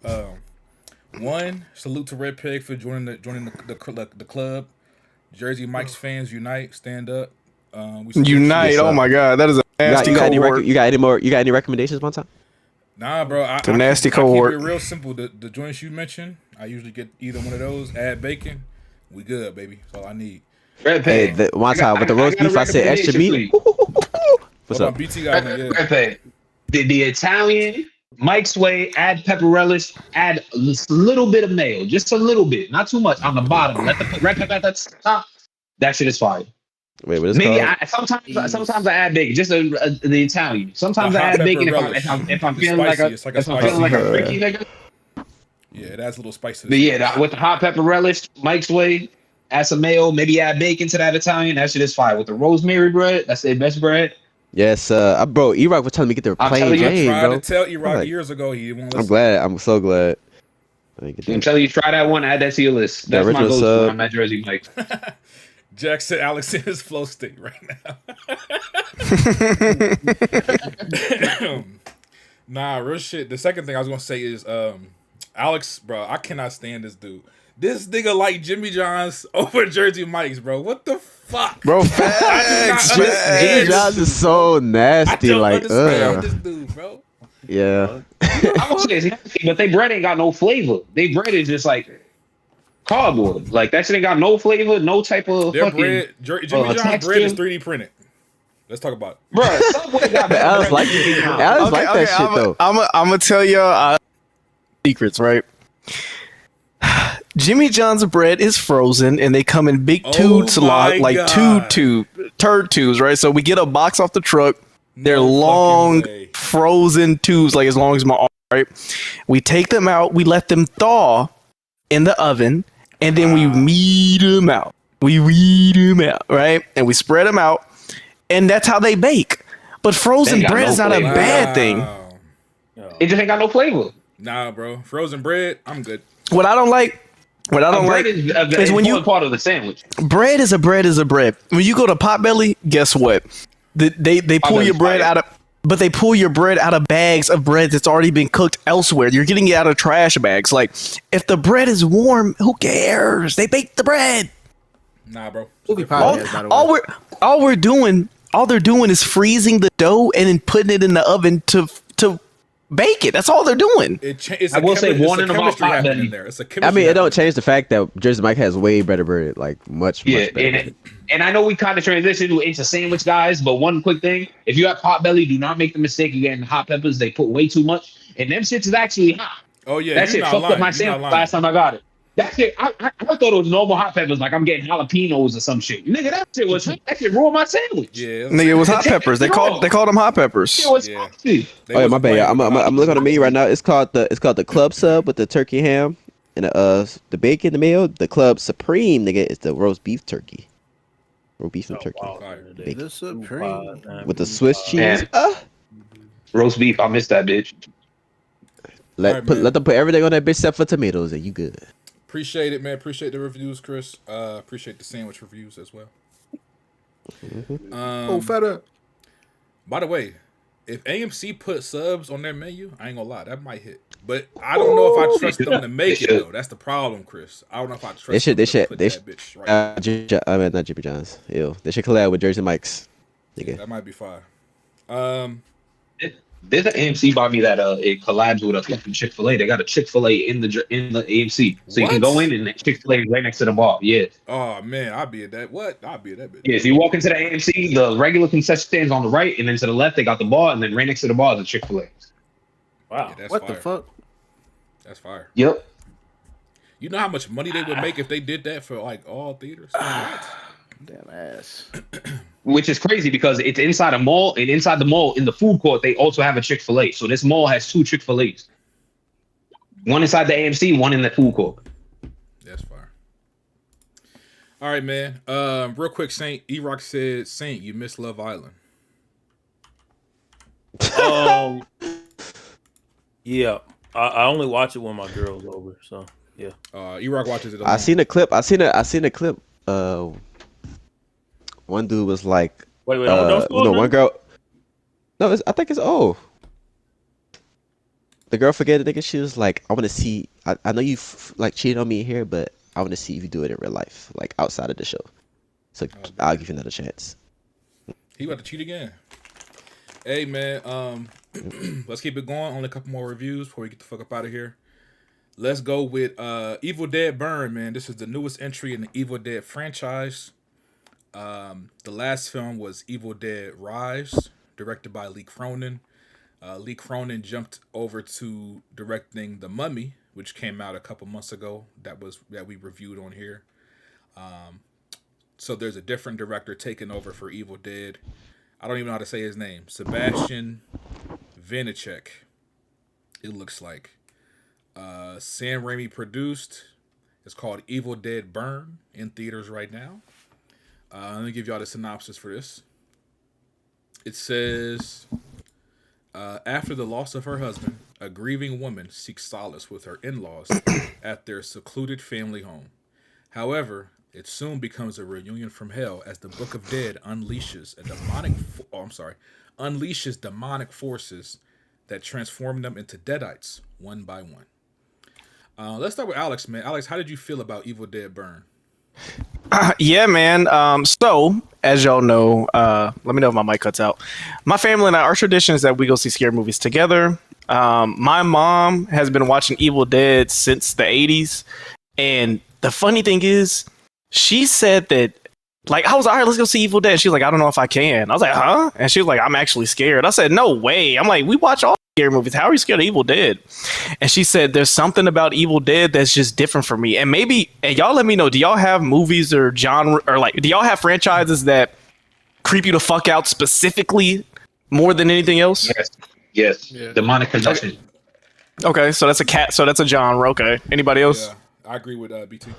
S9: One, salute to Red Pig for joining the club. Jersey Mike's fans unite, stand up. We support
S7: Unite.
S9: you.
S7: Oh my god, that is a nasty
S10: You got
S7: cohort.
S10: you got any recommendations one time?
S9: Nah, bro. I
S7: nasty
S9: keep it
S7: cohort.
S9: real simple. The joints you mentioned, I usually get either one of those. Add bacon, we good, baby. That's all I need.
S3: Red
S10: Hey,
S3: Pig.
S10: one time with the roast beef, I said extra meat. What's
S9: Hold on,
S10: up?
S9: BT got one. Yeah.
S3: Red Pig. The Italian Mike's way. Add pepper relish. Add a little bit of mayo, just a little bit, not too much on the bottom. Let the red pepper at the top. That shit is fire.
S10: Wait, what is
S3: Maybe
S10: called?
S3: sometimes I add bacon, just the Italian. Sometimes
S9: The
S3: I
S9: hot
S3: add
S9: pepper
S3: bacon
S9: relish.
S3: if I'm
S9: The
S3: feeling like
S9: spicy. It's like a
S3: if I'm feeling like a freaky nigga.
S9: Yeah, it adds a little spice to
S3: But
S9: this.
S3: yeah, with the hot pepper relish, Mike's way. Add some mayo, maybe add bacon to that Italian. That shit is fire. With the rosemary bread, that's their best bread.
S10: Yes, bro. E-Rock was telling me to get the
S3: I'm
S10: plain
S3: telling you,
S9: I
S10: Jane,
S9: tried
S10: bro.
S9: to tell E-Rock
S10: like-
S9: years ago. He didn't want to
S10: I'm
S9: listen.
S10: glad. I'm so glad. I didn't get
S3: I'm
S10: that.
S3: telling you, try that one. Add that to your list. That's my
S10: original
S3: go-to
S10: sub.
S3: when I'm at Jersey Mike's.
S9: Jack said Alex in his flow state right now. Nah, real shit. The second thing I was gonna say is Alex, bro, I cannot stand this dude. This nigga like Jimmy John's over Jersey Mike's, bro. What the fuck?
S7: Bro,
S9: I
S7: facts.
S9: do not understand.
S10: Jimmy John's is so
S9: I
S10: nasty.
S9: don't
S10: Like,
S9: understand this dude, bro.
S10: yeah.
S3: I would say it's nasty, but they bread ain't got no flavor. They bread is just like cardboard. Like that shit ain't got no flavor, no type of
S9: Their
S3: fucking
S9: bread, Jimmy John's
S3: texture.
S9: bread is 3D printed. Let's talk about it.
S3: Bro, Subway got better
S10: Alex
S3: bread
S10: like
S3: than Jimmy John's.
S10: Alex like that shit though.
S7: I'm gonna tell y'all secrets, right? Jimmy John's bread is frozen, and they come in big tubes,
S9: my
S7: like
S9: God.
S7: turd tubes, right? So we get a box off the truck. They're
S9: No
S7: long,
S9: fucking way.
S7: frozen tubes, like as long as my arm, right? We take them out, we let them thaw in the oven, and then we weed them out. We weed them out, right? And we spread them out, and that's how they bake. But frozen
S3: They got
S7: bread
S3: no
S7: is not a
S3: flavor.
S7: bad thing.
S9: Wow.
S3: It just ain't got no flavor.
S9: Nah, bro. Frozen bread, I'm good.
S7: What I don't like
S3: Bread is
S7: when you
S3: part of the sandwich.
S7: bread is a bread is a bread. When you go to Potbelly, guess what? They pull
S3: Potbelly's
S7: your bread
S3: fire.
S7: out of, but they pull your bread out of bags of bread that's already been cooked elsewhere. You're getting it out of trash bags. Like if the bread is warm, who cares? They bake the bread.
S9: Nah, bro.
S6: Movie
S7: All,
S6: podcast, by the way.
S7: all they're doing is freezing the dough and then putting it in the oven to bake it. That's all they're doing.
S9: It's
S3: I will say one
S9: in
S3: thing about
S9: chemistry happening
S3: Potbelly.
S9: in there. It's a
S10: I
S9: chemistry.
S10: mean, it don't
S9: happening.
S10: change the fact that Jersey Mike has way better bread, like much
S3: Yeah,
S10: better.
S3: and I know we kind of transitioned into sandwich guys, but one quick thing: if you have Potbelly, do not make the mistake of getting hot peppers. They put way too much, and them shits is actually hot.
S9: Oh yeah,
S3: That
S9: you're
S3: shit
S9: not
S3: fucked
S9: lying.
S3: up my
S9: You're not
S3: sandwich
S9: lying.
S3: last time I got it. That shit, I thought it was normal hot peppers, like I'm getting jalapenos or some shit. Nigga, that shit was that shit ruined my sandwich.
S9: Yeah,
S7: Nigga, it was hot peppers. They called them hot peppers.
S3: It was
S9: Yeah.
S3: spicy.
S9: they
S10: Oh yeah,
S9: was
S10: my bad.
S9: playing
S10: I'm
S9: with the hot
S10: looking on the
S9: peppers.
S10: menu right now. It's called the club sub with the turkey ham and the bacon, the mayo. The club supreme, nigga, is the roast beef turkey. Roast beef and turkey bacon.
S6: The Supreme.
S10: with the Swiss cheese.
S3: Man. Roast beef, I missed that bitch.
S9: Alright, man.
S10: Let them put everything on that bitch except for tomatoes, and you good.
S9: Appreciate it, man. Appreciate the reviews, Chris. Appreciate the sandwich reviews as well.
S6: Oh, fed up.
S9: By the way, if AMC put subs on their menu, I ain't gonna lie, that might hit. But I don't know if I trust them to make it though. That's the problem, Chris. I don't know if I trust them to put that bitch right.
S10: I mean, not Jimmy John's. Ew. They should collab with Jersey Mike's.
S9: Yeah, that might be fire.
S3: There's an AMC by me that it collabs with a fucking Chick-fil-A. They got a Chick-fil-A in the AMC, so you can go in and Chick-fil-A is right next to the bar. Yeah.
S9: Oh man, I'll be at that. What? I'll be at that bitch.
S3: Yeah, if you walk into the AMC, the regular concession stands on the right, and then to the left they got the bar, and then right next to the bar is a Chick-fil-A.
S8: Wow.
S9: Yeah,
S6: What
S9: fire.
S6: the fuck?
S9: That's fire.
S3: Yep.
S9: You know how much money they would make if they did that for like all theaters?
S6: Damn ass.
S3: Which is crazy because it's inside a mall, and inside the mall, in the food court, they also have a Chick-fil-A. So this mall has 2 Chick-fil-A's. One inside the AMC, one in the food court.
S9: That's fire. All right, man. Real quick, Saint. E-Rock said, Saint, you missed Love Island.
S8: Yeah. I only watch it when my girl's over, so yeah.
S9: E-Rock watches it alone.
S10: I seen a clip. I seen a clip. One dude was like,
S8: Wait, don't spoil
S10: one girl. No, I think it's old. The girl forget the nigga. She was like, I want to see. I know you like cheated on me here, but I want to see if you do it in real life, like outside of the show. So I'll give you another chance.
S9: He about to cheat again. Hey man, let's keep it going. Only a couple more reviews before we get the fuck up out of here. Let's go with Evil Dead Burn, man. This is the newest entry in the Evil Dead franchise. The last film was Evil Dead Rise, directed by Lee Cronin. Lee Cronin jumped over to directing The Mummy, which came out a couple months ago. That we reviewed on here. So there's a different director taking over for Evil Dead. I don't even know how to say his name. Sebastian Vinacek, it looks like. Sam Raimi produced. It's called Evil Dead Burn, in theaters right now. Let me give y'all the synopsis for this. It says, after the loss of her husband, a grieving woman seeks solace with her in-laws at their secluded family home. However, it soon becomes a reunion from hell as the Book of Dead unleashes demonic forces that transform them into Deadites one by one. Let's start with Alex, man. Alex, how did you feel about Evil Dead Burn?
S7: Yeah, man. So, as y'all know, let me know if my mic cuts out. My family and I, our tradition is that we go see scary movies together. My mom has been watching Evil Dead since the 80s. And the funny thing is, she said that, like, I was like, all right, let's go see Evil Dead. She was like, I don't know if I can. I was like, huh? And she was like, I'm actually scared. I said, no way. I'm like, we watch all scary movies. How are you scared of Evil Dead? And she said, there's something about Evil Dead that's just different for me. And maybe, and y'all let me know, do y'all have movies or genre, or like, do y'all have franchises that creep you the fuck out specifically more than anything else?
S3: Yes. Yeah. Demonic possession.
S7: Okay, so that's a genre. Okay. Anybody else?
S9: Yeah, I agree with BT.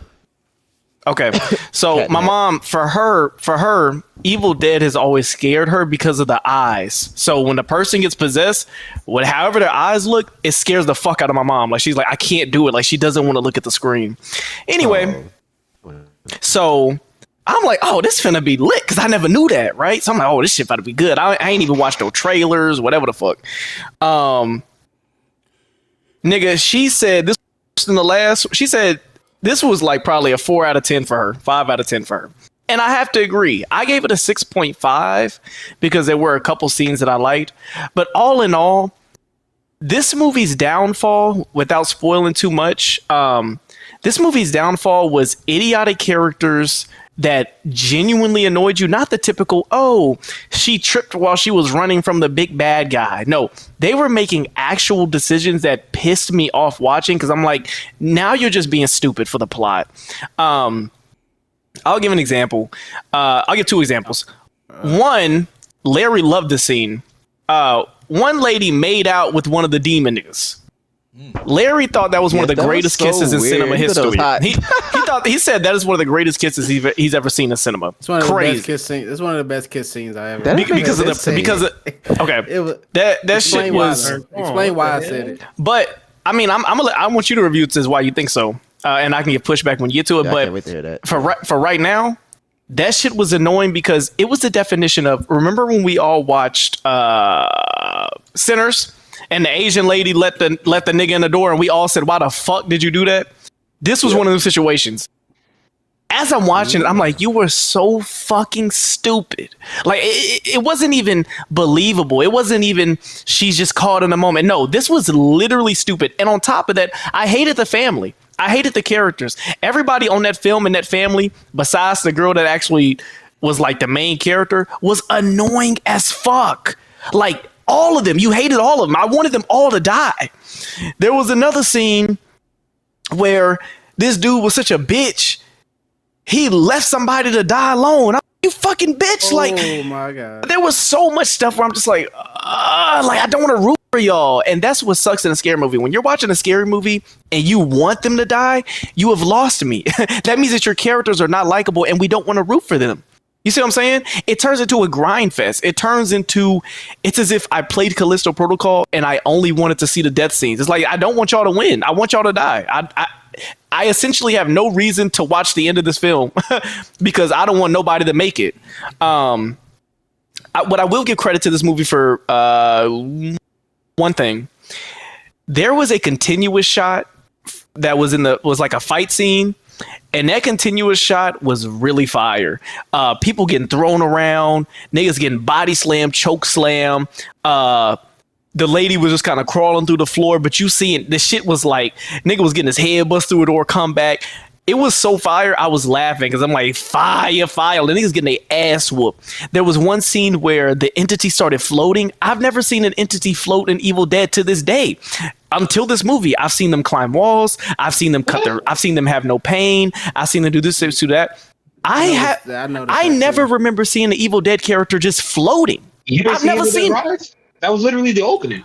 S7: Okay, so my mom, for her, Evil Dead has always scared her because of the eyes. So when the person gets possessed, however their eyes look, it scares the fuck out of my mom. Like, she's like, I can't do it. Like, she doesn't want to look at the screen. Anyway, so I'm like, oh, this finna be lit, because I never knew that, right? So I'm like, oh, this shit finna be good. I ain't even watched no trailers, whatever the fuck. Nigga, she said this in the last. She said this was like probably a 4 out of 10 for her, 5 out of 10 for her. And I have to agree. I gave it a 6.5 because there were a couple scenes that I liked. But all in all, this movie's downfall, without spoiling too much, this movie's downfall was idiotic characters that genuinely annoyed you. Not the typical, oh, she tripped while she was running from the big bad guy. No, they were making actual decisions that pissed me off watching, because I'm like, now you're just being stupid for the plot. I'll give an example. I'll give 2 examples. One, Larry loved the scene. One lady made out with one of the demon niggas. Larry thought that was one of the greatest kisses in cinema history. He said that is one of the greatest kisses he's ever seen in cinema.
S6: It's one of the best kiss scenes. It's one of the best kiss scenes I ever.
S7: Okay, that shit was.
S6: Explain why I said it.
S7: But I mean, I want you to review this why you think so, and I can get pushback when you get to it.
S10: Yeah,
S7: but
S10: I can't wait to hear that.
S7: For right now, that shit was annoying because it was the definition of. Remember when we all watched Sinners, and the Asian lady let the nigga in the door, and we all said, "Why the fuck did you do that?" This was one of those situations. As I'm watching it, I'm like, you were so fucking stupid. Like, it wasn't even believable. It wasn't even, she's just caught in a moment. No, this was literally stupid. And on top of that, I hated the family. I hated the characters. Everybody on that film and that family, besides the girl that actually was like the main character, was annoying as fuck. Like, all of them. You hated all of them. I wanted them all to die. There was another scene where this dude was such a bitch. He left somebody to die alone. You fucking bitch.
S6: Oh
S7: like,
S6: my God.
S7: There was so much stuff where I'm just like I don't want to root for y'all. And that's what sucks in a scary movie. When you're watching a scary movie and you want them to die, you have lost me. That means that your characters are not likable and we don't want to root for them. You see what I'm saying? It turns into a grind fest. It's as if I played Callisto Protocol and I only wanted to see the death scenes. It's like, I don't want y'all to win. I want y'all to die. I essentially have no reason to watch the end of this film because I don't want nobody to make it. What I will give credit to this movie for one thing. There was a continuous shot that was like a fight scene. And that continuous shot was really fire. People getting thrown around, niggas getting body slammed, choke slam. The lady was just kind of crawling through the floor, but you seeing the shit was like, nigga was getting his head bust through a door, come back. It was so fire. I was laughing because I'm like, fire, fire. The niggas getting their ass whooped. There was one scene where the entity started floating. I've never seen an entity float in Evil Dead to this day. Until this movie, I've seen them climb walls. I've seen them I've seen them have no pain. I've seen them do this, do that. I never remember seeing an Evil Dead character just floating. I've never seen
S3: it. That was literally the opening.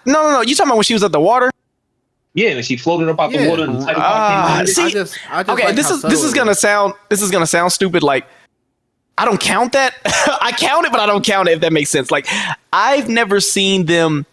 S7: No. You talking about when she was at the water?
S3: Yeah, and she floated up out the water. And
S7: Okay, this is gonna sound stupid. Like, I don't count that. I count it, but I don't count it, if that makes sense. Like, I've never seen them.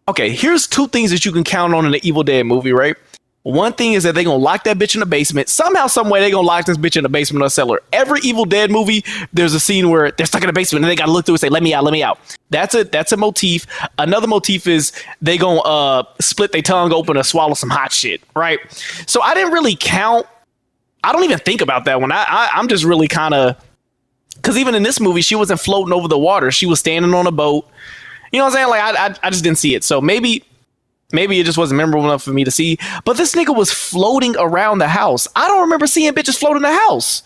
S7: Okay, here's two things that you can count on in an Evil Dead movie, right? One thing is that they're gonna lock that bitch in the basement. Somehow, some way, they're gonna lock this bitch in the basement or cellar. Every Evil Dead movie, there's a scene where they're stuck in the basement and they gotta look through and say, "Let me out, let me out." That's a motif. Another motif is they gonna split their tongue open or swallow some hot shit, right? So I didn't really count. I don't even think about that one. I'm just really kind of, because even in this movie, she wasn't floating over the water. She was standing on a boat. You know what I'm saying? Like, I just didn't see it. So maybe it just wasn't memorable enough for me to see. But this nigga was floating around the house. I don't remember seeing bitches float in the house.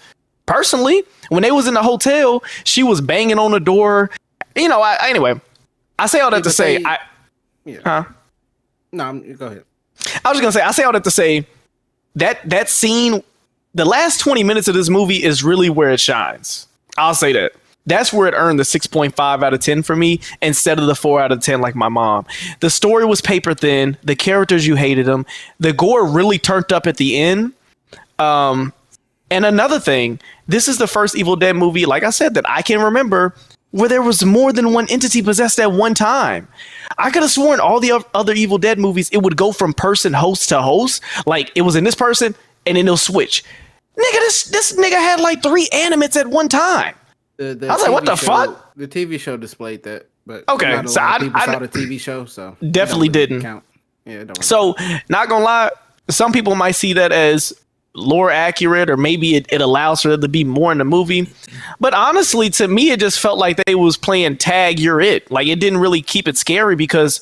S7: Personally, when they was in the hotel, she was banging on the door. You know, anyway, I say all that to say,
S6: go ahead.
S7: I was just gonna say, I say all that to say that scene, the last 20 minutes of this movie is really where it shines. I'll say that. That's where it earned the 6.5 out of 10 for me instead of the 4 out of 10 like my mom. The story was paper thin. The characters, you hated them. The gore really turned up at the end. And another thing, this is the first Evil Dead movie, like I said, that I can remember where there was more than one entity possessed at one time. I could have sworn all the other Evil Dead movies, it would go from person host to host. Like, it was in this person and then it'll switch. Nigga, this nigga had like 3 animates at one time. I was like, what the fuck?
S6: The TV show displayed that, but
S7: okay,
S6: not a
S7: so
S6: lot of people saw the TV show, so
S7: definitely didn't
S6: count. Yeah,
S7: so not gonna lie, some people might see that as lore accurate, or maybe it allows for there to be more in the movie. But honestly, to me, it just felt like they was playing tag. You're it. Like, it didn't really keep it scary because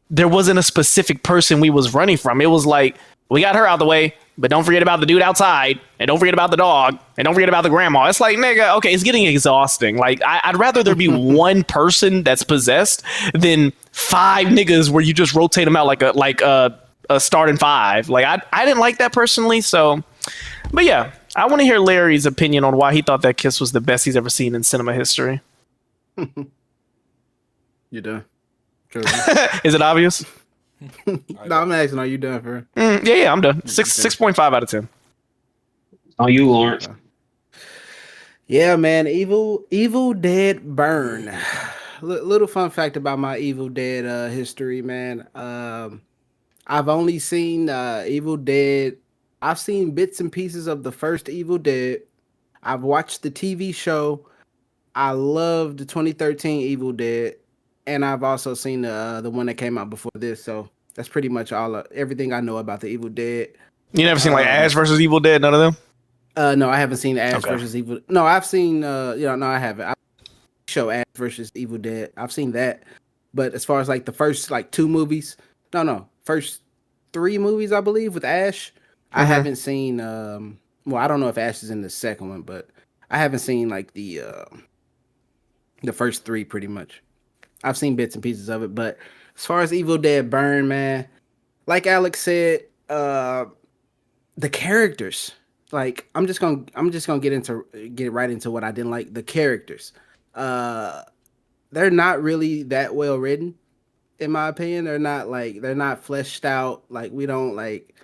S7: there wasn't a specific person we was running from. It was like, we got her out of the way, but don't forget about the dude outside, and don't forget about the dog, and don't forget about the grandma. It's like, nigga, okay, it's getting exhausting. Like, I'd rather there be one person that's possessed than 5 niggas where you just rotate them out like a starting 5. Like, I didn't like that personally. So, but yeah, I want to hear Larry's opinion on why he thought that kiss was the best he's ever seen in cinema history.
S6: You done?
S7: Is it obvious?
S6: No, I'm asking, are you done for?
S7: Yeah, I'm done. 6.5 out of 10.
S3: On you, Lawrence.
S6: Yeah, man. Evil Dead Burn. Little fun fact about my Evil Dead history, man. I've only seen Evil Dead. I've seen bits and pieces of the first Evil Dead. I've watched the TV show. I love the 2013 Evil Dead. and I've also seen the one that came out before this. So that's pretty much everything I know about the Evil Dead.
S7: You never seen like Ash versus Evil Dead? None of them?
S6: No, I haven't seen Ash
S7: Okay.
S6: versus Evil. No, I've seen. No, I haven't. I show Ash versus Evil Dead. I've seen that, but as far as like the first like two movies, first three movies I believe with Ash, I haven't seen. Well, I don't know if Ash is in the second one, but I haven't seen like the first three pretty much. I've seen bits and pieces of it, but as far as Evil Dead Burn, man, like Alex said, the characters. Like I'm just gonna get right into what I didn't like. The characters, they're not really that well written, in my opinion. They're not fleshed out. Like we don't like.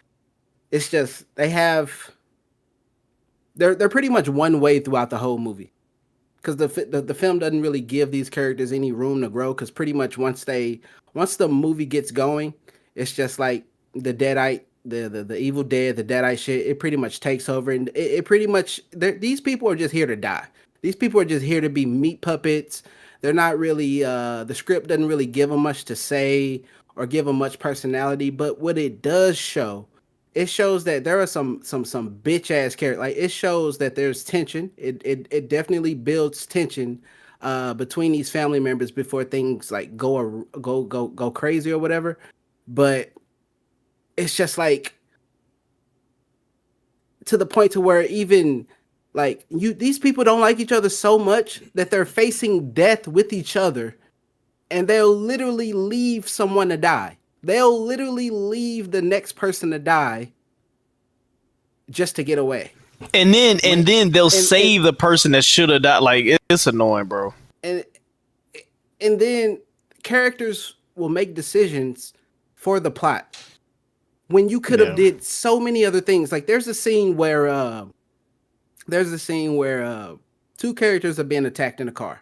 S6: It's just they're pretty much one way throughout the whole movie, because the film doesn't really give these characters any room to grow. Because pretty much once the movie gets going, it's just like the Deadite. The Evil Dead, the Deadite shit, it pretty much takes over, and it pretty much these people are just here to die. These people are just here to be meat puppets. They're not really the script doesn't really give them much to say or give them much personality. But what it does show, it shows that there are some bitch ass characters. Like it shows that there's tension. It definitely builds tension between these family members before things like go crazy or whatever. But it's just like to the point to where even like these people don't like each other so much that they're facing death with each other, and they'll literally leave someone to die. They'll literally leave the next person to die just to get away.
S7: And then they'll save the person that should have died. Like it's annoying, bro.
S6: And then characters will make decisions for the plot when you could have did so many other things. Like there's a scene where two characters are being attacked in a car.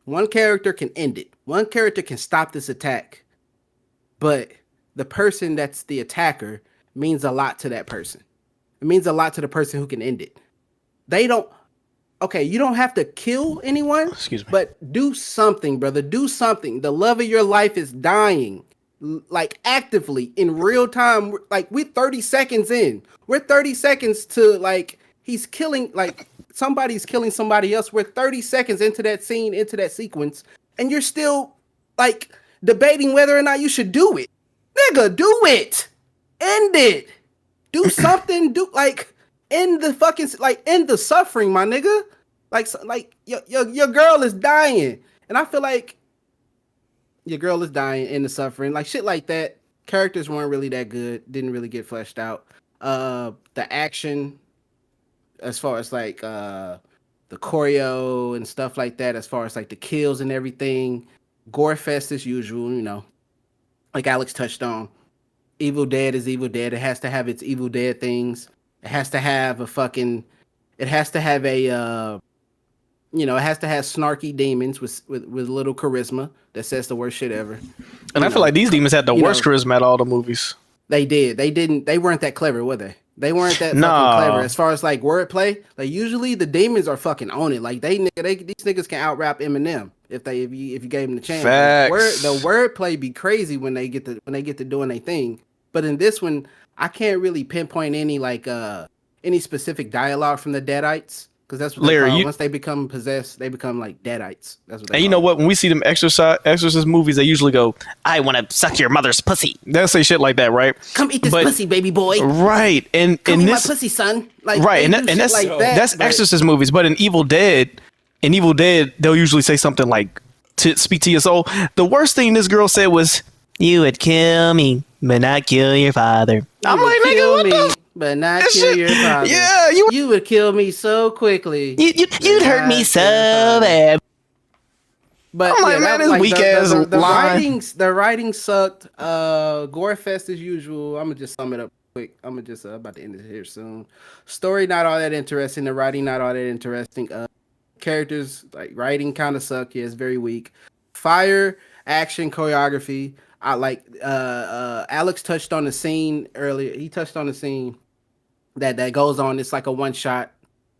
S6: One character can end it. One character can stop this attack. But the person that's the attacker means a lot to that person. It means a lot to the person who can end it. You don't have to kill anyone.
S7: Excuse me.
S6: But do something, brother. Do something. The love of your life is dying. Like actively in real time. Like we're 30 seconds in. We're 30 seconds to like he's killing, like somebody's killing somebody else. We're 30 seconds into that scene, into that sequence, and you're still like debating whether or not you should do it. Nigga, do it. End it. Do something. End the suffering, my nigga. Like your girl is dying, and I feel like your girl is dying in the suffering, like shit like that. Characters weren't really that good, didn't really get fleshed out. The action, as far as like the choreo and stuff like that, as far as like the kills and everything, gore fest as usual, like Alex touched on. Evil Dead is Evil Dead. It has to have its Evil Dead things. It has to have it has to have snarky demons with little charisma that says the worst shit ever.
S7: And I feel like these demons had the worst charisma at all the movies.
S6: They did. They weren't that clever, were they? They weren't that fucking clever as far as like wordplay. Like usually the demons are fucking on it. Like these niggas can out rap Eminem if you gave them the chance.
S7: Facts.
S6: The wordplay be crazy when they get to doing their thing. But in this one, I can't really pinpoint any any specific dialogue from the Deadites. Because that's what they call. Once they become possessed, they become like Deadites. That's what they
S7: And you know what? When we see them exorcist movies, they usually go, "I want to suck your mother's pussy." They'll say shit like that, right?
S6: Come eat this pussy, baby boy.
S7: Right. And
S6: Come eat
S7: this
S6: my pussy, son. Like,
S7: right, and that's
S6: like
S7: that's exorcist movies. But in Evil Dead, they'll usually say something like, "To speak to your soul." The worst thing this girl said was, "You would kill me, but not kill your father." I'm like, nigga, what the?
S6: But not kill your father.
S7: Yeah,
S6: you would kill me so quickly.
S7: You'd hurt me so bad.
S6: But
S7: I'm like, man, this weak ass line.
S6: The writing sucked. Gore fest as usual. I'm gonna just sum it up quick. I'm gonna just about to end it here soon. Story not all that interesting. The writing not all that interesting. Characters like writing kind of suck. Yeah, it's very weak. Fire action choreography. I like. Alex touched on the scene earlier. He touched on the scene that goes on. It's like a one shot.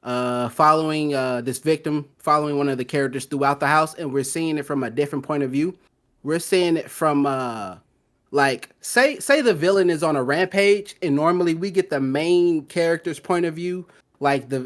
S6: following this victim, following one of the characters throughout the house, and we're seeing it from a different point of view. We're seeing it from like say the villain is on a rampage, and normally we get the main character's point of view, like the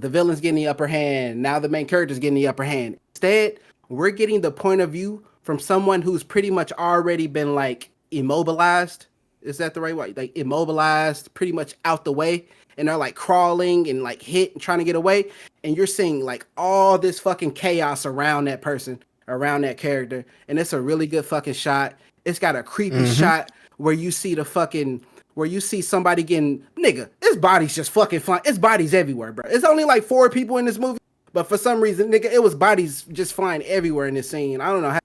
S6: villain's getting the upper hand. Now the main character's getting the upper hand. Instead, we're getting the point of view from someone who's pretty much already been like immobilized. Is that the right way? Like immobilized, pretty much out the way, and they're like crawling and like hit and trying to get away. And you're seeing like all this fucking chaos around that person, around that character. And it's a really good fucking shot. It's got a creepy shot where you see somebody getting, nigga, his body's just fucking flying. It's bodies everywhere, bro. It's only like 4 people in this movie, but for some reason, nigga, it was bodies just flying everywhere in this scene. I don't know how.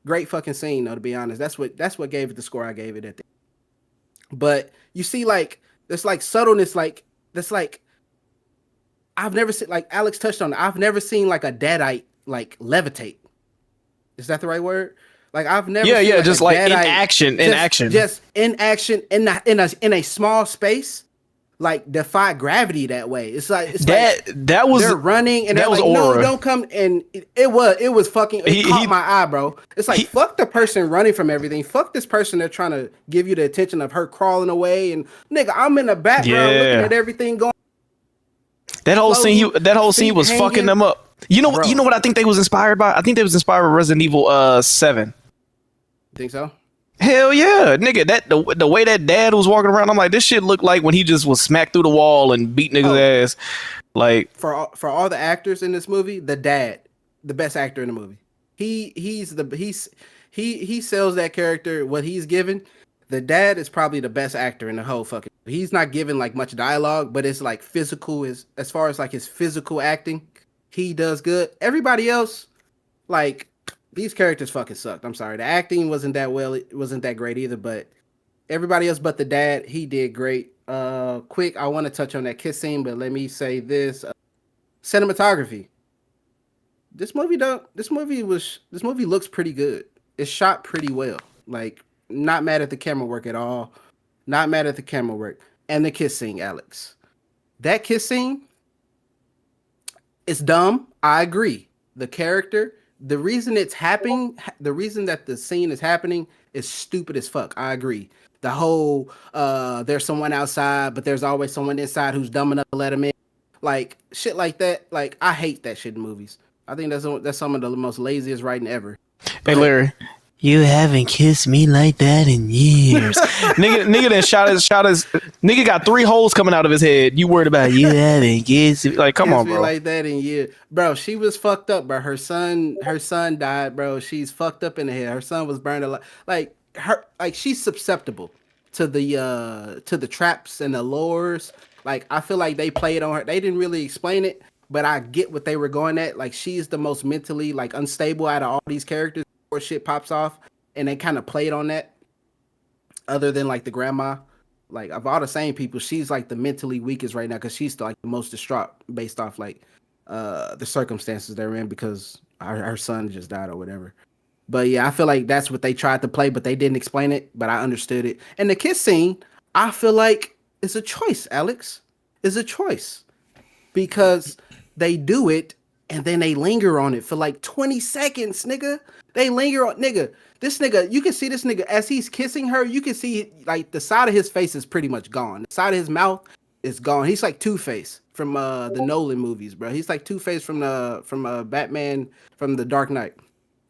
S6: Great fucking scene, though, to be honest. That's what gave it the score I gave it at the end. But you see, like, there's like subtleness, like that's like I've never seen, like Alex touched on it. I've never seen like a deadite like levitate. Is that the right word? Like I've never seen, like,
S7: just like in action,
S6: just in action in a small space, like defy gravity that way. It's like
S7: that was
S6: they're running and
S7: that
S6: they're
S7: was
S6: like,
S7: aura.
S6: no, don't come. And it was fucking. It caught my eye, bro. It's like fuck the person running from everything. Fuck this person. They're trying to give you the attention of her crawling away, and nigga, I'm in the background looking at everything going.
S7: That whole scene was fucking them up. You know what I think they was inspired by? I think they was inspired by Resident Evil 7.
S6: Think so?
S7: Hell yeah, nigga! That the way that dad was walking around, I'm like, this shit looked like when he just was smacked through the wall and beat niggas' ass. Like
S6: for all the actors in this movie, the dad, the best actor in the movie. He sells that character what he's given. The dad is probably the best actor in the whole fucking. He's not given like much dialogue, but it's like physical. As far as like his physical acting, he does good. Everybody else, like. These characters fucking sucked. I'm sorry. The acting wasn't that well. It wasn't that great either, but everybody else but the dad, he did great. Quick, I want to touch on that kiss scene, but let me say this. Cinematography. This movie looks pretty good. It's shot pretty well. Like, not mad at the camera work at all. Not mad at the camera work. And the kiss scene, Alex. That kiss scene, it's dumb. I agree. The character... The reason it's happening, the reason that the scene is happening is stupid as fuck. I agree. The whole, there's someone outside, but there's always someone inside who's dumb enough to let him in. Like, shit like that. Like, I hate that shit in movies. I think that's some of the most laziest writing ever.
S7: Hey, Larry. You haven't kissed me like that in years. nigga that shot his nigga got 3 holes coming out of his head. You worried about you haven't kissed me? Like, come on, bro.
S6: Like that in years. Bro, she was fucked up, bro. Her son died, bro. She's fucked up in the head. Her son was burned alive. Like she's susceptible to the traps and the lures. Like, I feel like they played on her. They didn't really explain it, but I get what they were going at. Like, she's the most mentally like unstable out of all these characters. Shit pops off, and they kind of played on that. Other than like the grandma, like of all the same people, she's like the mentally weakest right now because she's like the most distraught based off like the circumstances they're in because her son just died or whatever. But yeah, I feel like that's what they tried to play, but they didn't explain it. But I understood it. And the kiss scene, I feel like it's a choice. Alex, is a choice because they do it and then they linger on it for like 20 seconds, nigga. They linger on, nigga. This nigga, you can see this nigga as he's kissing her. You can see like the side of his face is pretty much gone. The side of his mouth is gone. He's like Two-Face from the Nolan movies, bro. He's like Two-Face from Batman from the Dark Knight.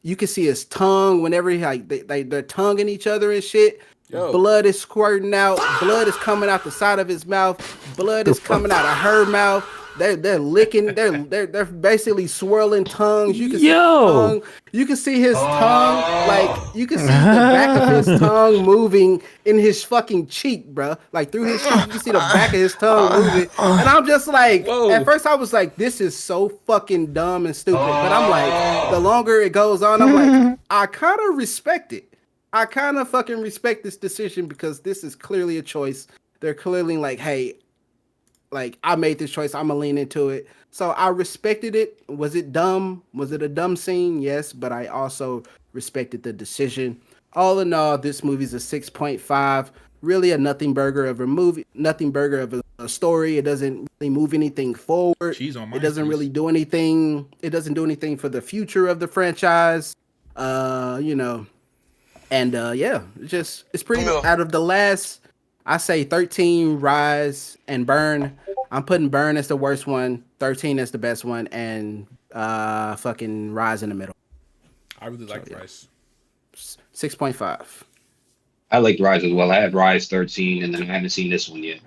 S6: You can see his tongue whenever he like they're tonguing each other and shit. Yo. Blood is squirting out. Blood is coming out the side of his mouth. Blood is coming out of her mouth. They're licking. They're basically swirling tongues. You can see tongue. You can see his tongue. Like you can see the back of his tongue moving in his fucking cheek, bro. Like through his cheek, you can see the back of his tongue moving. And I'm just like, at first I was like, this is so fucking dumb and stupid. But I'm like, the longer it goes on, I'm like, I kind of respect it. I kind of fucking respect this decision because this is clearly a choice. They're clearly like, hey. Like, I made this choice. I'm going to lean into it. So I respected it. Was it dumb? Was it a dumb scene? Yes, but I also respected the decision. All in all, this movie's a 6.5. really a nothing burger of a movie, nothing burger of a story. It doesn't really move anything forward.
S9: Cheese on my
S6: It doesn't
S9: face.
S6: really do anything. It doesn't do anything for the future of the franchise. You know, and yeah, it's pretty out of the last. I say 13, Rise, and Burn. I'm putting Burn as the worst one, 13 as the best one, and fucking Rise in the middle.
S9: I really like Rise.
S6: 6.5.
S3: I liked Rise as well. I had Rise 13, and then I haven't seen this one yet.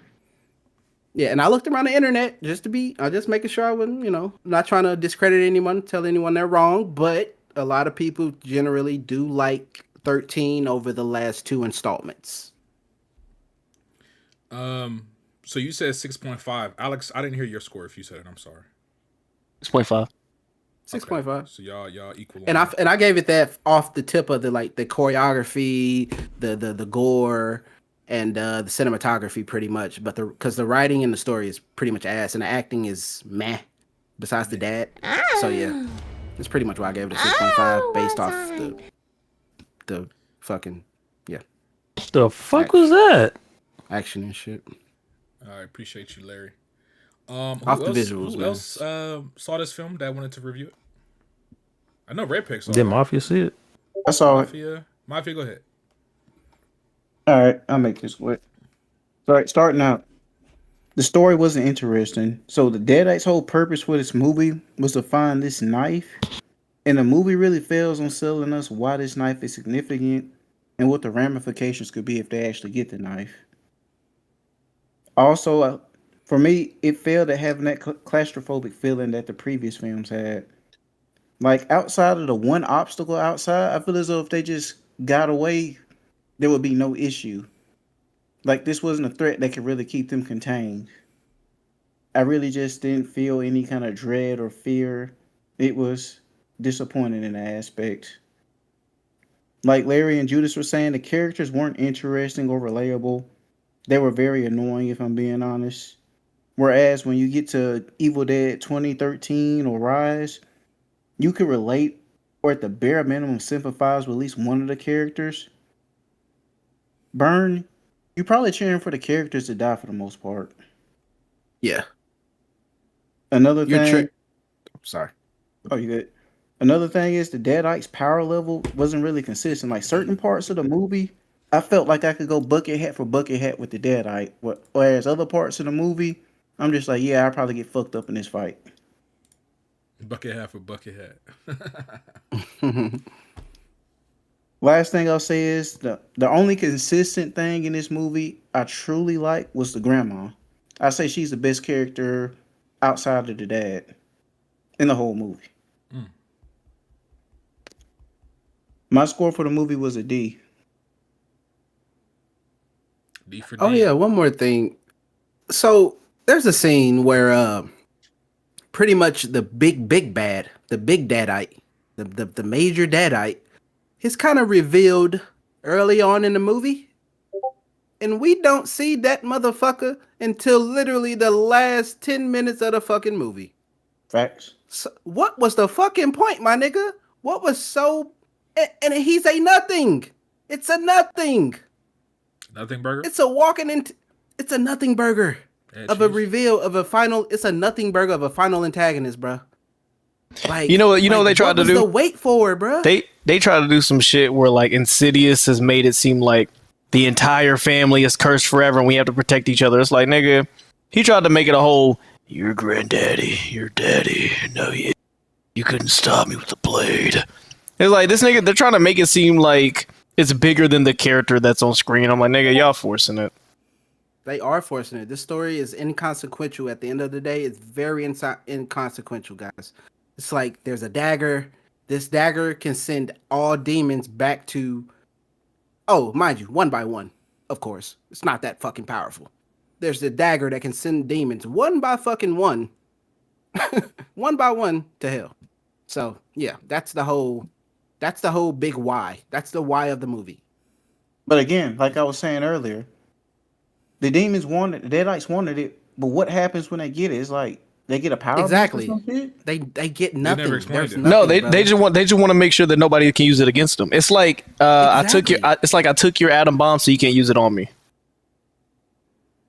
S6: Yeah, and I looked around the internet I'm just making sure I wasn't, you know, not trying to discredit anyone, tell anyone they're wrong, but a lot of people generally do like 13 over the last 2 installments.
S9: So you said 6.5. Alex, I didn't hear your score if you said it. I'm sorry.
S7: 6.5.
S6: 6.5.
S9: Okay. So y'all equal.
S6: And I gave it that off the tip of the choreography, the gore, and the cinematography pretty much. But because the writing and the story is pretty much ass, and the acting is meh. Besides the dad, so yeah, that's pretty much why I gave it a 6.5 based off the fucking
S5: The fuck was that?
S6: action and shit.
S9: I appreciate you, Larry.
S6: Off the visuals,
S9: Who
S6: man.
S9: else saw this film that wanted to review it? I know Red Pig saw
S5: Did
S9: it.
S5: Mafia see it?
S4: I saw it.
S9: Mafia, go ahead.
S4: All right, I'll make this quick. All right, starting out, the story wasn't interesting. So the Deadites' whole purpose for this movie was to find this knife, and the movie really fails on selling us why this knife is significant and what the ramifications could be if they actually get the knife. Also, for me, it failed at having that claustrophobic feeling that the previous films had. Like, outside of the one obstacle outside, I feel as though if they just got away, there would be no issue. Like, this wasn't a threat that could really keep them contained. I really just didn't feel any kind of dread or fear. It was disappointing in that aspect. Like Larry and Judas were saying, the characters weren't interesting or relatable. They were very annoying, if I'm being honest. Whereas when you get to Evil Dead 2013 or Rise, you could relate or at the bare minimum sympathize with at least one of the characters. Burn, you're probably cheering for the characters to die for the most part.
S6: Yeah.
S4: Another thing.
S6: Sorry.
S4: Oh, you good. Another thing is the Deadites' power level wasn't really consistent. Like certain parts of the movie, I felt like I could go bucket hat for bucket hat with the Deadite. Whereas other parts of the movie, I'm just like, yeah, I'll probably get fucked up in this fight.
S9: Bucket hat for bucket hat.
S4: Last thing I'll say is the only consistent thing in this movie I truly like was the grandma. I say she's the best character outside of the dad in the whole movie. My score for the movie was a D.
S9: D for D.
S6: Oh yeah, one more thing. So there's a scene where pretty much the big bad, the big dadite, the major dadite, is kind of revealed early on in the movie. And we don't see that motherfucker until literally the last 10 minutes of the fucking movie.
S4: Facts.
S6: So what was the fucking point, my nigga? What was so... And he's a nothing. It's a nothing.
S9: Nothing burger?
S6: It's a walking into... It's a nothing burger of a reveal of a final... It's a nothing burger of a final antagonist, bro. Like,
S7: you know what they tried to
S6: what was
S7: do?
S6: the wait for, bro?
S7: They tried to do some shit where like Insidious has made it seem like the entire family is cursed forever and we have to protect each other. It's like, nigga, he tried to make it a whole, your granddaddy, your daddy, no, you couldn't stop me with the blade. It's like, this nigga, they're trying to make it seem like it's bigger than the character that's on screen. I'm like, nigga, y'all forcing it.
S6: They are forcing it. This story is inconsequential at the end of the day. It's very inconsequential, guys. It's like there's a dagger. This dagger can send all demons back to... Oh, mind you, one by one, of course. It's not that fucking powerful. There's the dagger that can send demons one by fucking one. One by one to hell. So, yeah, that's the whole big why. That's the why of the movie.
S4: But again, like I was saying earlier, the demons wanted, the Deadites wanted it, but what happens when they get it? It's like they get a power.
S6: Exactly.
S4: Boost or some shit?
S6: They get nothing. There's
S9: it.
S6: nothing.
S7: No, they
S6: brother.
S7: just want to make sure that nobody can use it against them. It's like
S6: Exactly.
S7: I took your atom bomb, so you can't use it on me.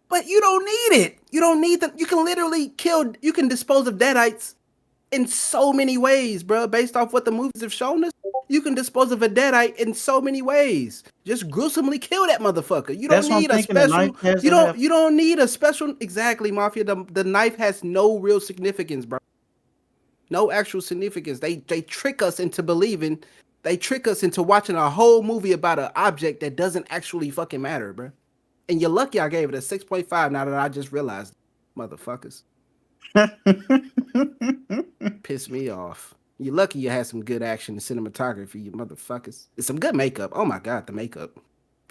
S6: But you don't need it. You don't need them. You can literally kill. You can dispose of deadites in so many ways, bro. Based off what the movies have shown us, you can dispose of a deadite in so many ways. Just gruesomely kill that motherfucker. You don't
S4: That's what I'm
S6: need a
S4: thinking. The
S6: special.
S4: knife has
S6: You
S4: to
S6: don't.
S4: have.
S6: You don't need a special. Exactly, Mafia. The knife has no real significance, bro. No actual significance. They trick us into believing. They trick us into watching a whole movie about an object that doesn't actually fucking matter, bro. And you're lucky I gave it a 6.5 now that I just realized. Motherfuckers. Piss me off. You're lucky you had some good action and cinematography, you motherfuckers. It's some good makeup. Oh my god, the makeup.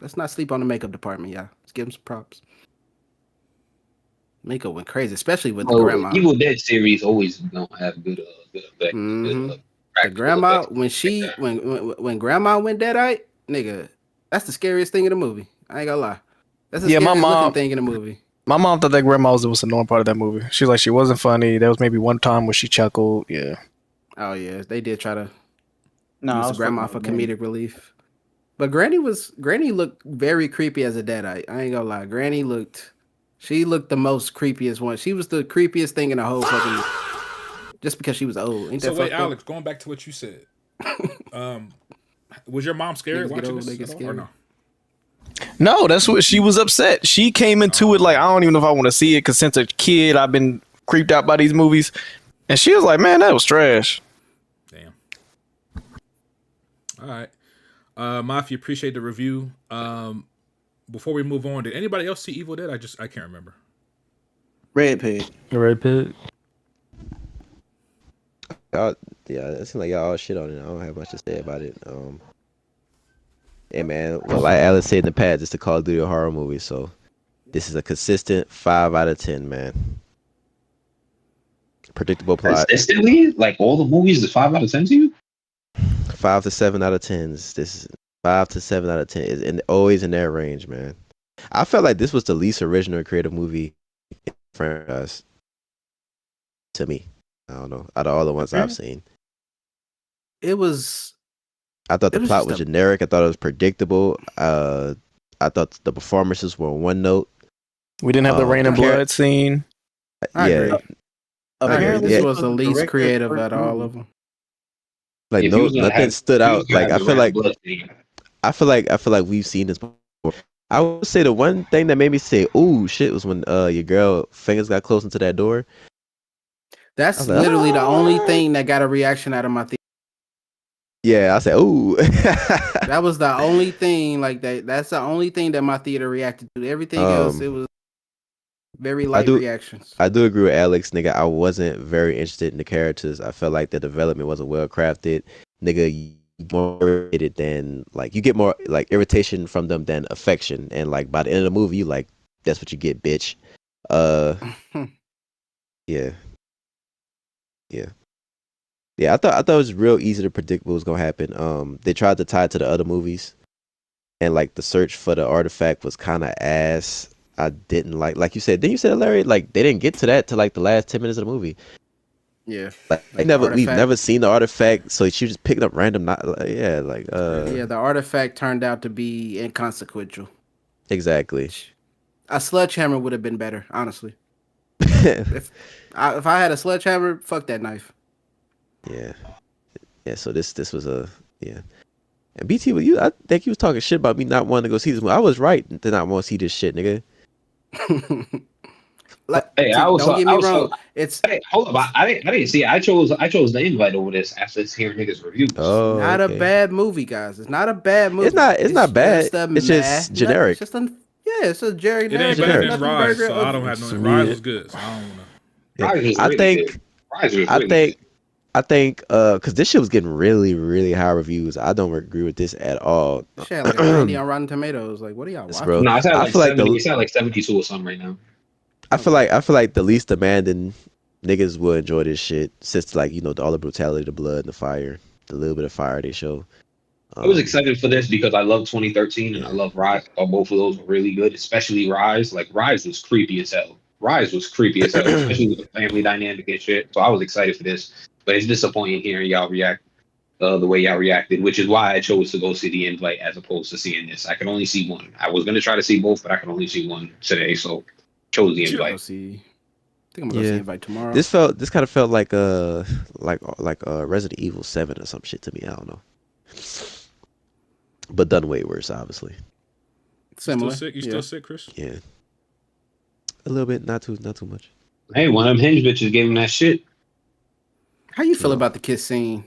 S6: Let's not sleep on the makeup department, y'all. Let's give them some props. Makeup went crazy, especially with the grandma.
S3: Evil Dead series always gonna have good effects.
S6: Mhm. The
S3: Practical
S6: grandma
S3: effects,
S6: when
S3: stuff like that.
S6: when grandma went deadite, nigga, that's the scariest thing in the movie. I ain't gonna lie. That's the
S7: Yeah, my
S6: scariest looking
S7: mom-
S6: thing in the movie.
S7: My mom thought that grandma was a normal part of that movie. She's like, she wasn't funny. There was maybe one time where she chuckled. Yeah.
S6: Oh yeah, they did try to
S4: No, I
S6: use
S4: was
S6: grandma for comedic relief. But Granny looked very creepy as a deadite. I ain't gonna lie. She looked the most creepiest one. She was the creepiest thing in the whole fucking just because she was old. Ain't
S9: So
S6: that
S9: wait,
S6: fucked up?
S9: Alex, going back to what you said, was your mom scared
S6: Niggas get
S9: watching
S6: old, they
S9: this
S6: get
S9: at all, or
S6: scared.
S9: no?
S7: No, that's what she was upset. She came into it like, I don't even know if I want to see it because since a kid, I've been creeped out by these movies. And she was like, man, that was trash.
S9: Damn. All right. Mafia, appreciate the review. Before we move on, did anybody else see Evil Dead? I can't remember.
S4: Red Pig.
S5: Red Pig.
S10: Yeah, it seems like y'all all shit on it. I don't have much to say about it. Hey man, well, like Alice said in the past, it's a Call of Duty horror movie, so this is a consistent 5 out of 10, man. Predictable plot.
S3: Consistently, like all the movies, is 5 out of 10 to you?
S10: 5 to 7 out of 10s. This is 5 to 7 out of 10 is always in that range, man. I felt like this was the least original creative movie in franchise to me. I don't know. Out of all the ones I've seen,
S6: It was
S10: I thought the
S6: It was
S10: plot
S6: just
S10: was
S6: a-
S10: generic. I thought it was predictable. I thought the performances were one note.
S7: We didn't have the rain and
S10: Char-
S7: blood scene.
S6: I
S10: yeah,
S6: agree.
S4: Apparently,
S6: This
S10: yeah.
S6: was the least
S4: director's
S6: creative
S4: first
S6: out of all
S4: movie.
S6: of them.
S10: like
S3: If
S10: no
S3: you was gonna
S10: nothing
S3: have-
S10: stood
S3: if you was
S10: out.
S3: gonna
S10: Like
S3: have
S10: I
S3: the
S10: feel
S3: Red
S10: like
S3: Blood scene,
S10: I feel like we've seen this before. I would say the one thing that made me say, "Ooh, shit," was when your girl fingers got close into that door.
S6: That's
S10: I was like,
S6: literally the only
S10: "Ah."
S6: thing that got a reaction out of my theater.
S10: Yeah, I said, "Ooh."
S6: That was the only thing like that. That's the only thing that my theater reacted to. Everything else, it was very light
S10: do-
S6: reactions.
S10: I do agree with Alex, nigga. I wasn't very interested in the characters. I felt like the development wasn't well crafted, nigga. You more irritated than like you get more like irritation from them than affection, and like by the end of the movie, you like that's what you get, bitch. Yeah, yeah, yeah. I thought it was real easy to predict what was gonna happen. They tried to tie it to the other movies, and like the search for the artifact was kind of ass. I didn't like you said. Didn't you say that, Larry? Like they didn't get to that till like the last 10 minutes of the movie.
S6: Yeah.
S10: Like
S6: Like
S10: we've never seen the artifact, so she just picking up random. Yeah, like
S6: yeah, the artifact turned out to be inconsequential.
S10: exactly.
S6: A sledgehammer would have been better, honestly. If I had a sledgehammer, fuck that knife.
S10: Yeah. So this was yeah. And BT, you, I think you was talking shit about me not wanting to go see this movie. I was right to not want to see this shit, nigga.
S6: Like,
S3: Hey,
S6: don't get me wrong. It's
S3: Hey, hold up! I didn't see it. I chose the invite over this after hearing niggas reviews.
S10: Oh,
S6: not
S10: okay.
S6: a bad movie, guys. It's not a bad movie.
S10: It's not bad. It's just generic.
S6: It's just it's a generic.
S9: It ain't
S10: better
S9: better than Rise, so I don't have no. Rise was good, so I don't wanna.
S10: Yeah.
S3: Rise was
S10: I
S3: really
S10: think
S3: good. Rise was really
S10: I think because this shit was getting really, really high reviews. I don't agree with this at all.
S6: Shit had like 90 on Rotten Tomatoes. Like, what are y'all
S10: Yes,
S6: watching?
S10: bro.
S3: No, it's at
S10: I
S3: like
S10: feel like
S3: 70. It's at like 72 or something right now.
S10: I feel like the least demanding niggas will enjoy this shit since like all the brutality, the blood, and the fire, the little bit of fire they show.
S3: I was excited for this because I love 2013 and I love Rise. I thought both of those were really good, especially Rise. Like Rise was creepy as hell. Rise was creepy as hell, especially with the family dynamic and shit. So I was excited for this, but it's disappointing hearing y'all react the way y'all reacted, which is why I chose to go see the invite as opposed to seeing this. I can only see one. I was gonna try to see both, but I can only see one today. So chose the
S6: Go
S3: invite.
S6: see. I think I'm gonna go see Invite tomorrow.
S10: This kind of felt like Resident Evil 7 or some shit to me. I don't know. But done way worse, obviously.
S6: Similar.
S9: Still sick? You still sick, Chris?
S10: Yeah. A little bit, not too much.
S3: Hey, one of them hinge bitches gave him that shit.
S6: How you feel about the kiss scene?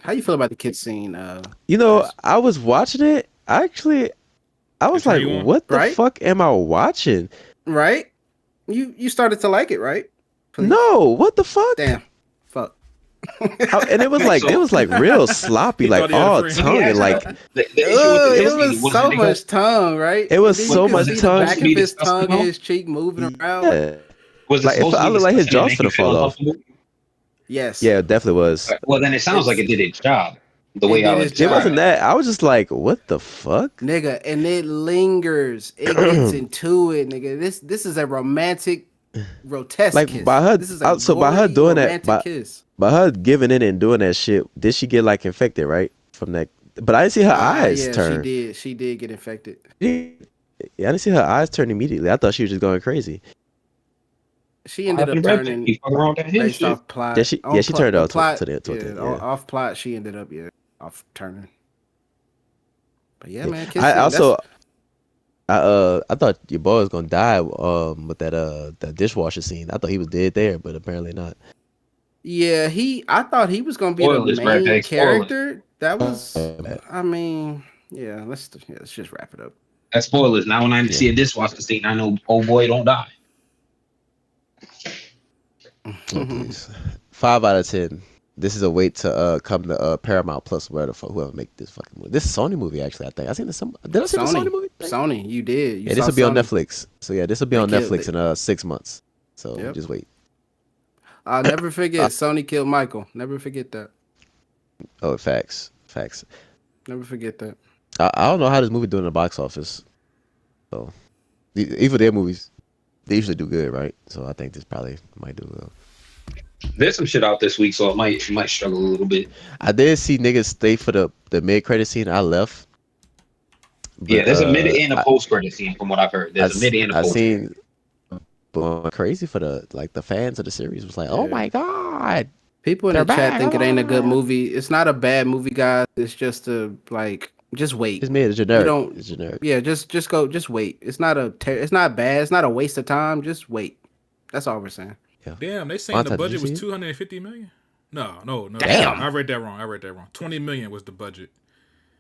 S10: You know, I was watching it. I was like, what the fuck am I watching?
S6: Right? You started to like it, right?
S10: Please. No, what the fuck?
S6: Damn. Fuck.
S10: And it was like real sloppy, like all tongue and like
S6: it was so much tongue, right?
S10: It was so much tongue.
S6: Back of his tongue and his cheek moving around.
S10: Yeah. Was like I looked like his jaw's gonna fall off.
S6: Yes.
S10: Yeah, it definitely was.
S3: Well, then it sounds like it did its job. The way I was.
S10: It wasn't that. I was just like, what the fuck,
S6: nigga? And it lingers. It gets into it, nigga. This is a romantic, grotesque
S10: like
S6: kiss.
S10: by her.
S6: This is a
S10: So by her doing that,
S6: kiss.
S10: by her giving in and doing that shit, did she get like infected right from that? But I didn't see her eyes turn.
S6: She did get infected.
S10: Yeah, I didn't see her eyes turn immediately. I thought she was just going crazy.
S6: She ended up turning based off plot.
S10: Yeah, she turned off to the
S6: off plot. She ended up off turning. But yeah, man.
S10: I thought your boy was gonna die with that dishwasher scene. I thought he was dead there, but apparently not.
S6: Yeah, I thought he was gonna be the main character. That was, I mean, let's just wrap it up.
S3: That's spoilers. Now when I see a dishwasher scene, I know old boy don't die.
S10: Oh, 5 out of 10. This is a wait to come to Paramount Plus, whoever make this fucking movie. This is a Sony movie, actually. I think I seen this. Did I see the Sony movie?
S6: Sony, you did.
S10: Yeah, this will be on Netflix. So yeah, this will be on Netflix in 6 months. So just wait.
S6: I'll never forget. Sony killed Michael. Never forget that.
S10: Oh, facts.
S6: Never forget that.
S10: I don't know how this movie doing in the box office. So, even their movies, they usually do good, right? So I think this probably might do well.
S3: There's some shit out this week, so it might struggle a little bit.
S10: I did see niggas stay for the mid credit scene. I left.
S3: But, yeah, there's a mid and a post credit scene from what I've heard. There's a mid and a post.
S10: I seen crazy for the fans of the series was like, oh my god.
S6: People in the chat think it ain't a good movie. It's not a bad movie, guys. It's just just wait.
S10: It's mid. It's generic. It's generic.
S6: Yeah, just wait. It's not bad. It's not a waste of time. Just wait. That's all we're saying.
S10: Yeah.
S9: Damn, they saying the budget was $250 million. No.
S6: Damn,
S9: I read that wrong. $20 million was the budget.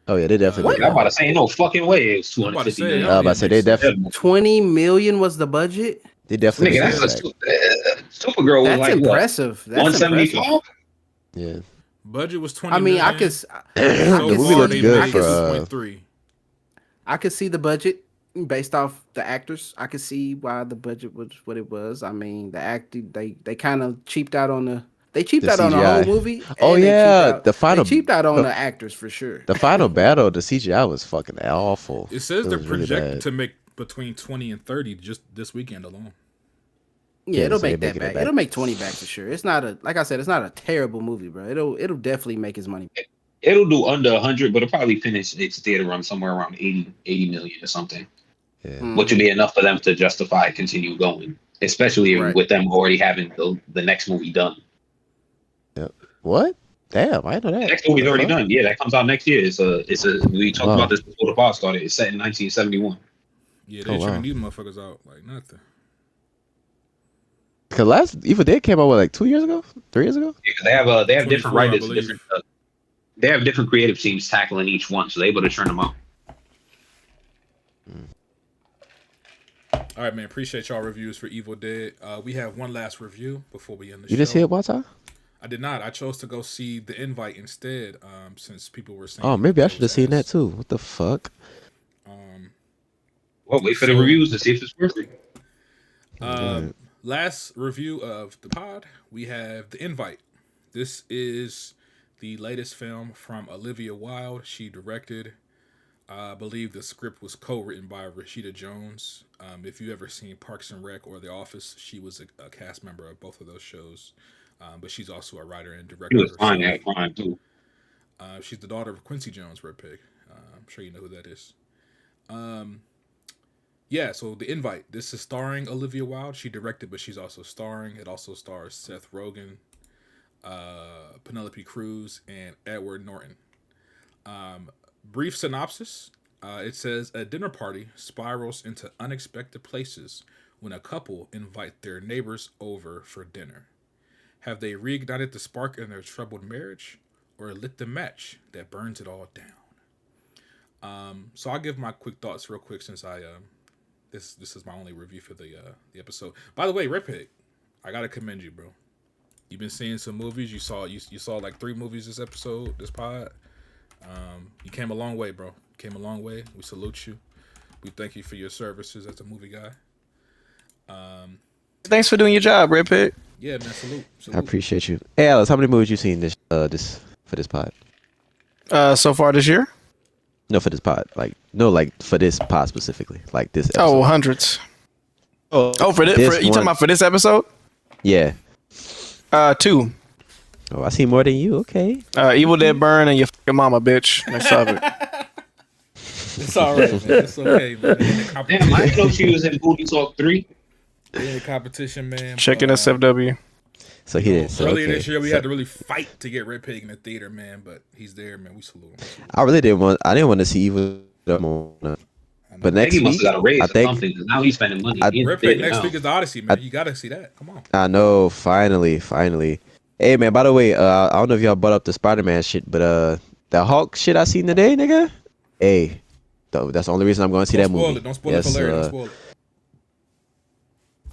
S10: Oh yeah, they definitely.
S3: I'm about to say no fucking way. It was $250 million.
S10: I'm about to say they definitely.
S6: 20 million was the budget.
S10: They definitely.
S3: Nigga, that's Supergirl was like
S6: impressive.
S3: What? 175.
S10: Yeah.
S9: Budget was 20.
S6: I mean,
S9: million.
S10: The movie looks good for
S9: 3.
S6: I could see the budget based off the actors. I could see why the budget was what it was. I mean, the acting they kind of cheaped out on the whole movie.
S10: Oh yeah,
S6: they cheaped out on the actors for sure.
S10: The final battle, the CGI was fucking awful.
S9: It says they're projected
S10: really
S9: to make between 20 and 30 just this weekend alone.
S6: Yeah, it'll make that back. It'll make 20 back for sure. It's not like I said, it's not a terrible movie, bro. It'll definitely make his money back.
S3: It'll do under 100, but it'll probably finish its theater run somewhere around 80 million or something.
S10: Yeah.
S3: Which would be enough for them to justify continue going, especially with them already having the next movie done.
S10: Yeah. What? Damn, I know that.
S3: The next movie's already done. Yeah, that comes out next year. We talked about this before the pod started. It's set in 1971.
S9: Yeah, they're turning these motherfuckers out like nothing.
S10: Cause last Evil Dead came out like 2 years ago, 3 years ago.
S3: Yeah, they have different writers, they have different creative teams tackling each one, so they're able to turn them out.
S9: All right, man. Appreciate y'all reviews for Evil Dead. We have one last review before we end the show.
S10: You didn't see it, Wata?
S9: I did not. I chose to go see The Invite instead, since people were saying.
S10: Oh, maybe I should have seen that too. What the fuck?
S3: Well, wait for the reviews to see if it's worth it.
S9: Last review of the pod, we have The Invite. This is the latest film from Olivia Wilde. She directed. I believe the script was co-written by Rashida Jones. If you've ever seen Parks and Rec or The Office, she was a cast member of both of those shows. But she's also a writer and director.
S3: She was fine at crime too.
S9: She's the daughter of Quincy Jones, Red Pig. I'm sure you know who that is. Yeah, so The Invite. This is starring Olivia Wilde. She directed, but she's also starring. It also stars Seth Rogen, Penelope Cruz, and Edward Norton. Brief synopsis. It says a dinner party spirals into unexpected places when a couple invite their neighbors over for dinner. Have they reignited the spark in their troubled marriage, or lit the match that burns it all down? So I'll give my quick thoughts real quick since this is my only review for the episode. By the way, Red Pig, I gotta commend you, bro. You've been seeing some movies. You saw like 3 movies this episode, this pod. You came a long way, bro. Came a long way. We salute you. We thank you for your services as a movie guy.
S7: Thanks for doing your job, Red Pig.
S9: Yeah, man. Salute.
S10: I appreciate you. Hey, Alice, how many movies you seen this for this pod?
S7: So far this year?
S10: No, for this pod. Like for this pod specifically. Like this episode.
S7: Oh, hundreds. Oh, for this, you talking about for this episode?
S10: Yeah.
S7: 2.
S10: Oh, I see more than you. Okay.
S7: Evil Dead Burn and your fucking mama, bitch. Next topic.
S9: It's all right, man. It's okay, man.
S3: Damn, I didn't know she was in Booty Talk 3.
S9: In the competition, man.
S7: Checking SFW.
S10: So he did. So,
S9: earlier
S10: okay.
S9: this year, we had to really fight to get Red Pig in the theater, man. But he's there, man. We salute him.
S10: I didn't want to see Evil Dead Moana. But next
S3: he must
S10: week,
S3: have got a raise
S10: I
S3: or
S10: think
S3: something, 'cause now he's spending money.
S9: Red Pig next week is the Odyssey, man. You gotta see that. Come on.
S10: I know. Finally. Hey, man. By the way, I don't know if y'all brought up the Spider-Man shit, but the Hulk shit I seen today, nigga. Hey, that's the only reason I'm going to see that movie.
S9: Don't spoil it for Larry. Don't spoil it.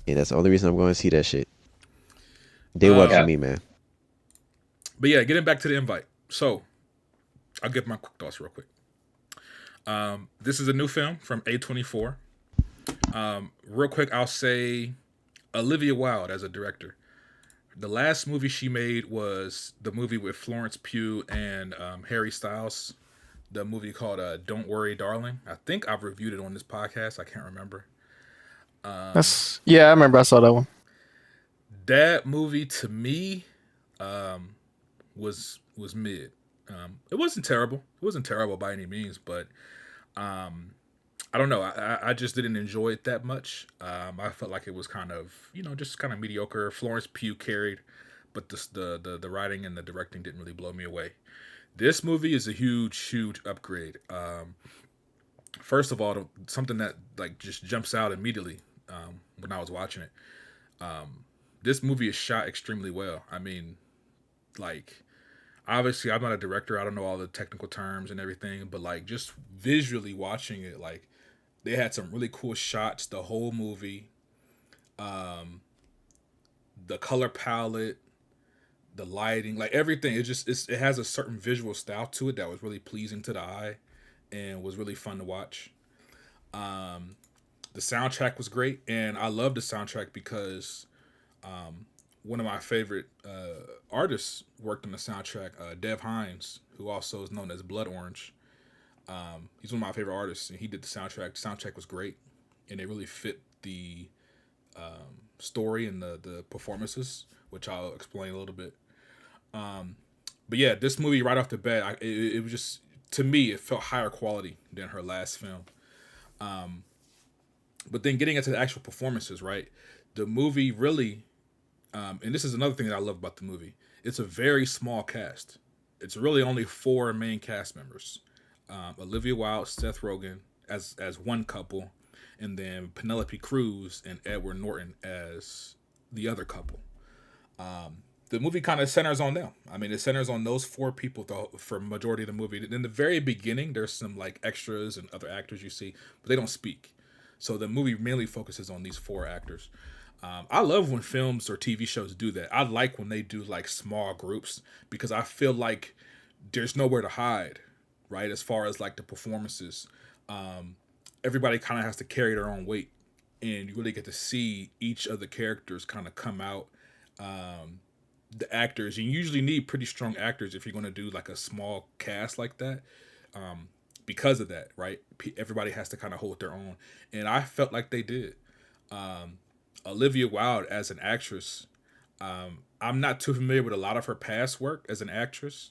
S10: Yeah, that's the only reason I'm going to see that shit. They work for me, man.
S9: But yeah, getting back to the invite. So, I'll give my quick thoughts real quick. This is a new film from A24. Real quick, I'll say Olivia Wilde as a director. The last movie she made was the movie with Florence Pugh and Harry Styles. The movie called Don't Worry, Darling. I think I've reviewed it on this podcast. I can't remember.
S7: I remember I saw that one.
S9: That movie to me was mid. It wasn't terrible. It wasn't terrible by any means, but I don't know. I just didn't enjoy it that much. I felt like it was kind of, just kind of mediocre. Florence Pugh carried, but the writing and the directing didn't really blow me away. This movie is a huge upgrade. First of all, something that like just jumps out immediately when I was watching it. This movie is shot extremely well. I mean, like, obviously I'm not a director. I don't know all the technical terms and everything, but like just visually watching it, like they had some really cool shots the whole movie. The color palette, the lighting, like everything, it has a certain visual style to it that was really pleasing to the eye and was really fun to watch. The soundtrack was great, and I love the soundtrack because one of my favorite artists worked on the soundtrack, Dev Hynes, who also is known as Blood Orange. He's one of my favorite artists, and he did the soundtrack. The soundtrack was great, and it really fit the story and the performances, which I'll explain a little bit. But yeah, this movie right off the bat, it was just, to me, it felt higher quality than her last film. But then getting into the actual performances, right? The movie really, and this is another thing that I love about the movie, it's a very small cast. It's really only 4 main cast members. Olivia Wilde, Seth Rogen as one couple, and then Penelope Cruz and Edward Norton as the other couple. The movie kind of centers on them. I mean, it centers on those 4 people for majority of the movie. In the very beginning, there's some like extras and other actors you see, but they don't speak. So the movie mainly focuses on these 4 actors. I love when films or TV shows do that. I like when they do like small groups because I feel like there's nowhere to hide, right? As far as like the performances, everybody kind of has to carry their own weight, and you really get to see each of the characters kind of come out. The actors, you usually need pretty strong actors if you're going to do like a small cast like that. Because of that, right? Everybody has to kind of hold their own. And I felt like they did. Olivia Wilde as an actress, I'm not too familiar with a lot of her past work as an actress.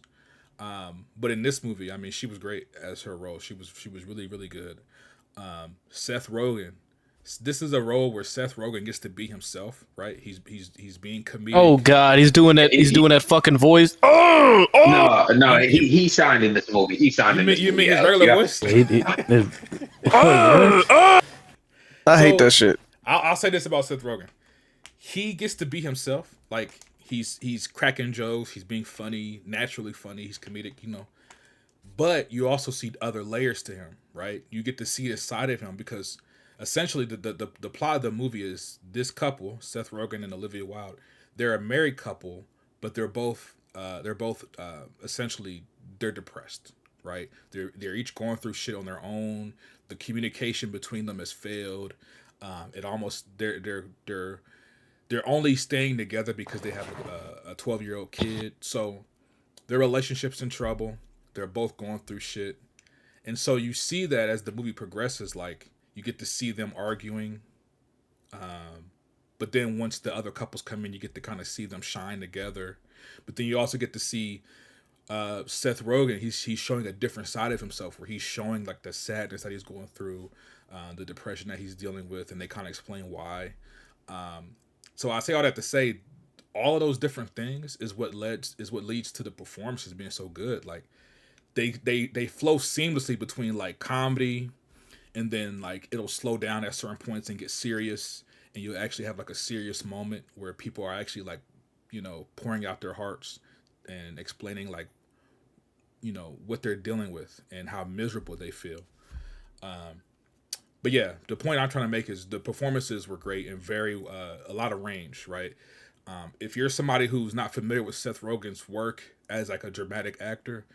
S9: But in this movie, I mean, she was great as her role. She was really, really good. Seth Rogen, this is a role where Seth Rogen gets to be himself, right? He's being comedic.
S7: Oh God, he's doing that. He's doing that fucking voice.
S3: No, he shined in this movie. He shined in this
S9: You
S3: movie.
S9: mean his
S3: Alex.
S9: regular
S3: You have
S9: voice?
S7: I hate
S9: So,
S7: that shit.
S9: I'll say this about Seth Rogen. He gets to be himself. Like he's cracking jokes. He's being funny, naturally funny. He's comedic, you know. But you also see other layers to him, right? You get to see this side of him because essentially the plot of the movie is this couple, Seth Rogen and Olivia Wilde. They're a married couple, but they're both essentially they're depressed, right? They're each going through shit on their own. The communication between them has failed. It almost they're only staying together because they have a 12-year-old kid. So their relationship's in trouble. They're both going through shit. And so you see that as the movie progresses, like you get to see them arguing. But then once the other couples come in, you get to kind of see them shine together. But then you also get to see Seth Rogen. He's showing a different side of himself where he's showing like the sadness that he's going through, the depression that he's dealing with, and they kind of explain why. So I say all that to say, all of those different things is what leads to the performances being so good. Like they flow seamlessly between like comedy, and then like it'll slow down at certain points and get serious, and you actually have like a serious moment where people are actually like, you know, pouring out their hearts and explaining like, you know, what they're dealing with and how miserable they feel. But yeah, the point I'm trying to make is the performances were great and very a lot of range, right? If you're somebody who's not familiar with Seth Rogen's work as like a dramatic actor,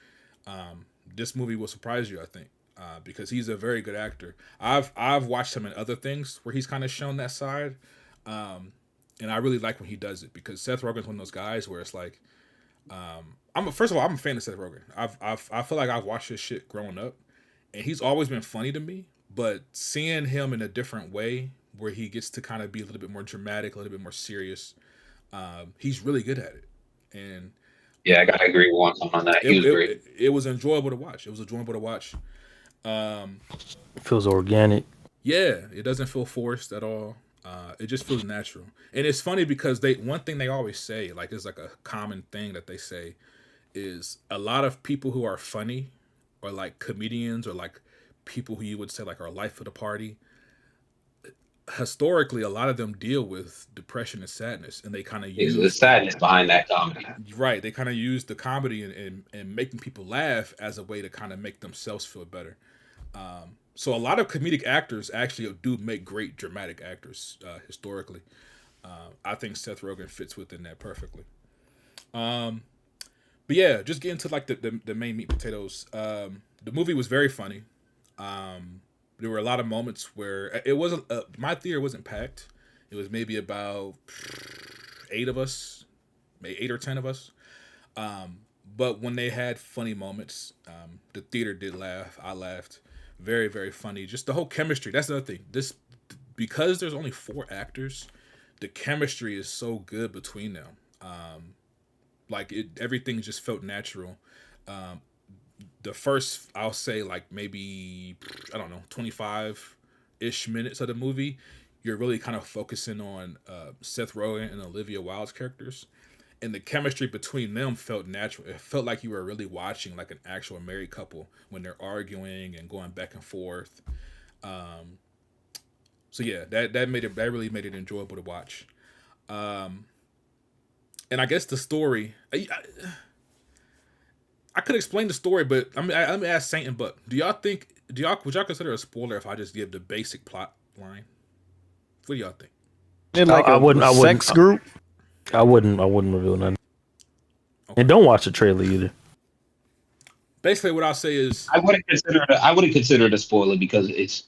S9: this movie will surprise you, I think, because he's a very good actor. I've watched him in other things where he's kind of shown that side, and I really like when he does it because Seth Rogen's one of those guys where it's like, first of all, I'm a fan of Seth Rogen. I feel like I've watched his shit growing up, and he's always been funny to me. But seeing him in a different way, where he gets to kind of be a little bit more dramatic, a little bit more serious, he's really good at it. And
S3: Yeah, I gotta agree with him on that. He was great.
S9: It was enjoyable to watch.
S5: It feels organic.
S9: Yeah, it doesn't feel forced at all. It just feels natural. And it's funny because one thing they always say, like it's like a common thing that they say, is a lot of people who are funny or like comedians or like people who you would say like are life of the party, historically a lot of them deal with depression and sadness, and they kind of use
S3: the sadness behind that comedy.
S9: Right, they kind of use the comedy and making people laugh as a way to kind of make themselves feel better. So a lot of comedic actors actually do make great dramatic actors historically. I think Seth Rogen fits within that perfectly. But yeah, just getting to like the main meat and potatoes. The movie was very funny. There were a lot of moments where it wasn't my theater wasn't packed. It was maybe about 8 of us, maybe 8 or 10 of us. But when they had funny moments, the theater did laugh. I laughed. Very, very funny. Just the whole chemistry. That's another thing. Because there's only 4 actors, the chemistry is so good between them. Everything just felt natural. The first, I'll say like maybe, I don't know, 25-ish minutes of the movie, you're really kind of focusing on Seth Rogen and Olivia Wilde's characters. And the chemistry between them felt natural. It felt like you were really watching like an actual married couple when they're arguing and going back and forth. So yeah, that really made it enjoyable to watch. And I guess the story, I could explain the story, but let me ask Saint and Buck. Would y'all consider a spoiler if I just give the basic plot line? What do y'all think?
S5: I wouldn't.
S7: Sex group.
S5: I wouldn't reveal nothing. Okay. And don't watch the trailer either.
S9: Basically, what I'll say is
S3: I wouldn't consider it a spoiler because it's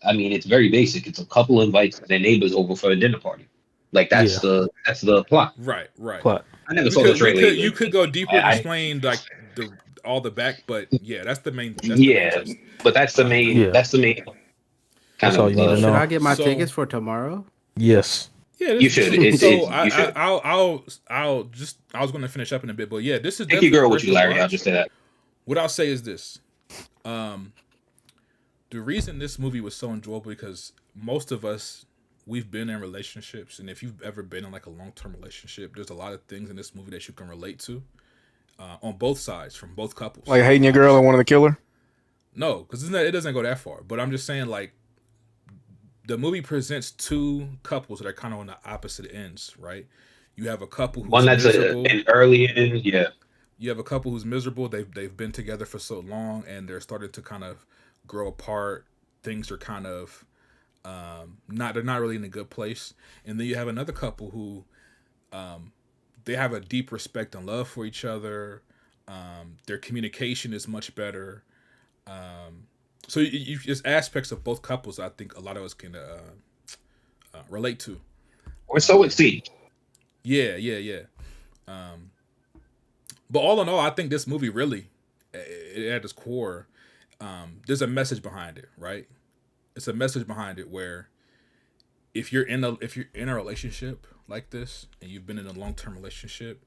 S3: very basic. It's a couple invites their neighbors over for a dinner party. Like that's the plot.
S9: Right.
S5: Plot.
S3: I never saw the trailer.
S9: You could go deeper and explain like all the back, but yeah, that's the main.
S3: But that's the main.
S5: Yeah.
S3: That's the main.
S5: That's all you need to know.
S6: Should I get my tickets for tomorrow?
S5: Yes.
S9: Yeah,
S3: you should.
S9: You should. I was going to finish up in a bit, but yeah, this is.
S3: Take your girl with you, Larry. I'll just say that.
S9: What I'll say is this: the reason this movie was so enjoyable because most of us we've been in relationships, and if you've ever been in like a long-term relationship, there's a lot of things in this movie that you can relate to on both sides from both couples.
S7: Like hating your girl and wanting to kill her.
S9: No, because it doesn't go that far. But I'm just saying, like, the movie presents two couples that are kind of on the opposite ends, right? You have a couple who's
S3: One that's
S9: miserable.
S3: an early end, yeah.
S9: You have a couple who's miserable. They've been together for so long, and they're starting to kind of grow apart. Things are kind of they're not really in a good place. And then you have another couple who they have a deep respect and love for each other. Their communication is much better. So there's aspects of both couples I think a lot of us can relate to.
S3: Or so it seems.
S9: Yeah. But all in all, I think this movie really, at its core, there's a message behind it, right? It's a message behind it where if you're in a relationship like this and you've been in a long-term relationship,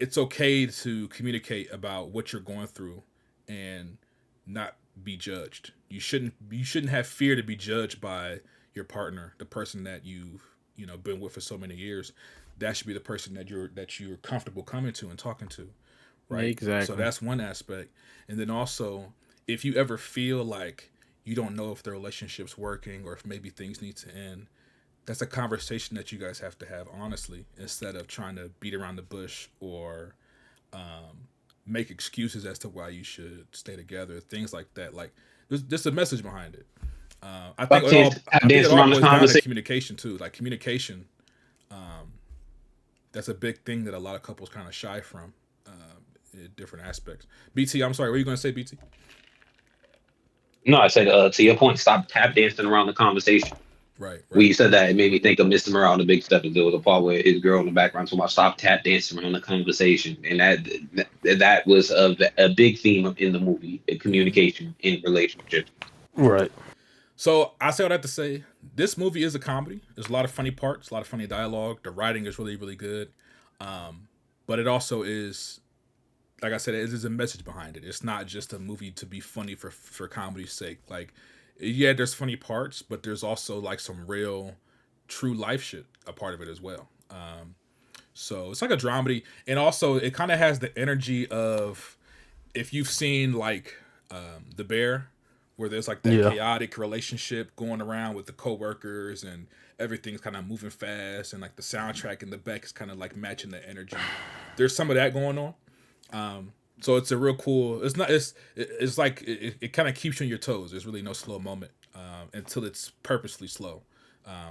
S9: it's okay to communicate about what you're going through and not be judged. You shouldn't have fear to be judged by your partner, the person that you've been with for so many years. That should be the person that you're comfortable coming to and talking to, right?
S6: Exactly.
S9: So that's one aspect. And then also, if you ever feel like you don't know if the relationship's working or if maybe things need to end, that's a conversation that you guys have to have honestly, instead of trying to beat around the bush or make excuses as to why you should stay together, things like that. Like there's a message behind it. I think it all boils down to communication too. Like communication, that's a big thing that a lot of couples kind of shy from in different aspects. BT, I'm sorry, what were you going to say, BT?
S3: No, I said to your point, stop tap dancing around the conversation.
S9: Right.
S3: When you said that, it made me think of Mr. Morale, the Big Steppers. There was a part where his girl in the background talking about stop tap dancing around the conversation, and that was a big theme in the movie: communication in relationships.
S5: Right.
S9: So I say all that to say, this movie is a comedy. There's a lot of funny parts, a lot of funny dialogue. The writing is really, really good, but it also is, like I said, it is a message behind it. It's not just a movie to be funny for comedy's sake. Like, yeah, there's funny parts, but there's also like some real, true life shit a part of it as well. So it's like a dramedy, and also it kind of has the energy of, if you've seen like The Bear, where there's like that chaotic relationship going around with the coworkers and everything's kind of moving fast, and like the soundtrack in the back is kind of like matching the energy. There's some of that going on. So it's a real cool. It's like it kind of keeps you on your toes. There's really no slow moment until it's purposely slow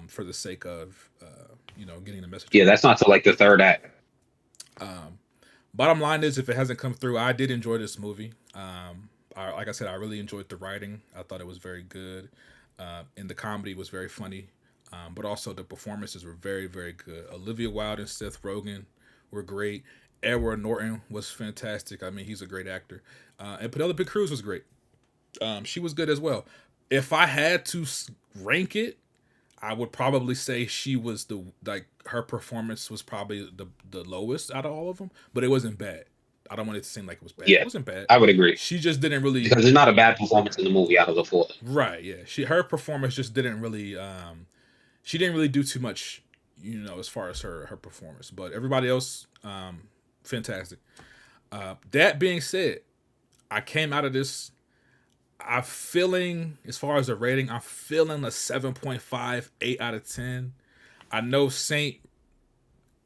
S9: for the sake of getting the message.
S3: Yeah, that's not till like the third act.
S9: Bottom line is, if it hasn't come through, I did enjoy this movie. Like I said, I really enjoyed the writing. I thought it was very good, and the comedy was very funny. But also the performances were very, very good. Olivia Wilde and Seth Rogen were great. Edward Norton was fantastic. I mean, he's a great actor. And Penelope Cruz was great. She was good as well. If I had to rank it, I would probably say she was her performance was probably the lowest out of all of them, but it wasn't bad. I don't want it to seem like it was bad.
S3: Yeah,
S9: it wasn't bad.
S3: I would agree.
S9: She just didn't really,
S3: because there's not a bad performance in the movie out of the four.
S9: Right. Yeah. Her performance just didn't really. She didn't really do too much, as far as her performance. But everybody else, fantastic. That being said, I came out of this. I'm feeling, as far as the rating, I'm feeling a 7.5, 8 out of 10. I know Saint.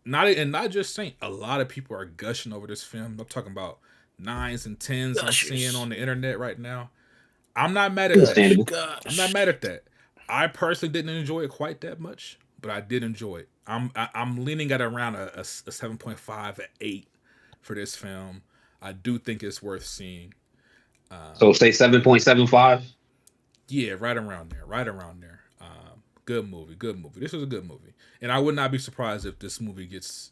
S9: Not just Saint. A lot of people are gushing over this film. I'm talking about 9s and 10s. I'm seeing on the internet right now. I'm not mad at that. I'm not mad at that. I personally didn't enjoy it quite that much, but I did enjoy it. I'm leaning at around a 7.5, an 8 for this film. I do think it's worth seeing.
S3: So say 7.75.
S9: Yeah, right around there. Good movie. This was a good movie, and I would not be surprised if this movie gets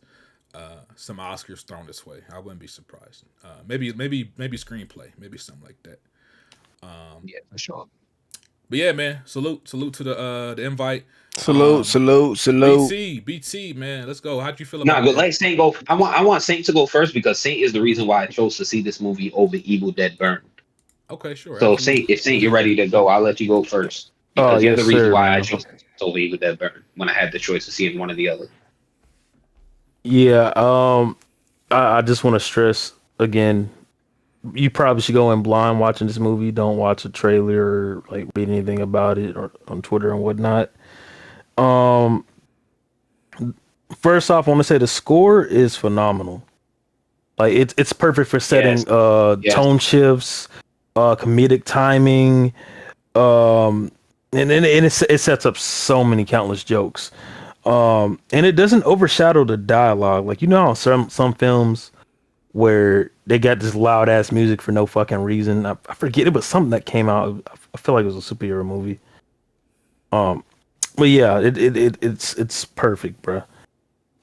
S9: some Oscars thrown this way. I wouldn't be surprised. Maybe screenplay, maybe something like that.
S3: Yeah, for sure.
S9: But yeah, man, salute to the invite.
S7: Salute.
S9: BT, man, let's go. How'd you feel about
S3: but let Saint go. I want Saint to go first, because Saint is the reason why I chose to see this movie over Evil Dead Burn.
S9: Okay, sure.
S3: So
S9: absolutely.
S3: if Saint, you're ready to go, I'll let you go first.
S5: Oh
S3: because you're the
S5: yes,
S3: reason
S5: sir,
S3: why I
S5: man.
S3: chose over Evil Dead Burn when I had the choice of seeing one or the other.
S5: Yeah. I just want to stress again. You probably should go in blind watching this movie. Don't watch a trailer or like read anything about it or on Twitter and whatnot. Um, First off, I want to say the score is phenomenal. Like it's perfect for
S3: Yes,
S5: setting
S3: yes.
S5: tone shifts, comedic timing, and it sets up so many countless jokes. And it doesn't overshadow the dialogue. Like you know how some films where they got this loud ass music for no fucking reason. I forget it was something that came out. I feel like it was a superhero movie. Um, but yeah, it's perfect, bro.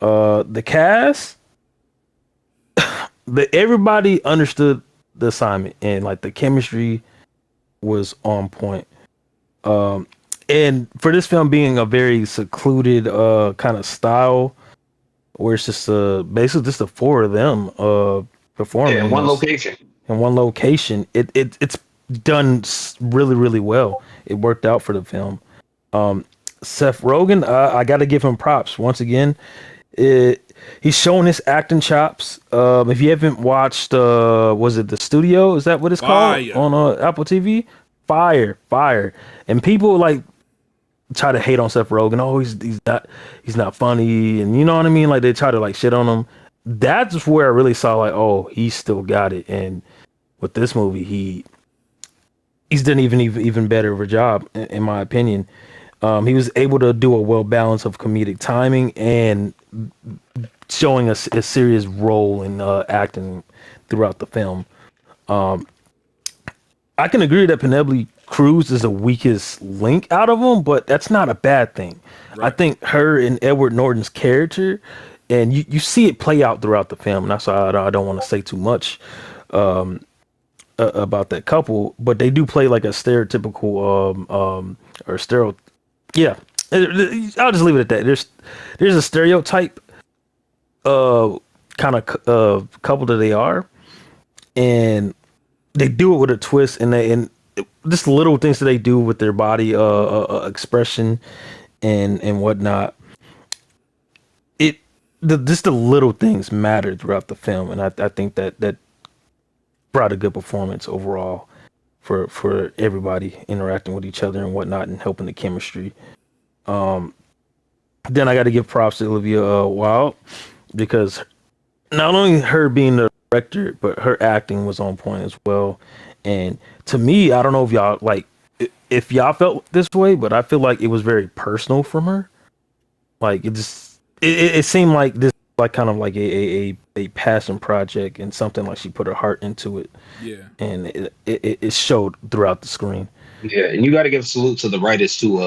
S5: The cast, everybody understood the assignment and like the chemistry was on point. Um, and for this film being a very secluded kind of style, where it's just basically just the four of them
S3: Yeah,
S5: performing,
S3: in
S5: you
S3: one
S5: know,
S3: location.
S5: in one location. It's done really really well. It worked out for the film. Um, Seth Rogen, I got to give him props once again. He's showing his acting chops. If you haven't watched, was it The Studio? Is that what it's called
S9: Fire.
S5: on Apple TV? Fire, and people like try to hate on Seth Rogen. Oh, he's not funny, and you know what I mean. Like they try to like shit on him. That's where I really saw like, oh, he still got it. And with this movie, he's done even better of a job in my opinion. He was able to do a well balance of comedic timing and showing us a serious role in acting throughout the film. Um, I can agree that Penelope Cruz is the weakest link out of them, but that's not a bad thing. I
S9: Right.
S5: think her and Edward Norton's character, and you see it play out throughout the film, and that's why I don't want to say too much about that couple, but they do play like a stereotypical or stereo. Yeah, I'll just leave it at that. There's a stereotype kind of couple that they are, and they do it with a twist, and just little things that they do with their body expression and whatnot. Just the little things matter throughout the film, and I think that brought a good performance overall for everybody interacting with each other and whatnot and helping the chemistry. Then I got to give props to Olivia Wilde because not only her being the director, but her acting was on point as well. And to me, I don't know if y'all like if y'all felt this way, but I feel like it was very personal from her. Like it seemed like this like kind of like a passion project and something like she put her heart into it,
S9: Yeah.
S5: and it showed throughout the screen.
S3: Yeah, and you got to give salute to the writers too.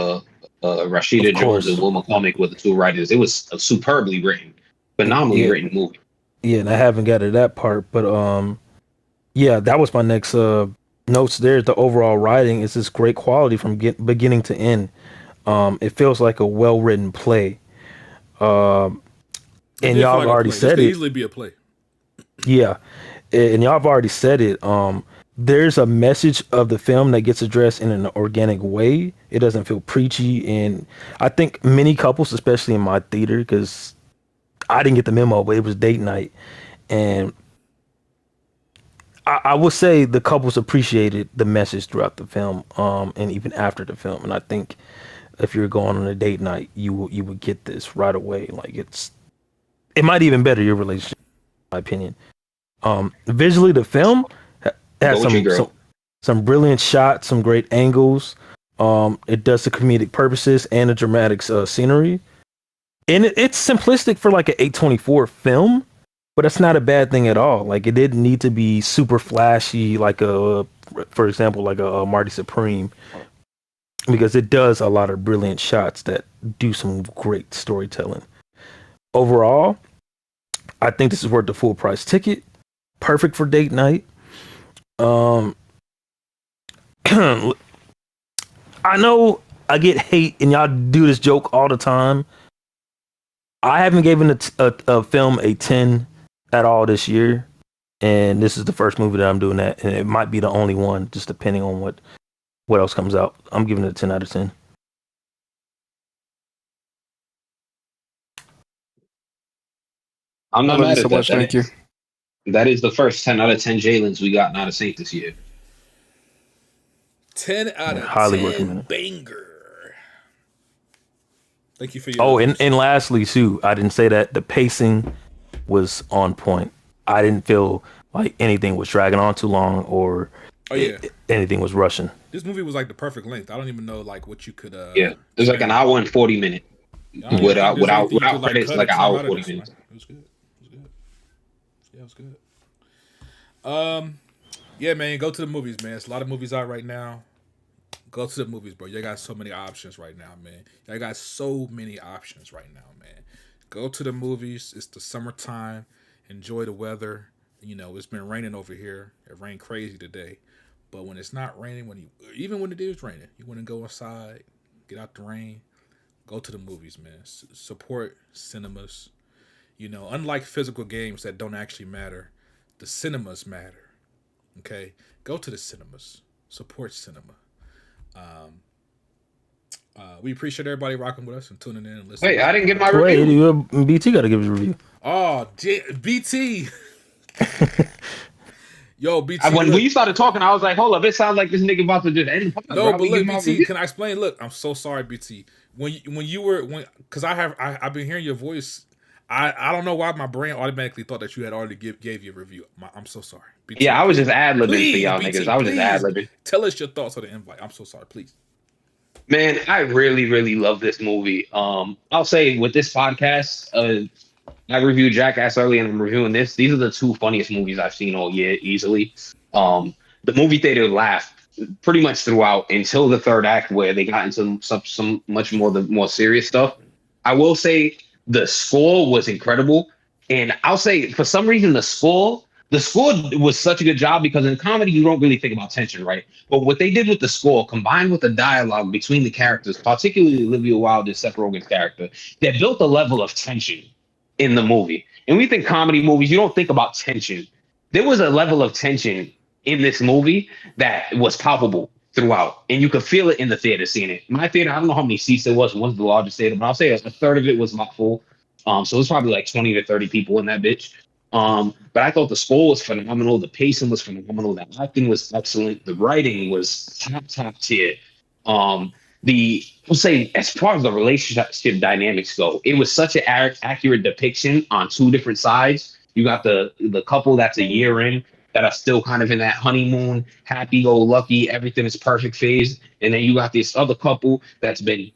S5: Of
S3: Rashida Jones and
S5: course,
S3: Will McCormick were the two writers. It was a superbly written, phenomenally
S5: yeah,
S3: written movie.
S5: yeah. And I haven't got to that part, but yeah, that was my next notes. There, the overall writing is this great quality from beginning to end. It feels like a well written play. Um,
S9: It
S5: and
S9: did feel
S5: y'all have
S9: like a
S5: already
S9: play. This
S5: said
S9: could
S5: it.
S9: easily be a play.
S5: Yeah, and y'all have already said it. There's a message of the film that gets addressed in an organic way. It doesn't feel preachy, and I think many couples, especially in my theater, because I didn't get the memo, but it was date night, and I would say the couples appreciated the message throughout the film, and even after the film. And I think if you're going on a date night, you would get this right away. Like it might even better your relationship, in my opinion. Visually, the film has
S3: Go with your girl.
S5: some brilliant shots, some great angles. It does the comedic purposes and the dramatic scenery, and it's simplistic for like an 824 film, but that's not a bad thing at all. Like it didn't need to be super flashy, like for example, like a Marty Supreme, because it does a lot of brilliant shots that do some great storytelling. Overall, I think this is worth the full price ticket. Perfect for date night. Um, I know I get hate, and y'all do this joke all the time. I haven't given a film a 10 at all this year, and this is the first movie that I'm doing that, and it might be the only one, just depending on what What else comes out? I'm giving it a 10 out of 10.
S3: I'm
S7: I
S3: not
S7: love you
S3: mad
S7: so
S3: at that.
S7: much. Thank you.
S3: That is the first 10 out of 10 Jalen's we got not a Saint this year.
S9: 10 out of
S5: Highly
S9: 10
S5: recommended.
S9: banger. Thank you for your
S5: Oh,
S9: reviews.
S5: and lastly, too, I didn't say that the pacing was on point. I didn't feel like anything was dragging on too long or
S9: Oh yeah,
S5: anything was rushing.
S9: this movie was like the perfect length. I don't even know like what you could
S3: Yeah. It was like an
S9: expand.
S3: hour and 40 minutes.
S9: I don't even think there's anything you could like
S3: credits,
S9: cut or
S3: like an
S9: trim
S3: hour
S9: out of
S3: 40
S9: this, man.
S3: minutes.
S9: It was good. It was good. Yeah, it was good. Yeah, man, go to the movies, man. There's a lot of movies out right now. Go to the movies, bro. You got so many options right now, man. You got so many options right now, man. Go to the movies. It's the summertime. Enjoy the weather. You know, it's been raining over here. It rained crazy today. But when it's not raining, even when it is raining, you want to go outside, get out the rain, go to the movies, man. Support cinemas. You know, unlike physical games that don't actually matter, the cinemas matter. Okay? Go to the cinemas. Support cinema. We appreciate everybody rocking with us and tuning in and listening.
S3: Wait, I didn't get my
S5: Wait,
S3: review.
S5: BT got to give his review.
S9: Oh, BT. Yo, BT.
S3: When you started talking, I was like, hold up, it sounds like this nigga about to just end.
S9: No, but look, BT, can I explain? Look, I'm so sorry, BT. Because I've been hearing your voice. I don't know why my brain automatically thought that you had already gave you a review. I'm so sorry. BT,
S3: Yeah, I was just ad-libbing for y'all
S9: BT,
S3: niggas. I was just ad-libbing.
S9: Tell us your thoughts on the invite. I'm so sorry, please.
S3: Man, I really, really love this movie. I'll say with this podcast, I reviewed Jackass early and I'm reviewing this. These are the two funniest movies I've seen all year, easily. The movie theater laughed pretty much throughout until the third act, where they got into some much more the more serious stuff. I will say the score was incredible, and I'll say for some reason the score was such a good job, because in comedy you don't really think about tension, right? But what they did with the score, combined with the dialogue between the characters, particularly Olivia Wilde and Seth Rogen's character, that built a level of tension in the movie. And we think comedy movies, you don't think about tension. There was a level of tension in this movie that was palpable throughout, and you could feel it in the theater seeing it. My theater, I don't know how many seats there was. One's the largest theater, but I'll say a third of it was not full. So it was probably like 20 to 30 people in that bitch. But I thought the score was phenomenal. The pacing was phenomenal. The acting was excellent. The writing was top tier. I'll say, as far as the relationship dynamics go, it was such an accurate depiction on two different sides. You got the couple that's a year in, that are still kind of in that honeymoon, happy-go-lucky, everything is perfect phase, and then you got this other couple that's been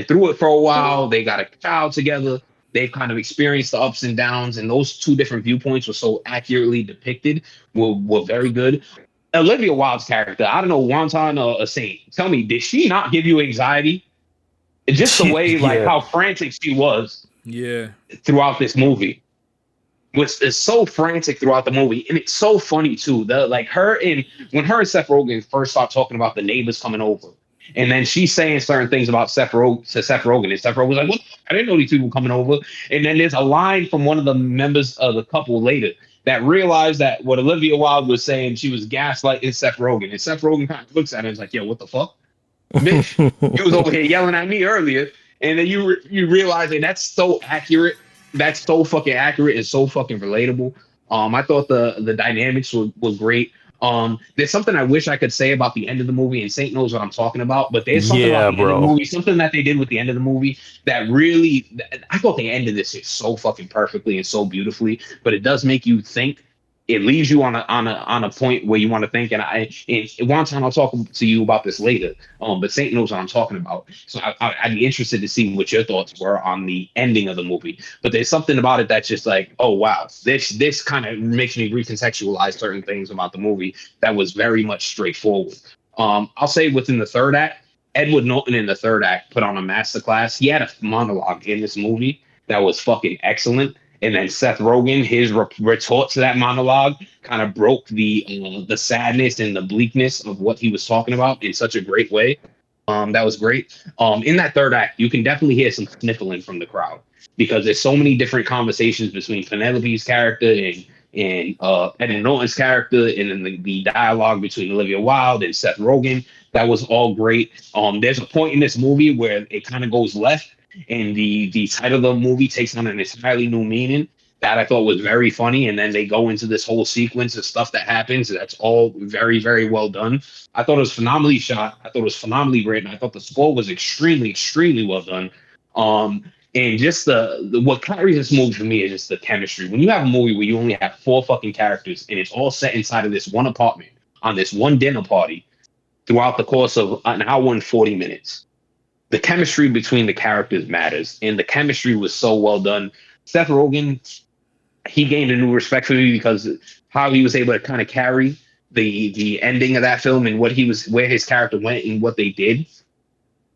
S3: through it for a while. They got a child together. They've kind of experienced the ups and downs, and those two different viewpoints were so accurately depicted. Were very good. Olivia Wilde's character, I don't know, Wonton or a Saint. Tell me, did she not give you anxiety? Just the way, like, how frantic she was.
S9: Yeah.
S3: Throughout this movie is so frantic throughout the movie, and it's so funny too. When her and Seth Rogen first start talking about the neighbors coming over, and then she's saying certain things about Seth Rogen, and Seth Rogen was like, "What? I didn't know these people coming over." And then there's a line from one of the members of the couple later that realized that what Olivia Wilde was saying, she was gaslighting Seth Rogen, and Seth Rogen kind of looks at her and is like, "Yo, what the fuck, bitch? You was over here yelling at me earlier." And then you realize that that's so accurate. That's so fucking accurate and so fucking relatable. I thought the dynamics was great. There's something I wish I could say about the end of the movie, and Saint knows what I'm talking about. But there's something about the end of the movie, something that they did with the end of the movie that really, I thought they ended this shit so fucking perfectly and so beautifully. But it does make you think. It leaves you on a point where you want to think. And one time I'll talk to you about this later. But Saint knows what I'm talking about. So I'd be interested to see what your thoughts were on the ending of the movie. But there's something about it that's just like, oh wow, this kind of makes me recontextualize certain things about the movie that was very much straightforward. I'll say within the third act, Edward Norton in the third act put on a masterclass. He had a monologue in this movie that was fucking excellent. And then Seth Rogen, his retort to that monologue kind of broke the sadness and the bleakness of what he was talking about in such a great way. That was great. In that third act, you can definitely hear some sniffling from the crowd, because there's so many different conversations between Penelope's character and Edward Norton's character, and then the dialogue between Olivia Wilde and Seth Rogen that was all great. There's a point in this movie where it kind of goes left, and the title of the movie takes on an entirely new meaning that I thought was very funny. And then they go into this whole sequence of stuff that happens. That's all very, very well done. I thought it was phenomenally shot. I thought it was phenomenally written. I thought the score was extremely, extremely well done. And just the what carries this movie for me is just the chemistry. When you have a movie where you only have four fucking characters and it's all set inside of this one apartment on this one dinner party throughout the course of an hour and 40 minutes, the chemistry between the characters matters. And the chemistry was so well done. Seth Rogen, he gained a new respect for me because how he was able to kind of carry the ending of that film and where his character went and what they did.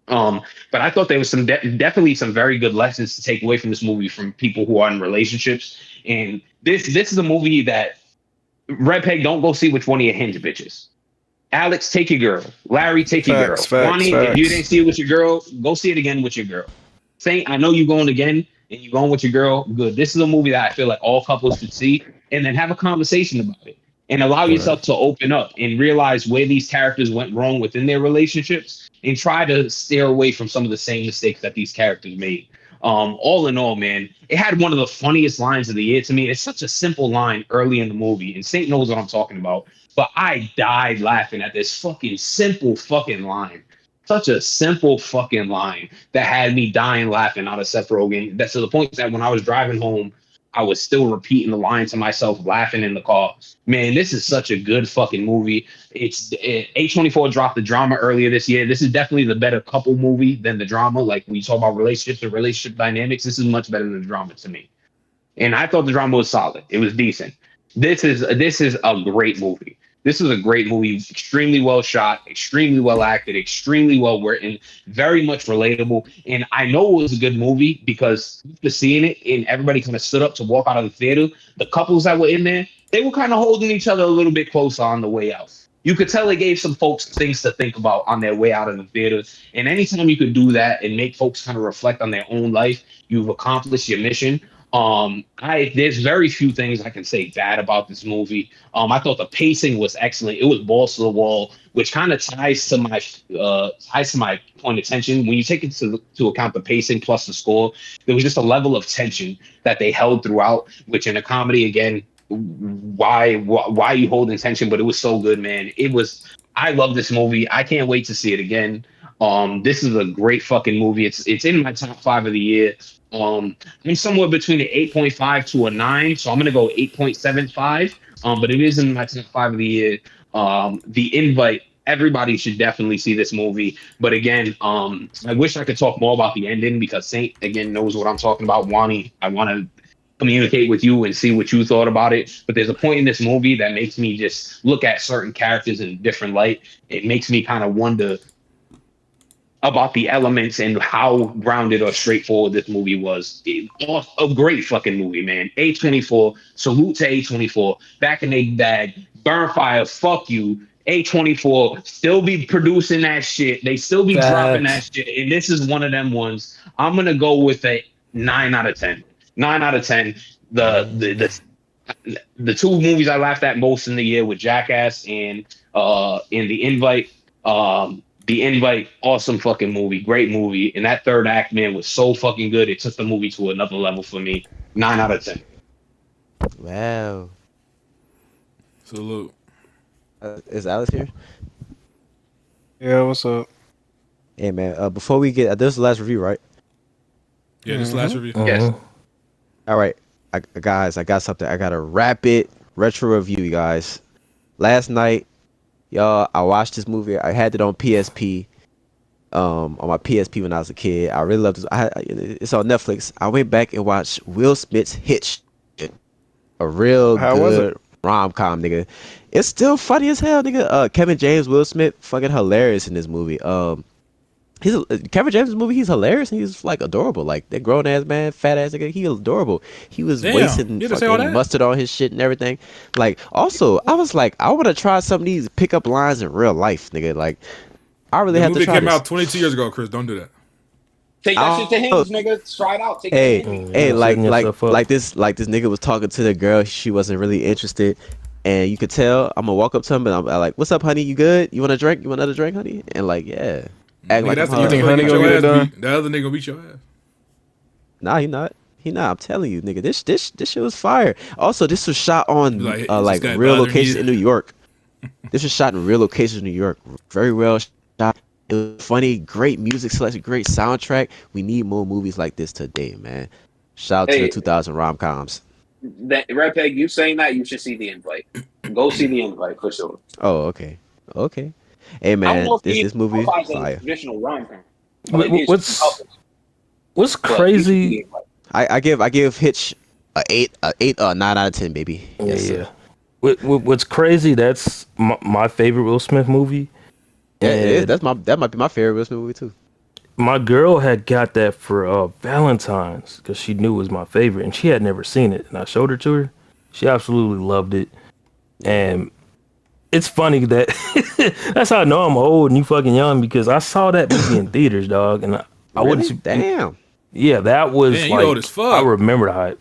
S3: But I thought there was definitely some very good lessons to take away from this movie from people who are in relationships. And this is a movie that Red Peg, don't go see which one of your hinge bitches. Alex, take your girl. Larry, take your girl. Ronnie, if you didn't see it with your girl, go see it again with your girl. Saint, I know you're going again and you're going with your girl. Good. This is a movie that I feel like all couples should see and then have a conversation about it and allow yourself to open up and realize where these characters went wrong within their relationships and try to steer away from some of the same mistakes that these characters made. All in all, man, it had one of the funniest lines of the year to me. It's such a simple line early in the movie, and Saint knows what I'm talking about. But I died laughing at this fucking simple fucking line. Such a simple fucking line that had me dying laughing out of Seth Rogen. That's to the point that when I was driving home, I was still repeating the line to myself, laughing in the car. Man, this is such a good fucking movie. A24 dropped the drama earlier this year. This is definitely the better couple movie than the drama. Like when you talk about relationships and relationship dynamics, this is much better than the drama to me. And I thought the drama was solid. It was decent. This is a great movie. This is a great movie, extremely well shot, extremely well acted, extremely well written, very much relatable. And I know it was a good movie because after seeing it and everybody kind of stood up to walk out of the theater, the couples that were in there, they were kind of holding each other a little bit closer on the way out. You could tell it gave some folks things to think about on their way out of the theater. And anytime you could do that and make folks kind of reflect on their own life, you've accomplished your mission. There's very few things I can say bad about this movie. I thought the pacing was excellent. It was balls to the wall, which kind of ties to my point of tension. When you take into account the pacing plus the score, there was just a level of tension that they held throughout, which in a comedy, again, why you holding tension, but it was so good, man. I love this movie. I can't wait to see it again. This is a great fucking movie. It's in my top 5 of the year. I'm somewhere between an 8.5 to a 9, so I'm gonna go 8.75. But it is in my top 5 of the year. The Invite. Everybody should definitely see this movie. But again, I wish I could talk more about the ending because Saint again knows what I'm talking about. Wani, I want to communicate with you and see what you thought about it. But there's a point in this movie that makes me just look at certain characters in a different light. It makes me kind of wonder about the elements and how grounded or straightforward this movie was. A great fucking movie, man. A24, salute to A24. Back in their bag, Burnfire, fuck you. A24 still be producing that shit. They still be dropping that shit. And this is one of them ones. I'm gonna go with a 9 out of 10. 9 out of 10. The two movies I laughed at most in the year were Jackass and The Invite. The Invite, awesome fucking movie, great movie. And that third act, man, was so fucking good. It took the movie to another level for me. 9 out of 10.
S10: Wow.
S9: Salute.
S10: Is Alex here?
S7: Yeah, what's up?
S10: Hey man, before we get this is the last review, right?
S9: Yeah, this last review.
S3: Yes.
S10: All right, guys, I got something. I got a rapid retro review, you guys. Last night, y'all, I watched this movie. I had it on PSP, on my PSP when I was a kid. I really loved this. It's on Netflix. I went back and watched Will Smith's Hitch, a real good rom-com, nigga. It's still funny as hell, nigga. Kevin James, Will Smith, fucking hilarious in this movie. Kevin James' movie, he's hilarious and he's like adorable. Like that grown ass man, fat ass nigga, he adorable. He was wasting fucking mustard on his shit and everything. Like, also, I was like, I want to try some of these pickup lines in real life, nigga. Like, I really have to try.
S9: The movie came
S10: this.
S9: out 22 years ago, Chris. Don't do that.
S3: Take that shit to him, nigga. Try it out. Take it to him.
S10: Like this nigga was talking to the girl. She wasn't really interested. And you could tell I'm gonna walk up to him and I'm like, "What's up, honey? You good? You want a drink? You want another drink, honey?" And like, yeah, act
S9: Nigga,
S10: like
S9: that's
S10: I'm
S9: the
S10: hard.
S7: think
S9: motherfucker
S7: Honey
S9: get
S7: gonna
S9: your
S7: get it
S9: ass
S7: done?
S9: beat. The other nigga beat your ass.
S10: Nah, he not. He not. I'm telling you, nigga. This shit was fire. Also, this was shot on
S9: Like, is this
S10: like
S9: guy
S10: real
S9: bothering
S10: locations
S9: you?
S10: in New York. This was shot in real locations in New York. Very well shot. It was funny. Great music selection. Great soundtrack. We need more movies like this today, man. Shout out to the
S3: Hey,
S10: 2000 rom-coms.
S3: that Red Peg, you saying that you should see the invite. Go see the invite for sure.
S10: Oh, okay. Okay. Hey,
S3: I don't
S10: man.
S3: know if
S10: This
S3: he
S10: this movie
S3: qualifies as
S10: fire.
S3: traditional rom com,
S5: Wh-
S3: but
S5: wh-
S3: it's
S5: What's what's
S3: but you should see the
S5: crazy?
S3: invite.
S10: I give Hitch a 9 out of 10, baby. Yes,
S5: Yeah,
S10: sir.
S5: yeah. What's crazy? That's my favorite Will Smith movie,
S10: Yeah, it is.
S5: and
S10: That might be my favorite Will Smith movie too.
S5: my girl had got that for Valentine's because she knew it was my favorite, and she had never seen it. And I showed her to her. She absolutely loved it, and it's funny that that's how I know I'm old and you fucking young because I saw that movie in theaters, dog, and I wouldn't.
S10: Really? Damn.
S5: Yeah, that was
S9: Damn, you old as fuck.
S5: I remember the hype.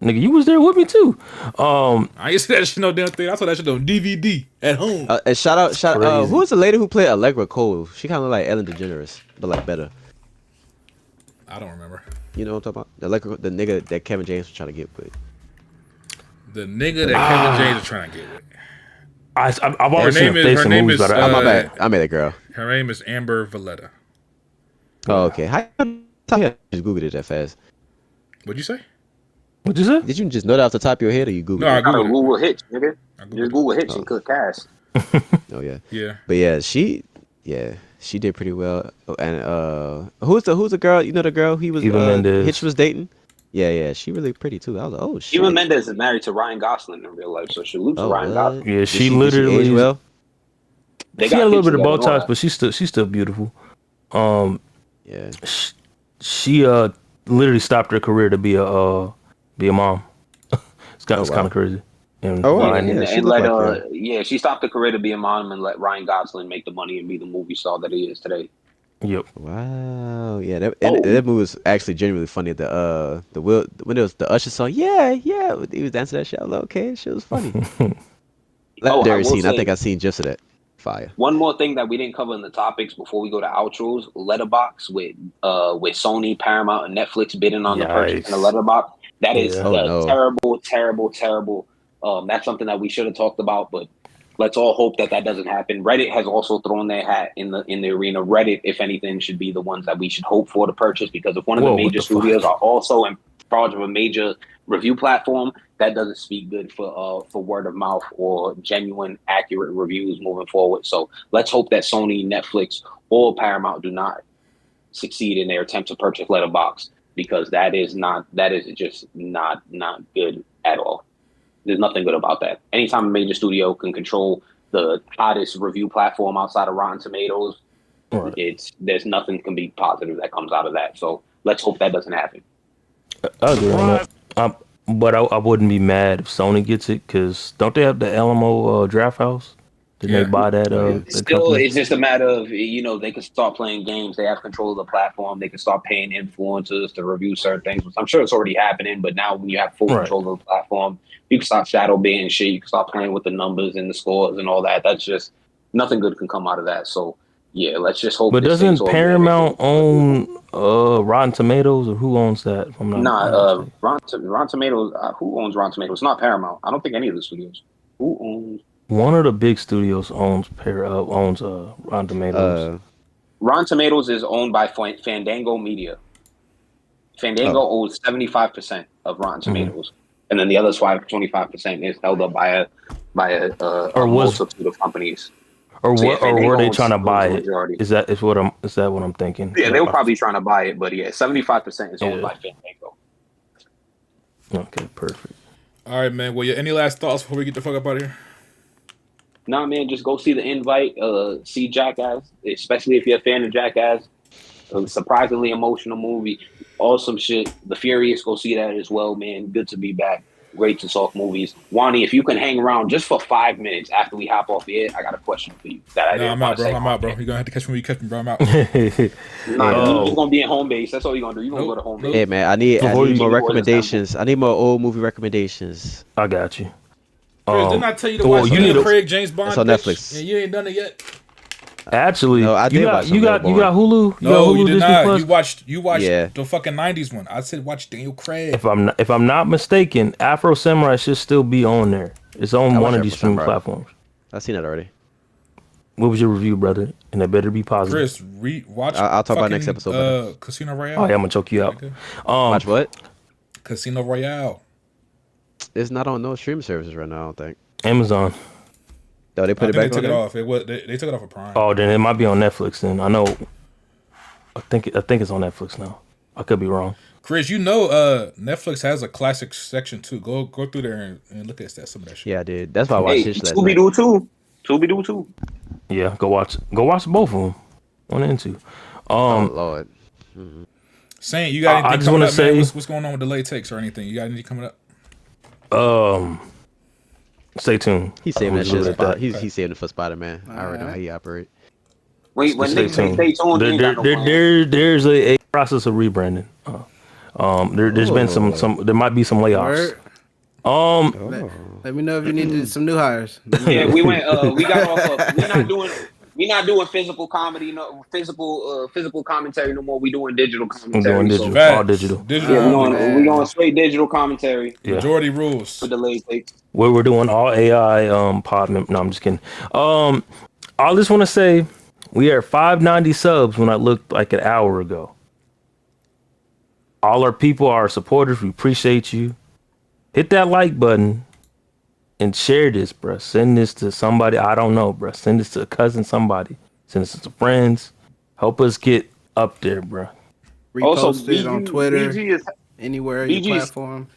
S5: Nigga, you was there with me too.
S9: I ain't see that shit no damn thing. I saw that shit on DVD at home.
S10: And shout out,
S5: crazy.
S10: who was the lady who played Allegra Cole? She kind of like Ellen DeGeneres, but like better.
S9: I don't remember.
S10: You know what I'm talking about? The nigga that Kevin James was trying to get with.
S9: The nigga that Kevin James is trying to get with.
S5: I've always seen her face in movies, but
S10: My bad. I made that girl.
S9: Her name is Amber Valletta.
S10: Oh, okay. How you just Googled it that fast?
S9: What'd you say?
S5: what'd you say?
S10: Did you just know that off the top of your head, or you Googled
S9: No, I
S10: it?
S3: Gotta
S9: googled it.
S3: Google Hitch, nigga.
S9: I googled
S3: Just
S9: it.
S3: Google Hitch and click cast.
S10: Oh yeah.
S9: Yeah.
S10: But yeah, she did pretty well. And who's the girl? You know the girl he was
S5: Eva Mendes.
S10: Hitch was dating? Yeah, she really pretty too. I was like, oh shit.
S3: Eva Mendes is married to Ryan Gosling in real life, so she lose to
S10: Oh,
S3: Ryan
S10: what?
S3: Gosling.
S5: Yeah,
S10: Did
S5: she
S10: age
S5: literally.
S10: well.
S3: They
S5: She had a little
S3: kids
S5: bit of
S3: together and all
S5: Botox,
S3: that.
S5: but she's still beautiful.
S10: Yeah.
S5: She literally stopped her career to be a mom. It's
S10: wow.
S5: kind of crazy. And
S10: Oh, wow.
S5: Ryan-
S10: Yeah,
S3: and
S10: she
S3: let
S10: looked like
S3: she stopped her career to be a mom and let Ryan Gosling make the money and be the movie star that he is today.
S5: Yep.
S10: Wow. Yeah,
S3: Oh.
S10: that movie was actually genuinely funny. When it was the Usher song, yeah, he was dancing that shit. I was like, okay, shit was funny. Legendary
S3: will
S10: scene. I
S3: say-
S10: think I seen just of that. Fire.
S3: One more thing that we didn't cover in the topics before we go to outros: Letterbox with Sony, Paramount, and Netflix bidding on the purchase in the
S5: Yikes.
S3: Letterbox. That is
S5: Yeah.
S10: Oh, no.
S3: terrible, terrible, terrible. That's something that we should have talked about, but let's all hope that doesn't happen. Reddit has also thrown their hat in the arena. Reddit, if anything, should be the ones that we should hope for to purchase, because if one of
S5: Whoa,
S3: the
S5: what
S3: major
S5: the fuck?
S3: studios are also in charge of a major review platform, that doesn't speak good for word of mouth or genuine, accurate reviews moving forward. So let's hope that Sony, Netflix, or Paramount do not succeed in their attempt to purchase Letterboxd, because that is just not good at all. There's nothing good about that. Anytime a major studio can control the hottest review platform outside of Rotten Tomatoes,
S5: Right.
S3: there's nothing can be positive that comes out of that. So let's hope that doesn't happen.
S5: I agree on that. But I wouldn't be mad if Sony gets it because don't they have the Alamo Draft House? Did
S9: Yeah.
S5: they buy that? that
S3: Still,
S5: company?
S3: it's just a matter of, they can start playing games. They have control of the platform. They can start paying influencers to review certain things. I'm sure it's already happening, but now when you have full
S5: Right.
S3: control of the platform, you can start shadow banning shit. You can start playing with the numbers and the scores and all that. That's just nothing good can come out of that. So yeah, let's just hope.
S5: But
S3: this
S5: doesn't
S3: stays all
S5: Paramount
S3: organic.
S5: own Rotten Tomatoes, or who owns that? If I'm not mistaken?
S3: Rotten Tomatoes. Who owns Rotten Tomatoes? It's not Paramount. I don't think any of the studios. Who owns?
S5: One of the big studios owns Rotten Tomatoes.
S3: Rotten Tomatoes is owned by Fandango Media. Fandango owns 75% of Rotten Tomatoes, and then the other 25% is held up by a multitude of companies.
S5: Or
S3: So, yeah,
S5: what? Or
S3: Fandango
S5: were they
S3: owns
S5: trying to buy
S3: the
S5: it?
S3: majority.
S5: Is that what I'm thinking?
S3: Yeah, they were probably trying to buy it, but yeah, 75% is owned
S5: Yeah.
S3: by Fandango.
S5: Okay, perfect.
S9: All right, man. Well, yeah. Any last thoughts before we get the fuck up out of here?
S3: Nah, man, just go see the invite. See Jackass, especially if you're a fan of Jackass. A surprisingly emotional movie. Awesome shit. The Furious, go see that as well, man. Good to be back. Great to talk movies. Wani, if you can hang around just for 5 minutes after we hop off the air, I got a question for you.
S9: I'm out, bro. I'm out, bro. You're going to have to catch me when you catch me, bro. I'm out.
S3: Nah, you're just going to be in home base. That's all you're going to do. You're going to go to home base.
S10: Hey man, I need
S5: Before you
S10: more
S3: go to
S10: recommendations. I need more old movie recommendations.
S5: I got you.
S9: Chris, didn't I tell you to
S5: well,
S9: watch
S5: you need
S9: Daniel
S5: to-
S9: Craig James Bond?
S10: It's on
S9: bitch?
S10: Netflix.
S9: And you ain't done it yet.
S5: Actually,
S10: No, I did
S5: you got
S10: watch some
S5: you got
S10: Real
S5: you got Hulu. You got
S9: No,
S5: Hulu
S9: you did
S5: Disney
S9: not.
S5: Plus?
S9: You watched
S10: Yeah.
S9: the fucking 90s one. I said watch Daniel Craig.
S5: If I'm not mistaken, Afro Samurai should still be on there. It's on
S10: I
S5: one
S10: watched
S5: of these
S10: Afro
S5: streaming
S10: Samurai.
S5: platforms.
S10: I've seen that already.
S5: What was your review, brother? And it better be positive.
S9: Chris, watch.
S10: I'll talk about
S9: fucking,
S10: next episode, brother.
S9: Casino Royale.
S5: Oh yeah, I'm gonna choke you out.
S9: nigga.
S10: Watch what?
S9: Casino Royale.
S10: It's not on no streaming services right now. I don't think.
S5: Amazon.
S10: No, they
S9: I
S10: put
S9: think
S10: it back
S9: they took
S10: on
S9: it
S10: there?
S9: off. It was they took it off of Prime.
S5: Oh, then it might be on Netflix. Then I know. I think it's on Netflix now. I could be wrong.
S9: Chris, Netflix has a classic section too. Go through there and look at some of that shit.
S10: Yeah, I did. That's why I watched
S3: Hey,
S10: this last
S3: Scooby
S10: night.
S3: Doo too. Scooby Doo too.
S5: Yeah, go watch both of them. 1 and 2.
S10: Oh Lord.
S9: Saint, you got
S5: I
S9: anything
S5: just
S9: coming
S5: wanna
S9: up, man?
S5: say-
S9: What's going on with the late takes or anything? You got anything coming up?
S5: Stay tuned.
S10: He's saving
S5: I'm
S10: that
S5: just
S10: shit.
S5: leave it at
S10: He's saving it for Spider-Man. I already know how he operate.
S3: Wait, when
S5: Stay
S3: niggas say
S5: tuned.
S3: stay tuned, you ain't got no plan.
S5: There's a process of rebranding. There's been some there might be some layoffs.
S6: Word. Let me know if you need some new hires.
S3: Yeah, we went. We got off of. We're not doing physical comedy. No physical commentary no more. We doing digital
S5: I'm
S3: commentary.
S5: doing digital,
S3: So,
S5: all digital.
S9: Digital.
S3: yeah,
S9: only.
S3: we going straight digital commentary
S5: Yeah.
S9: Majority rules.
S3: for the late takes.
S5: We're doing all AI pod. No, I'm just kidding. I just want to say we are 590 subs when I looked like an hour ago. All our people, our supporters, we appreciate you. Hit that like button and share this, bruh. Send this to somebody I don't know, bruh. Send this to a cousin, somebody. Send this to friends. Help us get up there, bruh.
S3: Also,
S6: Repost it on Twitter,
S3: BG
S6: anywhere,
S3: BG
S6: your
S3: is-
S6: platform.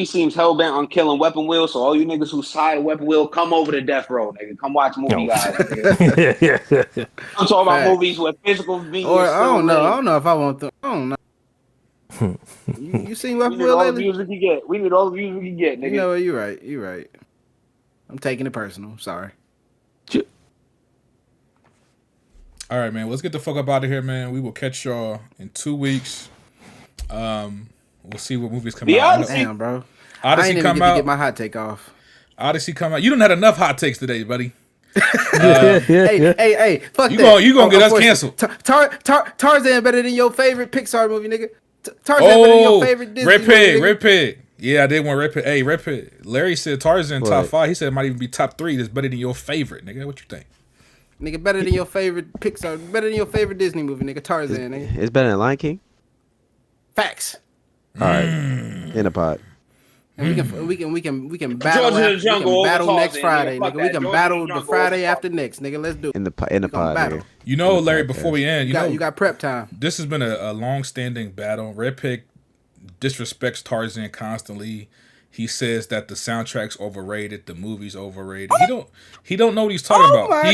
S3: seems hell bent on killing Weapon Wheel. So all you niggas who side of Weapon Wheel, come over to Death Row, nigga. Come watch movie
S5: No.
S3: guys. Nigga. I'm talking about
S6: Facts.
S3: movies where physical media.
S6: Or
S3: is
S6: I
S3: still
S6: don't know. I
S3: real.
S6: don't know if I want them. I don't know. You seen
S3: We
S6: Weapon
S3: need
S6: Wheel
S3: all the
S6: lately?
S3: views we can get. We need all the views we can get, nigga.
S6: You know what? You're right. You're right. I'm taking it personal. Sorry.
S9: All right, man. Let's get the fuck up out of here, man. We will catch y'all in 2 weeks. We'll see what movies come
S3: The
S9: out.
S3: Odyssey-
S6: Damn, bro. I
S9: Odyssey
S6: ain't even
S9: come
S6: get to
S9: out.
S6: get my hot take off.
S9: Odyssey come out. You done had enough hot takes today, buddy.
S6: Hey, fuck
S9: You
S6: that.
S9: gonna get us
S6: Unfortunately,
S9: canceled.
S6: Tarzan better than your favorite Pixar movie, nigga. Tarzan better than your favorite Disney
S9: Red
S6: movie,
S9: Pig,
S6: nigga.
S9: Red Pig. Yeah, I did want Red Pig. Hey, Red Pig. Larry said Tarzan top
S10: What?
S9: 5. He said it might even be top 3. That's better than your favorite, nigga. What you think?
S6: Nigga, better than your favorite Pixar, better than your favorite Disney movie, nigga. Tarzan, nigga.
S10: It's better than Lion King.
S6: Facts.
S10: All right, in the pod.
S6: And we can battle.
S3: George of the
S6: after, we
S3: Jungle
S6: can
S3: over
S6: battle next
S3: Tarzan,
S6: Friday,
S3: nigga. Fuck
S6: nigga. We
S3: that.
S6: can
S3: George of
S6: battle
S3: the
S6: the
S3: Jungle
S6: Friday
S3: over
S6: after next, nigga. Let's do it.
S10: In the
S6: We gonna
S10: pod,
S6: battle.
S10: nigga.
S9: You know,
S10: In the
S9: Larry,
S10: podcast.
S9: before we end,
S6: You got prep time.
S9: this has been a long-standing battle. Red Pig disrespects Tarzan constantly. He says that the soundtrack's overrated, the movie's overrated. He don't know what he's talking about.
S6: my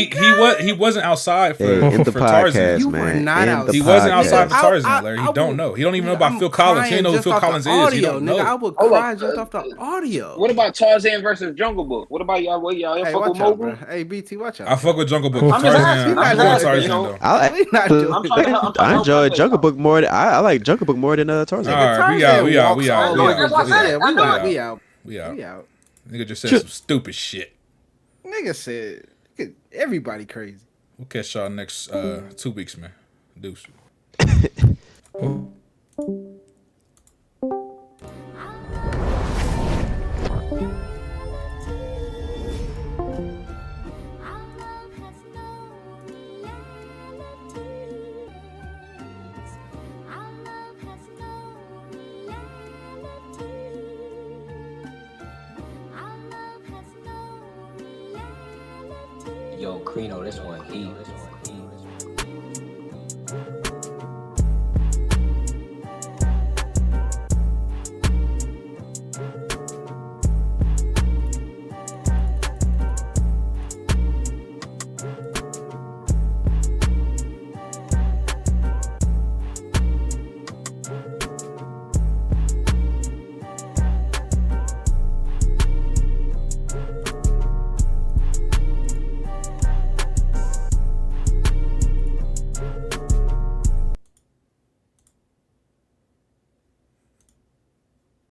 S9: He wasn't outside for,
S10: Hey, in the
S9: for Tarzan.
S10: podcast,
S6: You were
S10: man.
S6: not
S10: In
S6: out-
S10: the
S9: He wasn't outside for
S10: podcast.
S9: Tarzan, Larry. He don't know. He don't even know about Phil Collins. He don't know who Phil Collins is. He don't know.
S6: Nigga, I would
S3: Hold
S6: cry
S3: up.
S6: just off the audio.
S3: What about Tarzan versus Jungle Book? What about y'all? What y'all
S6: Hey,
S3: fuck
S6: watch
S3: with
S6: out,
S3: Mogul?
S6: bro. Hey, BT, watch out.
S9: I fuck with Jungle Book.
S3: I'm just
S9: Tarzan.
S3: asking.
S9: I'm
S3: I'm
S9: going
S3: just asking,
S9: Tarzan
S3: you know.
S9: though.
S10: I
S6: We not doing
S3: I'm trying to help.
S10: I enjoy
S3: help
S10: Jungle Book more. I like Jungle Book more than Tarzan.
S9: All right, we out.
S6: walks all over.
S3: That's what I said.
S6: Yeah,
S3: I know.
S6: we out.
S9: We out.
S6: We out.
S9: Nigga just said some stupid shit.
S6: Nigga said, everybody crazy.
S9: We'll catch y'all next 2 weeks, man. Deuce.
S11: Yo, Crino, this one heat.